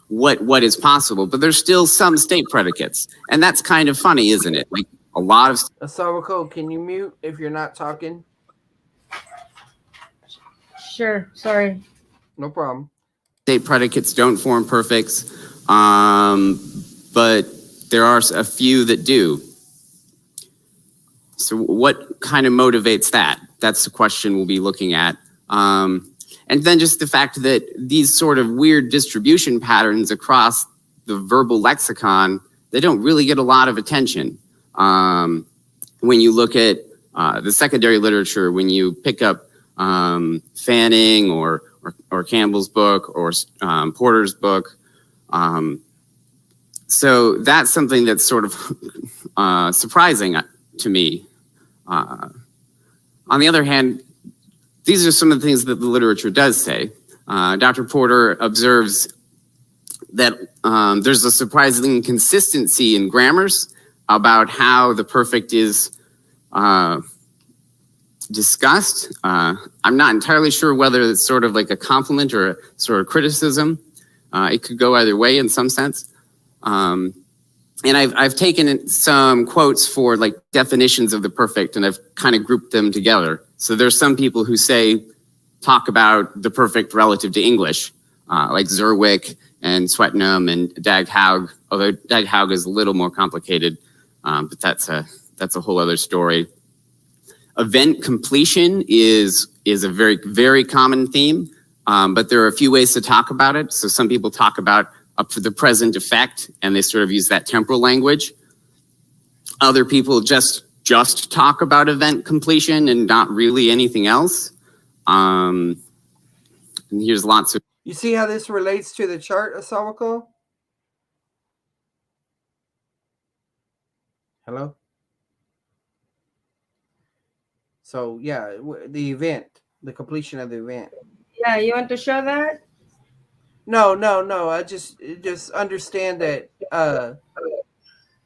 what is possible, but there's still some state predicates, and that's kind of funny, isn't it? Like a lot of Asawako, can you mute if you're not talking? Sure, sorry. No problem. state predicates don't form perfects, but there are a few that do. So what kind of motivates that? That's the question we'll be looking at. And then just the fact that these sort of weird distribution patterns across the verbal lexicon, they don't really get a lot of attention. When you look at the secondary literature, when you pick up Fanning or Campbell's book or Porter's book. So that's something that's sort of surprising to me. On the other hand, these are some of the things that the literature does say. Dr. Porter observes that there's a surprising consistency in grammars about how the perfect is discussed. I'm not entirely sure whether it's sort of like a compliment or a sort of criticism. It could go either way in some sense. And I've taken some quotes for like definitions of the perfect, and I've kind of grouped them together. So there's some people who talk about the perfect relative to English, like Zerwick and Swetnam and Daghaug, although Daghaug is a little more complicated, but that's a whole other story. Event completion is a very, very common theme, but there are a few ways to talk about it. So some people talk about up to the present effect, and they sort of use that temporal language. Other people just talk about event completion and not really anything else. And here's lots of. You see how this relates to the chart, Asawako? Hello? So yeah, the event, the completion of the event. Yeah, you want to show that? No. I just understand that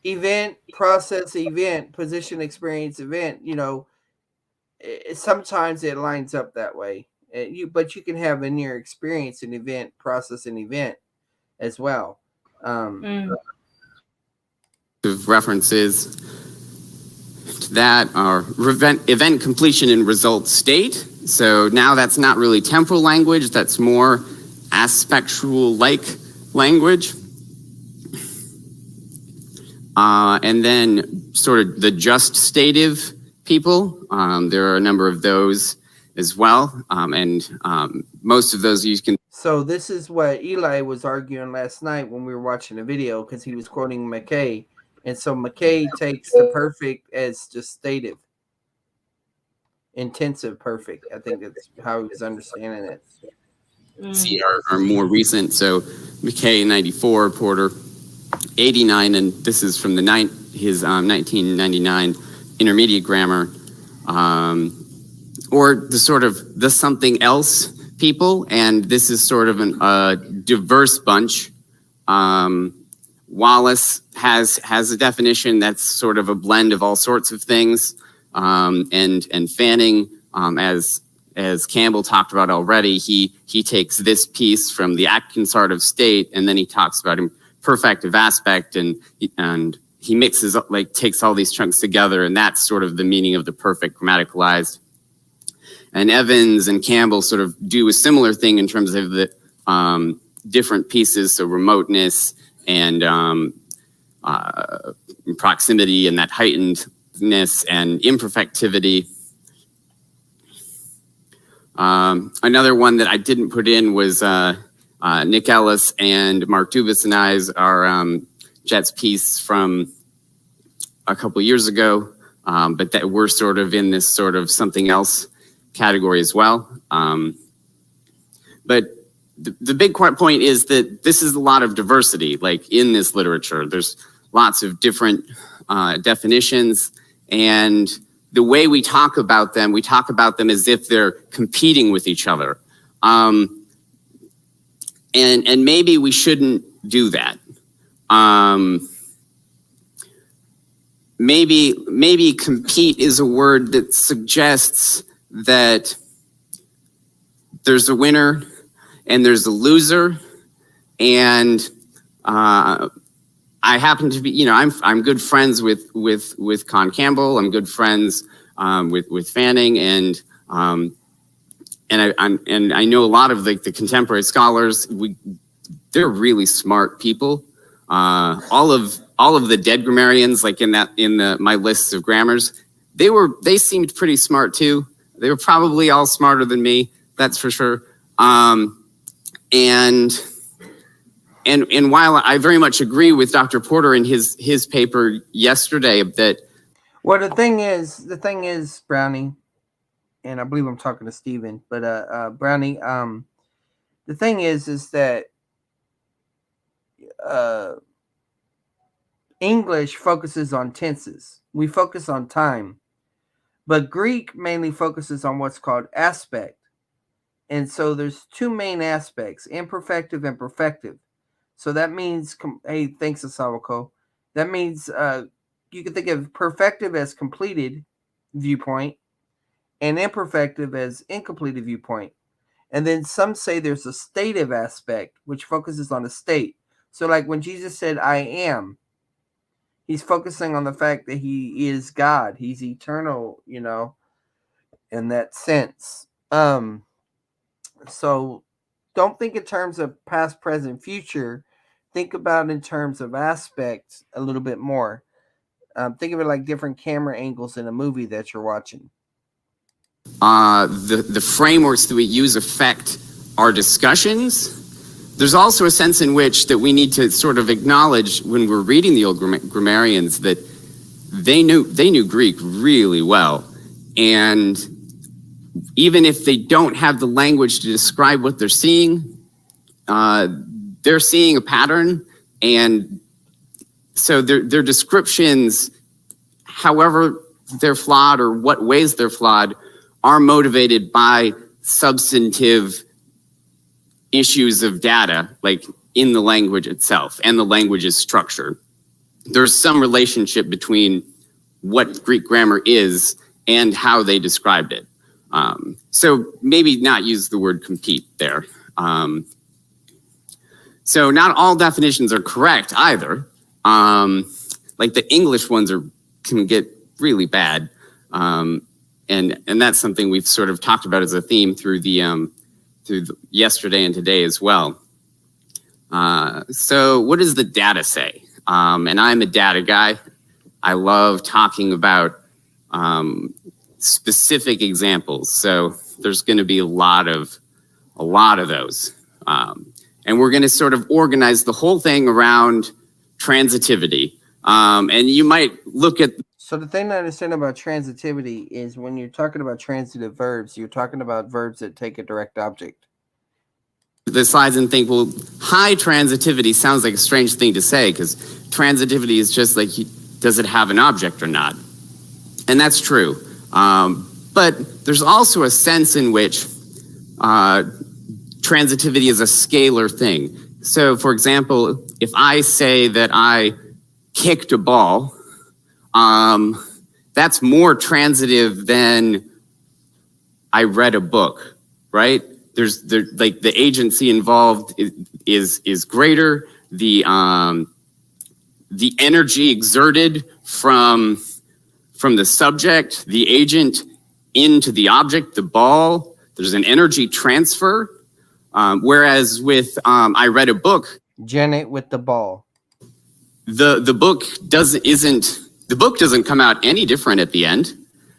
event, process, event, position, experience, event. You know, sometimes it lines up that way. But you can have in your experience an event, process, and event as well. References to that are event completion and result state. So now that's not really temporal language. That's more aspectual-like language. And then sort of the just stative people. There are a number of those as well. And most of those you can. So this is what Eli was arguing last night when we were watching the video, because he was quoting McKay. And so McKay takes the perfect as just stative. Intensive perfect. I think that's how he was understanding it. See are more recent. So McKay 94, Porter 89, and this is from his 1999 intermediate grammar, or the sort of the something else people, and this is sort of a diverse bunch. Wallace has a definition that's sort of a blend of all sorts of things, and Fanning, as Campbell talked about already, he takes this piece from the Atkins art of state, and then he talks about imperfective aspect, and he mixes up, like takes all these chunks together, and that's sort of the meaning of the perfect grammaticalized. And Evans and Campbell sort of do a similar thing in terms of the different pieces, so remoteness and proximity and that heightenedness and imperfectivity. Another one that I didn't put in was Nick Ellis and Mark Dubas and I's Jet's piece from a couple years ago, but that we're sort of in this sort of something else category as well. But the big point is that this is a lot of diversity, like in this literature. There's lots of different definitions, and the way we talk about them as if they're competing with each other. And maybe we shouldn't do that. Maybe compete is a word that suggests that there's a winner and there's a loser, and I happen to be, I'm good friends with Con Campbell. I'm good friends with Fanning, and I know a lot of the contemporary scholars. They're really smart people. All of the dead grammarians, like in my lists of grammars, they seemed pretty smart too. They were probably all smarter than me, that's for sure. And while I very much agree with Dr. Porter in his paper yesterday that, well, the thing is, Brownie, and I believe I'm talking to Stephen, but Brownie, the thing is that English focuses on tenses. We focus on time, but Greek mainly focuses on what's called aspect. And so there's two main aspects, imperfective and perfective. So that means, hey, thanks, Asawako. That means you can think of perfective as completed viewpoint and imperfective as incompleted viewpoint. And then some say there's a stative aspect, which focuses on a state. So like when Jesus said, I am, he's focusing on the fact that he is God. He's eternal, in that sense. So don't think in terms of past, present, future. Think about it in terms of aspects a little bit more. Think of it like different camera angles in a movie that you're watching. the frameworks that we use affect our discussions. There's also a sense in which that we need to sort of acknowledge when we're reading the old grammarians that they knew Greek really well. And even if they don't have the language to describe what they're seeing a pattern. And so their descriptions, however they're flawed or what ways they're flawed, are motivated by substantive issues of data, like in the language itself and the language's structure. There's some relationship between what Greek grammar is and how they described it. So maybe not use the word compete there. So not all definitions are correct either. Like the English ones can get really bad. And that's something we've sort of talked about as a theme through yesterday and today as well. So what does the data say? And I'm a data guy. I love talking about specific examples. So there's going to be a lot of those. And we're going to sort of organize the whole thing around transitivity. And you might look at... So the thing to understand about transitivity is when you're talking about transitive verbs, you're talking about verbs that take a direct object. The slides and think, well, high transitivity sounds like a strange thing to say because transitivity is just like, does it have an object or not? And that's true. But there's also a sense in which transitivity is a scalar thing. So, for example, if I say that I kicked a ball, that's more transitive than I read a book, right? Like the agency involved is greater. The energy exerted from the subject, the agent, into the object, the ball. There's an energy transfer. Whereas with I read a book, Janet with the ball. the book doesn't come out any different at the end.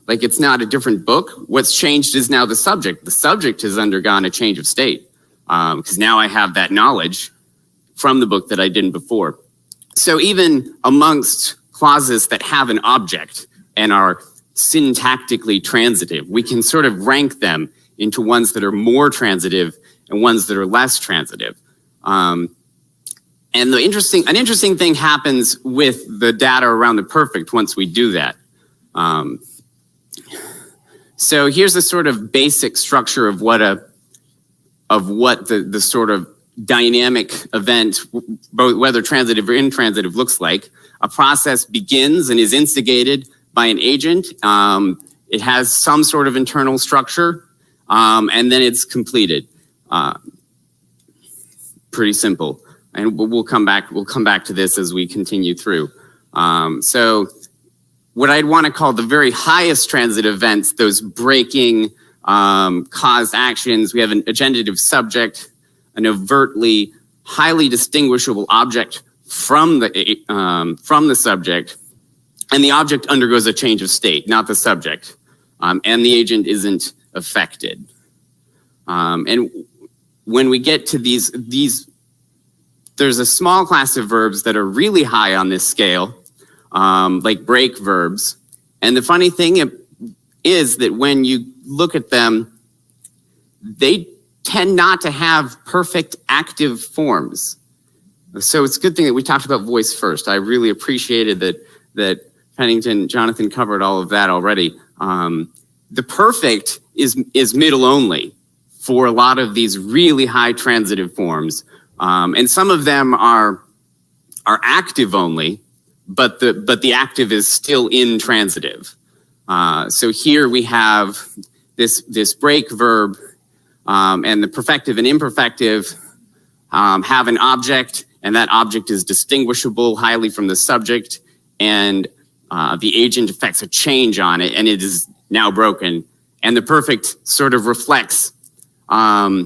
Like, it's not a different book. What's changed is now the subject. The subject has undergone a change of state because now I have that knowledge from the book that I didn't before. So even amongst clauses that have an object and are syntactically transitive, we can sort of rank them into ones that are more transitive and ones that are less transitive. And an interesting thing happens with the data around the perfect once we do that. So here's the sort of basic structure of what the sort of dynamic event, both whether transitive or intransitive, looks like. A process begins and is instigated by an agent. It has some sort of internal structure, and then it's completed. Pretty simple. And we'll come back to this as we continue through. So what I'd want to call the very highest transitive events, those breaking caused actions. We have a generative subject, an overtly highly distinguishable object from the subject, and the object undergoes a change of state, not the subject, and the agent isn't affected. And when we get to these, there's a small class of verbs that are really high on this scale, like break verbs. And the funny thing is that when you look at them, they tend not to have perfect active forms. So it's a good thing that we talked about voice first. I really appreciated that Pennington, Jonathan covered all of that already. The perfect is middle only for a lot of these really high transitive forms. And some of them are active only, but the active is still intransitive. So here we have this break verb, and the perfective and imperfective have an object, and that object is distinguishable highly from the subject, and the agent effects a change on it, and it is now broken. And the perfect sort of reflects not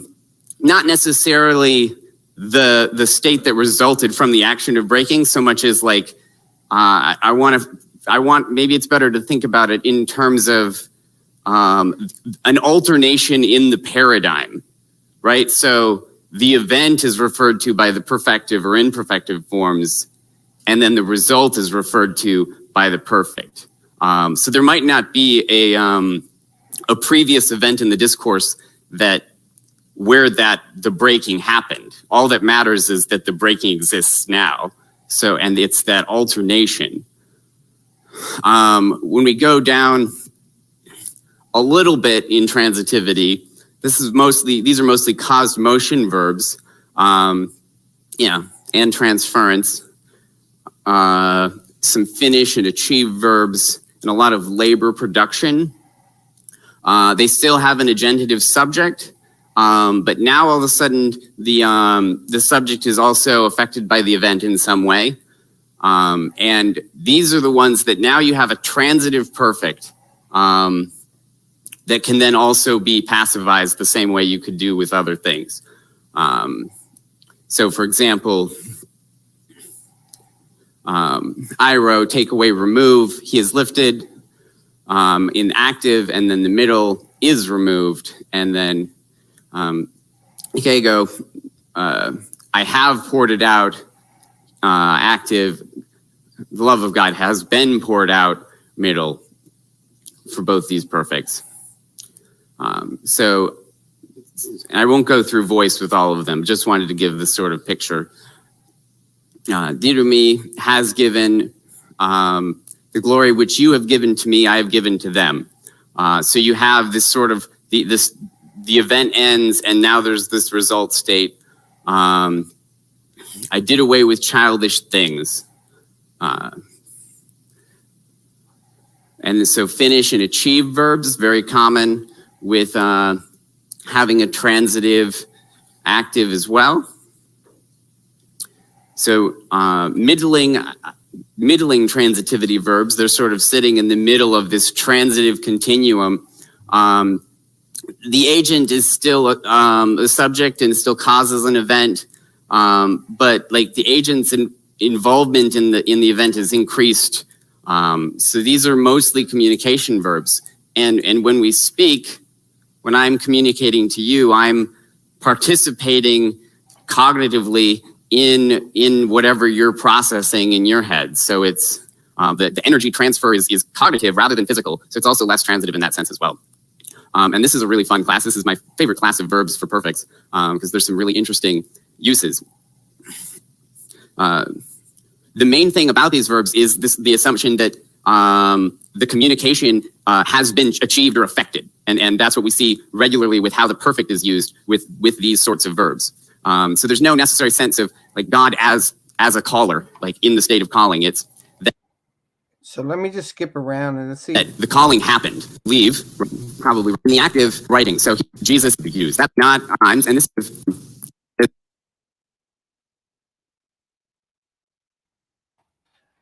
necessarily the state that resulted from the action of breaking, so much as like maybe it's better to think about it in terms of an alternation in the paradigm, right? So the event is referred to by the perfective or imperfective forms, and then the result is referred to by the perfect. So there might not be a previous event in the discourse where the breaking happened. All that matters is that the breaking exists now. So, and it's that alternation. When we go down a little bit in transitivity, these are mostly caused motion verbs, and transference, some finish and achieve verbs, and a lot of labor production. They still have an agentive subject, but now all of a sudden the subject is also affected by the event in some way. And these are the ones that now you have a transitive perfect that can then also be passivized the same way you could do with other things. So for example, Iro, take away, remove, he is lifted in active, and then the middle is removed, and then Ikego, I have poured it out, active, the love of God has been poured out, middle, for both these perfects. So I won't go through voice with all of them, just wanted to give this sort of picture. Dirumi has given the glory which you have given to me, I have given to them. So you have this sort of, the event ends, and now there's this result state. I did away with childish things. And so finish and achieve verbs, very common with having a transitive active as well. So middling transitivity verbs, they're sort of sitting in the middle of this transitive continuum. the agent is still a subject and still causes an event, but like the agent's involvement in the event is increased. So these are mostly communication verbs, and when we speak, when I'm communicating to you, I'm participating cognitively in whatever you're processing in your head. So it's the energy transfer is cognitive rather than physical. So it's also less transitive in that sense as well. And this is a really fun class. This is my favorite class of verbs for perfects because there's some really interesting uses. The main thing about these verbs is the assumption that the communication has been achieved or affected. And that's what we see regularly with how the perfect is used with these sorts of verbs. So there's no necessary sense of like God as a caller, like in the state of calling. It's that. So let me just skip around and let's see. The calling happened. Leave, probably in the active writing. So Jesus used. That's not times, and this is.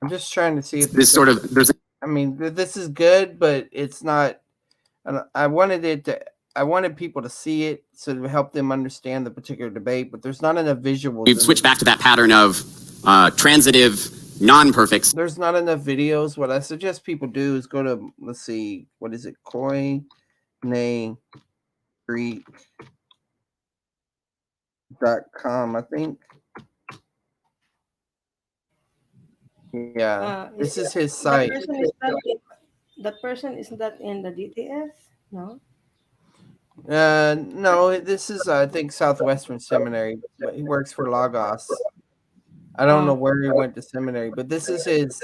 I'm just trying to see if This sort of there's. I mean, this is good, but it's not. I wanted people to see it so to help them understand the particular debate, but there's not enough visuals. We've switched back to that pattern of transitive non-perfects. There's not enough videos. What I suggest people do is go to, let's see, what is it? Koine Greek.com, I think. Yeah, this is his site. The person is not in the DTS, no? No, this is I think Southwestern Seminary, but he works for Lagos. I don't know where he went to seminary, but this is his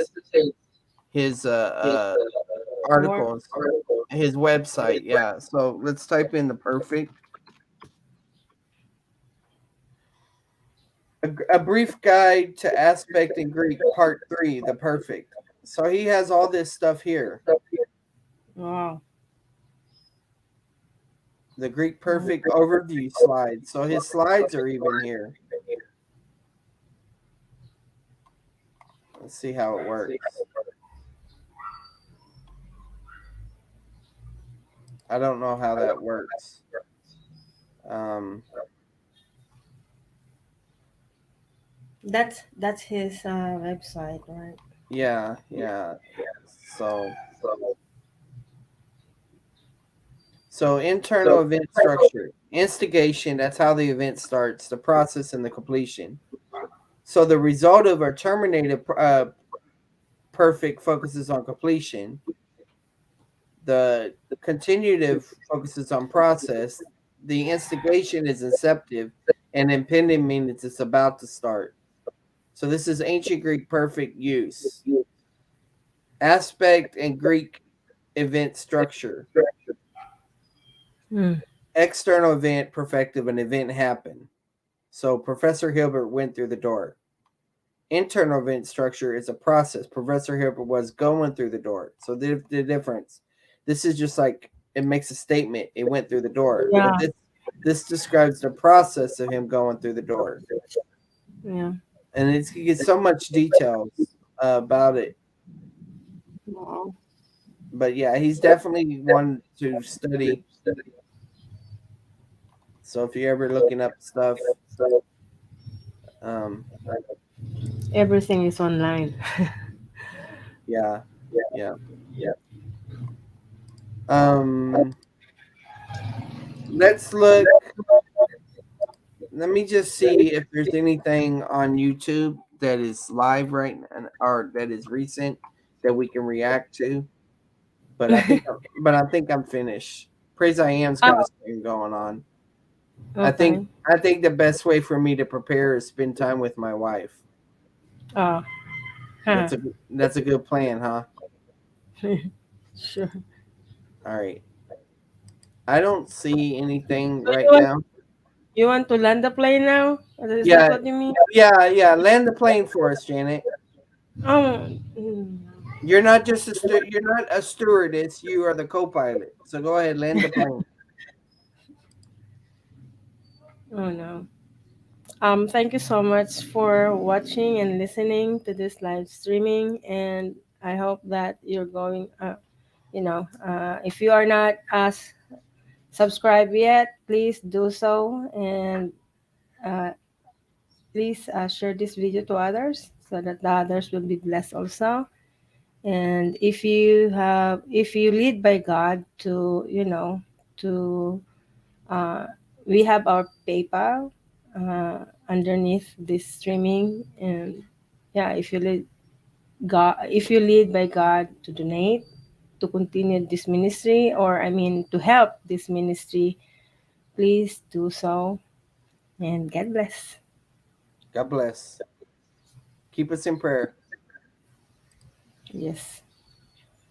articles, his website. Yeah. So let's type in the perfect. A brief guide to aspect in Greek, part 3, the perfect. So he has all this stuff here. Wow. The Greek perfect overview slide. So his slides are even here. Let's see how it works. I don't know how that works. That's his website, right? Yeah. So internal event structure, instigation. That's how the event starts, the process, and the completion. So the result of or terminated perfect focuses on completion. The continuative focuses on process. The instigation is inceptive, and impending means it's about to start. So this is ancient Greek perfect use. Aspect and Greek event structure. External event, perfective, an event happened. So Professor Hilbert went through the door. Internal event structure is a process. Professor Hilbert was going through the door. So the difference. This is just like it makes a statement. It went through the door. Yeah. But this describes the process of him going through the door. Yeah. And it gets so much details about it. Wow. But yeah, he's definitely one to study. So if you're ever looking up stuff, Everything is online. yeah. Let's look. Let me just see if there's anything on YouTube that is live right now or that is recent that we can react to. But I think I'm finished. Praise I am's got a thing going on. Okay. I think the best way for me to prepare is spend time with my wife. Oh. Huh. That's a good plan, huh? Sure. All right. I don't see anything So right you want now. you want to land the plane now? Is Yeah. that what you mean? Yeah. Land the plane for us, Janet. Oh. You're not just you're not a stewardess. You are the co-pilot. So go ahead, land the plane. Oh no. Thank you so much for watching and listening to this live streaming, and I hope that you're going. If you are not as subscribed yet, please do so, and uh, please share this video to others so that the others will be blessed also. And if you lead by God to, to uh, we have our PayPal underneath this streaming. And yeah, if you lead by God to donate to continue this ministry, or I mean to help this ministry, please do so. And God bless. God bless. Keep us in prayer. Yes.